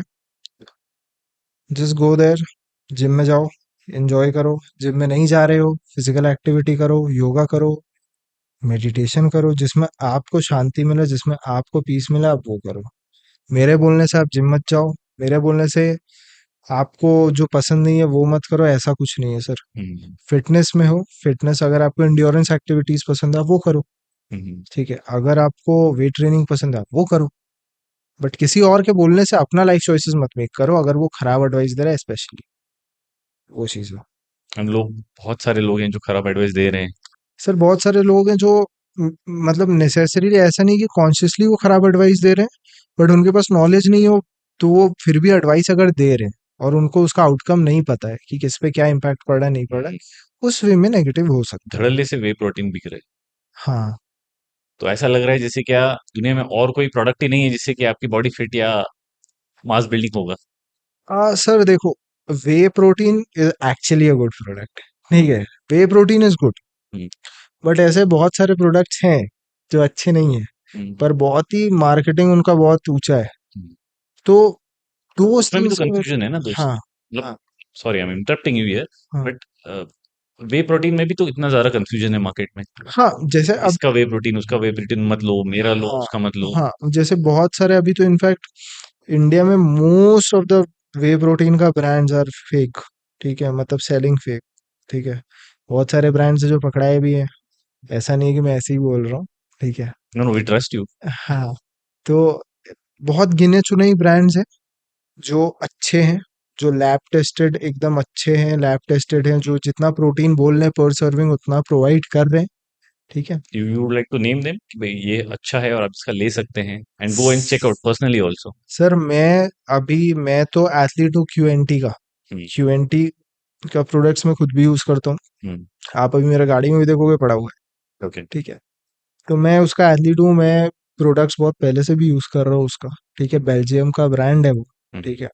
जस्ट गो देयर, जिम में जाओ, एंजॉय करो। जिम में नहीं जा रहे हो, फिजिकल एक्टिविटी करो, योगा करो, मेडिटेशन करो, जिसमें आपको शांति मिले, जिसमें आपको पीस मिले, आप वो करो। मेरे बोलने से आप जिम मत जाओ, मेरे बोलने से आपको जो पसंद नहीं है वो मत करो, ऐसा कुछ नहीं है सर। हम्म. फिटनेस में हो, फिटनेस अगर आपको इंड्योरेंस एक्टिविटीज पसंद है आप वो करो। हम्म. ठीक है, अगर आपको वेट ट्रेनिंग पसंद है आप वो करो। बट किसी और के बोलने से अपना लाइफ चॉइसेस मत मेक करो, अगर वो खराब एडवाइस दे रहा है स्पेशली, वो चीज़ है। हम लोग, बहुत सारे लोग हैं जो खराब एडवाइस दे रहे हैं. सर बहुत सारे लोग हैं जो म- मतलब नेसेसरीली ऐसा नहीं कि कॉन्शियसली वो खराब एडवाइस दे रहे हैं, बट उनके पास नॉलेज नहीं हो, तो वो फिर भी एडवाइस अगर दे रहे हैं और उनको उसका आउटकम नहीं पता है कि किस पे क्या इम्पैक्ट पड़ रहा है नहीं पड़ रहा हम्म. है, उस वे में नेगेटिव हो सकता है। धड़ल्ले से वे प्रोटीन बिक रहे हैं. हाँ। तो ऐसा लग रहा है जैसे क्या दुनिया में और कोई प्रोडक्ट ही नहीं है जिससे कि आपकी बॉडी फिट या मास बिल्डिंग होगा. सर देखो, whey protein is actually a good product. ठीक है, whey protein is good, hmm. But ऐसे बहुत सारे प्रोडक्ट्स हैं जो अच्छे नहीं है, हम्म. पर बहुत ही मार्केटिंग उनका बहुत ऊंचा है। हम्म. तो दोज उसमें भी तो थिंग्स का कंफ्यूजन है ना दोस्त. हाँ मतलब, हाँ sorry I am interrupting you here, हाँ बट वे प्रोटीन में भी तो इतना ज्यादा कंफ्यूजन है मार्केट में. हाँ जैसे अब इसका वे प्रोटीन, उसका वे प्रोटीन मत लो, मेरा लो, हाँ उसका मत लो. हाँ जैसे बहुत सारे अभी तो इनफैक्ट इंडिया में most of the way protein का ब्रांड्स आर फेक। ठीक है, मतलब सेलिंग फेक। ठीक है, बहुत सारे ब्रांड्स जो पकड़ाए भी हैं, ऐसा नहीं है कि मैं ऐसे ही बोल रहा हूँ। ठीक है। No no, we trust you. हाँ, तो बहुत गिने चुने ही ब्रांड्स हैं जो अच्छे हैं, जो लैब टेस्टेड एकदम अच्छे हैं, लैब टेस्टेड हैं, जो जितना प्रोटीन बोल रहे हैं पर सर्विंग उतना प्रोवाइड कर रहे हैं। ठीक है। You would like to name them कि भाई ये अच्छा है और आप इसका ले सकते हैं, and go and check out personally also. Sir मैं तो एथलीट हूँ क्यू एन टी का। क्यू एन टी का प्रोडक्ट्स मैं खुद भी यूज करता हूँ। हम्म। आप अभी मेरा गाड़ी में भी देखोगे पड़ा हुआ है, ओके। ठीक है। तो मैं उसका एथलीट हूँ, मैं प्रोडक्ट्स बहुत पहले से भी यूज कर रहा हूँ उसका, ठीक है। बेल्जियम का ब्रांड है वो, हम्म। ठीक है।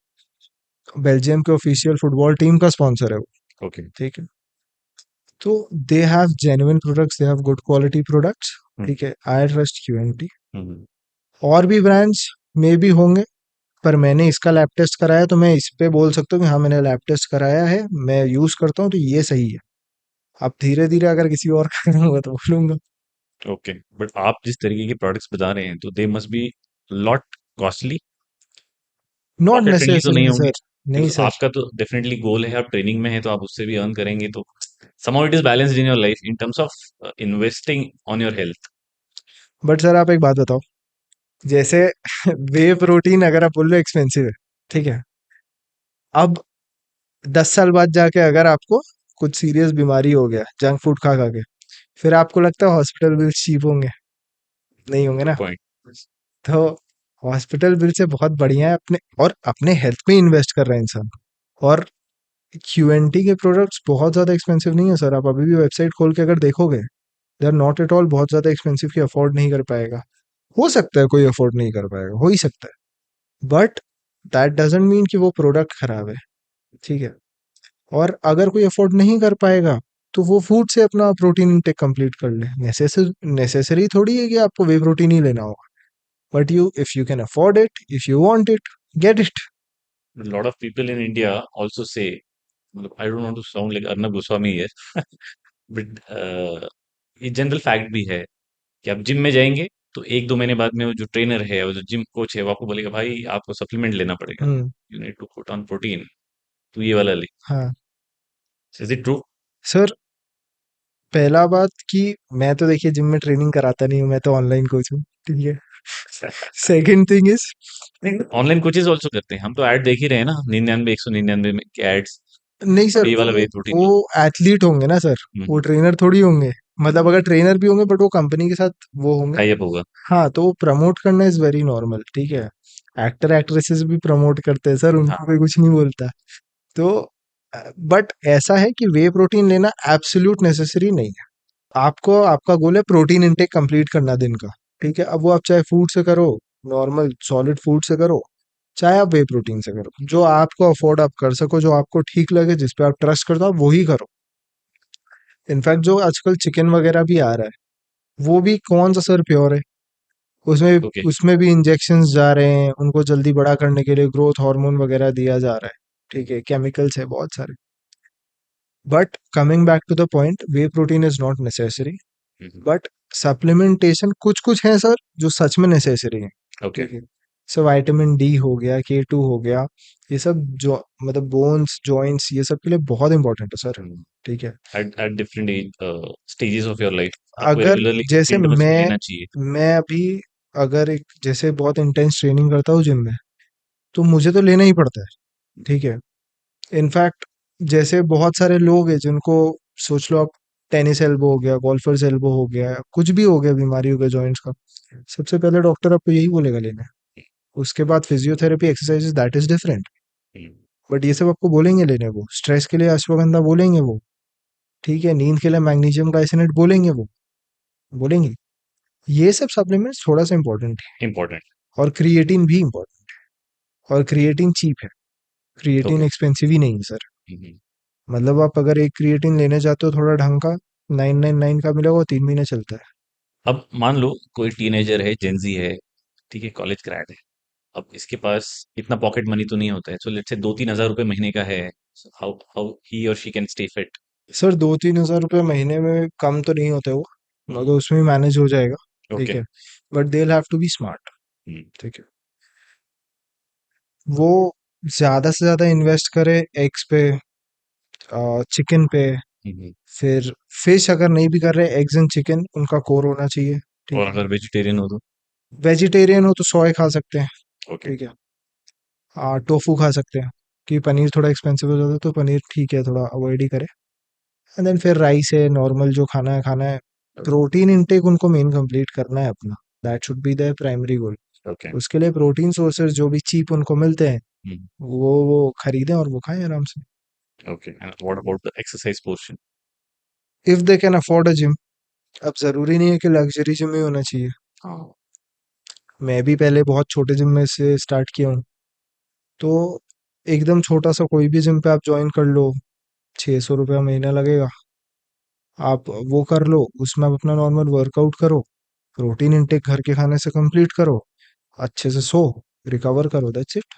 बेल्जियम के ऑफिशियल फुटबॉल टीम का स्पॉन्सर है वो, ओके। ठीक है। तो they have genuine products, they have good quality products, hmm. ठीक है। I trust QNT. हम्म। और भी ब्रांड्स में भी होंगे, पर मैंने इसका लैब टेस्ट कराया, तो मैं इस पे बोल सकता हूँ कि हाँ मैंने लैब टेस्ट कराया है, मैं यूज करता हूँ, तो ये सही है। अब धीरे धीरे अगर किसी और का करूंगा तो बोलूंगा। ओके, बट आप जिस तरीके के प्रोडक्ट्स बता रहे हैं तो they must be lot costly, not profit friendly तो नहीं नेसेसरी होंगे, सर, नहीं बिकॉज सर। आपका तो डेफिनेटली गोल है, आप ट्रेनिंग में है तो आप उससे भी अर्न करेंगे, तो somehow it is balanced in your life in terms of investing on your health. But sir आप एक बात बताओ, जैसे वे प्रोटीन अगर आप बोल रहे हो एक्सपेंसिव है, ठीक है। अब 10 साल बाद जाके अगर आपको कुछ सीरियस बीमारी हो गया जंक फूड खा खा के, फिर आपको लगता है हॉस्पिटल बिल्स चीप होंगे? नहीं होंगे गुड ना। पॉइंट। तो हॉस्पिटल बिल से बहुत बढ़िया है अपने, और अपने हेल्थ पे इन्वेस्ट कर रहा है इंसान। और क्यूएनटी के प्रोडक्ट्स बहुत ज्यादा एक्सपेंसिव नहीं है सर, आप अभी भी वेबसाइट खोल के अगर देखोगे, they are not at all बहुत ज्यादा एक्सपेंसिव कि अफोर्ड नहीं कर पाएगा। हो सकता है कोई अफोर्ड नहीं कर पाएगा, हो ही सकता है, बट दैट डजंट मीन कि वो प्रोडक्ट खराब है, ठीक है। और अगर कोई अफोर्ड नहीं कर पाएगा, तो वो फूड से अपना प्रोटीन इंटेक कंप्लीट कर ले। नेसेसरी थोड़ी है कि आपको वे प्रोटीन ही लेना होगा, but you if you can afford it, if you want it, get it. Lot of people in India also say, मतलब I don't want to sound like Arnab Goswami है, बट ये जनरल फैक्ट भी है कि आप जिम में जाएंगे तो 1-2 महीने बाद में वो जो ट्रेनर है, वो जो जिम कोच है, वो आपको बोलेगा भाई आपको सप्लीमेंट लेना पड़ेगा, hmm. You need to put on protein, तो ये वाला ले। हाँ इज इट ट्रू? सर, पहला बात कि मैं तो देखिए जिम में ट्रेनिंग कराता नहीं हूँ, मैं तो ऑनलाइन कोच हूँ, ठीक है। Second thing is, online coaches also करते हैं, हम तो ऐड देख ही रहे हैं ना, 99 199 में के एड्स, नहीं सर, ये वाला वे प्रोटीन वो लो। एथलीट होंगे ना सर, वो ट्रेनर थोड़ी होंगे। मतलब अगर ट्रेनर भी होंगे, बट वो कंपनी के साथ वो होंगे। टाई अप होगा। हाँ, तो वो प्रमोट करना इज वेरी नॉर्मल, ठीक है। एक्टर एक्ट्रेसेस भी प्रमोट करते हैं सर, हाँ। उनको कोई कुछ नहीं बोलता। तो बट ऐसा है कि वे प्रोटीन लेना एब्सोल्यूट नेसेसरी नहीं है। आपको आपका गोल है प्रोटीन इनटेक कंप्लीट करना दिन का, ठीक है। अब वो आप चाहे फूड से करो, नॉर्मल सॉलिड फूड से करो, चाहे आप वे प्रोटीन से करो, जो आपको अफोर्ड आप कर सको, जो आपको ठीक लगे, जिस पे आप ट्रस्ट करते हो, आप वही करो। इनफैक्ट जो आजकल चिकन वगैरह भी आ रहा है, वो भी कौन सा सर प्योर है? उसमें ओके। उसमें भी इंजेक्शंस जा रहे हैं, उनको जल्दी बड़ा करने के लिए ग्रोथ हार्मोन वगैरह दिया जा रहा है, ठीक है। केमिकल्स है बहुत सारे। But coming back to the point, whey protein is not necessary, but supplementation कुछ कुछ है सर जो सच में नेसेसरी है, ओके। ठीक है। सो विटामिन डी हो गया, के टू हो गया, ये सब जो मतलब बोन्स जॉइंट्स, ये सब के लिए बहुत इंपॉर्टेंट है सर, ठीक है। At different age stages of your life आपको अगर रेगुलरली जैसे इंटरवल से मैं लेना चाहिए। मैं अभी अगर एक जैसे बहुत इंटेंस ट्रेनिंग करता हूँ जिम में, तो मुझे तो लेना ही पड़ता है, ठीक है। इनफैक्ट जैसे बहुत सारे लोग हैं जिनको, सोच लो आप, टेनिस एल्बो हो गया, गोल्फर्स एल्बो हो गया, कुछ भी हो गया, बीमारी हो गया जॉइंट्स का, सबसे पहले डॉक्टर आपको यही बोलेगा लेना है। उसके बाद physiotherapy exercises, that is different. But ये सब आपको बोलेंगे लेने, वो स्ट्रेस के लिए अश्वगंधा बोलेंगे वो, ठीक है। नींद के लिए मैग्नीशियम ग्लाइसिनेट बोलेंगे वो, बोलेंगे। ये सब सप्लीमेंट्स थोड़ा सा इंपॉर्टेंट है। इम्पोर्टेंट। और क्रिएटिन भी इंपॉर्टेंट है, और क्रिएटिन चीप है, क्रिएटिन ओके। एक्सपेंसिव ही नहीं है सर। मतलब आप अगर एक क्रिएटिन लेने जाते हो थोड़ा ढंग का, 999 का मिलेगा, वो 3 महीने चलता है। अब मान लो कोई टीनेजर है, जेंजी है, ठीक है, कॉलेज ग्रेड है, अब इसके पास इतना पॉकेट मनी तो नहीं होता है, सो लेट्स से 2-3 हज़ार रुपए महीने का है, हाउ हाउ ही और she can stay fit? Sir 2-3 हज़ार रुपये महीने में कम तो नहीं होते वो, मतलब उसमें मैनेज हो जाएगा, ठीक ओके। है। But they have to be smart, ठीक है। वो ज्यादा से ज्यादा इन्वेस्ट करे एग्स पे, चिकन पे, फिर फिश अगर नहीं भी कर रहे, एग्स एंड चिकन उनका कोर होना चाहिए, ठीक और है। अगर वेजिटेरियन हो तो? वेजिटेरियन हो तो सोया खा सकते हैं, ओके। ठीक है। टोफू खा सकते हैं, कि पनीर थोड़ा एक्सपेंसिव हो जाता है, तो पनीर ठीक है, थोड़ा अवॉइड ही करें। एंड देन फिर राइस है, नॉर्मल जो खाना है खाना है। प्रोटीन इनटेक उनको मेन कंप्लीट करना है अपना, that should be the primary goal. Okay. उसके लिए प्रोटीन सोर्सेज जो भी चीप उनको मिलते हैं, वो खरीदें और वो खाएं आराम से। Okay, and what about the exercise portion? If they can afford a gym. अब जरूरी नहीं है कि लग्जरी जिम ही होना चाहिए। हाँ। मैं भी पहले बहुत छोटे जिम में से स्टार्ट किया हूँ, तो एकदम छोटा सा कोई भी जिम पे आप ज्वाइन कर लो, 600 रुपया महीना लगेगा। आप वो कर लो, उसमें आप अपना नॉर्मल वर्कआउट करो, प्रोटीन इंटेक घर के खाने से कंप्लीट करो, अच्छे से सो, रिकवर करो, that's it.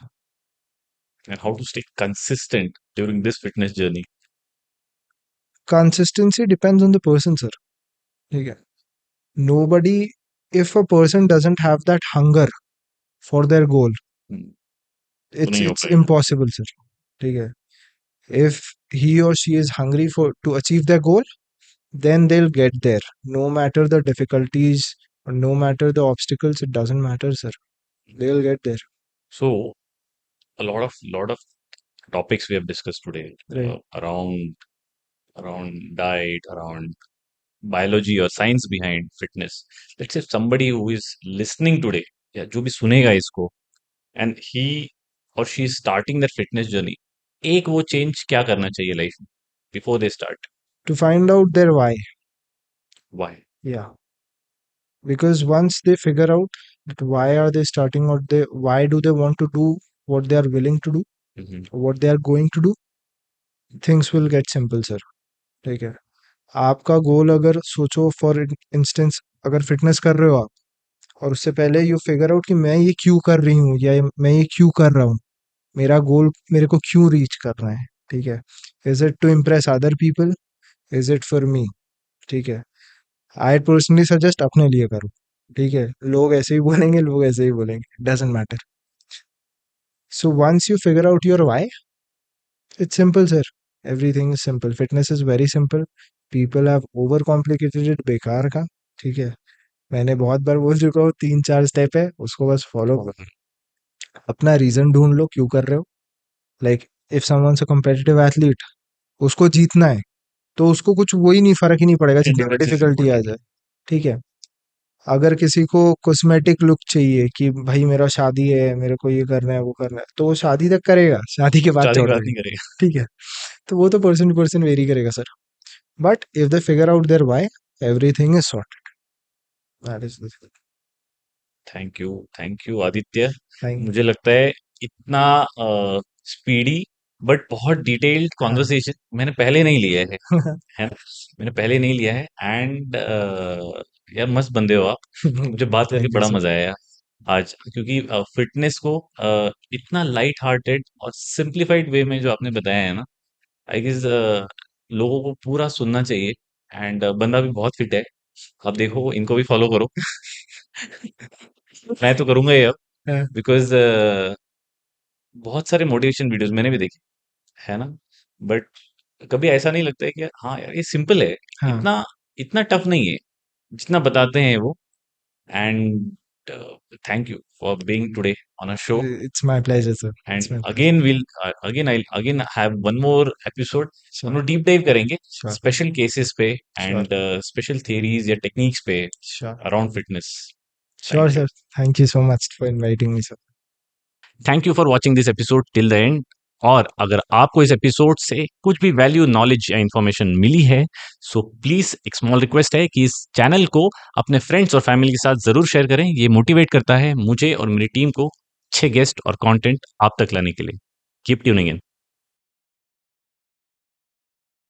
And how to stay consistent during this fitness journey? Consistency depends on the person sir. ठीक है, nobody, if a person doesn't have that hunger for their goal, हम्म, तो it's नहीं हो it's पाएगा। impossible sir। ठीक है, if he or she is hungry for to achieve their goal, then they'll get there, no matter the difficulties or no matter the obstacles, it doesn't matter sir, they'll get there। So a lot of topics we have discussed today, Right, around diet, around biology or science behind fitness. Let's say somebody who is listening today, या जो भी सुनेगा इसको, and he or she is starting their fitness journey, एक वो change क्या करना चाहिए लाइफ में before they start? to find out their why। Why? Yeah, because once they figure out that why are they starting, or they why do they want to do what they are willing to do, Mhm. what they are going to do, things will get simple sir। ठीक है, आपका गोल अगर सोचो, फॉर इंस्टेंस अगर फिटनेस कर रहे हो आप, और उससे पहले यू फिगर आउट कि मैं ये क्यों कर रही हूँ या मैं ये क्यों कर रहा हूँ, मेरा गोल मेरे को क्यों रीच करना है। ठीक है, is it to impress other people, is it for me. ठीक है, आई पर्सनली सजेस्ट अपने लिए करो। ठीक है, लोग ऐसे ही बोलेंगे, लोग ऐसे ही बोलेंगे, doesn't matter. So once you figure out your why, it's simple sir, everything is simple, fitness is very simple. People have overcomplicated it, बेकार का। ठीक है, मैंने बहुत बार बोल चुका हूँ, 3-4 स्टेप है, उसको बस फॉलो करो। अपना रीजन ढूंढ लो क्यों कर रहे हो। Like if someone's a competitive athlete, उसको जीतना है, तो उसको कुछ वही नहीं, फर्क ही नहीं पड़ेगा जितनी भी Endurance is डिफिकल्टी आ important. जाए। ठीक है, अगर किसी को कॉस्मेटिक लुक चाहिए कि भाई मेरा शादी है, मेरे को ये करना है वो करना है, तो वो शादी तक करेगा, शादी के बाद शादी की छोड़ बात देगा। नहीं करेगा। ठीक है, तो वो तो पर्सन टू पर्सन वेरी करेगा sir. But if they figure out their why, everything is sorted. That is thank you Aditya. Thank. मुझे लगता है इतना स्पीडी बट बहुत डिटेल्ड हाँ। कॉन्वर्सेशन मैंने पहले नहीं लिया है ना? मैंने पहले नहीं लिया है, एंड यार मस्त बंदे हो आप। मुझे बात करके थैंक यू बड़ा सर। मजा आया आज, क्योंकि फिटनेस को इतना लाइट हार्टेड और सिंप्लीफाइड वे में जो आपने बताया है ना, आई गेस लोगों को पूरा सुनना चाहिए। एंड बंदा भी बहुत फिट है, आप देखो इनको भी फॉलो करो। मैं तो करूंगा ही अब, हाँ, बिकॉज बहुत सारे मोटिवेशन वीडियोस मैंने भी देखे, है ना? बट कभी ऐसा नहीं लगता है कि हाँ यार ये सिंपल है, हाँ। इतना इतना टफ नहीं है जितना बताते हैं वो। And thank you for being today on a show. It's my pleasure, sir. And It's my pleasure. Again will again have one more episode, हम Sure, लोग डीप डाइव करेंगे sure, स्पेशल केसेस पे sure, एंड स्पेशल थियरीज या टेक्निक्स पे sure. Around fitness. Sure, thank you. sir. Thank you so much for inviting me, sir. Thank you for watching this episode till the end. और अगर आपको इस एपिसोड से कुछ भी वैल्यू, नॉलेज या इंफॉर्मेशन मिली है, सो प्लीज एक स्मॉल रिक्वेस्ट है कि इस चैनल को अपने फ्रेंड्स और फैमिली के साथ जरूर शेयर करें। ये मोटिवेट करता है मुझे और मेरी टीम को अच्छे गेस्ट और कंटेंट आप तक लाने के लिए। Keep tuning in.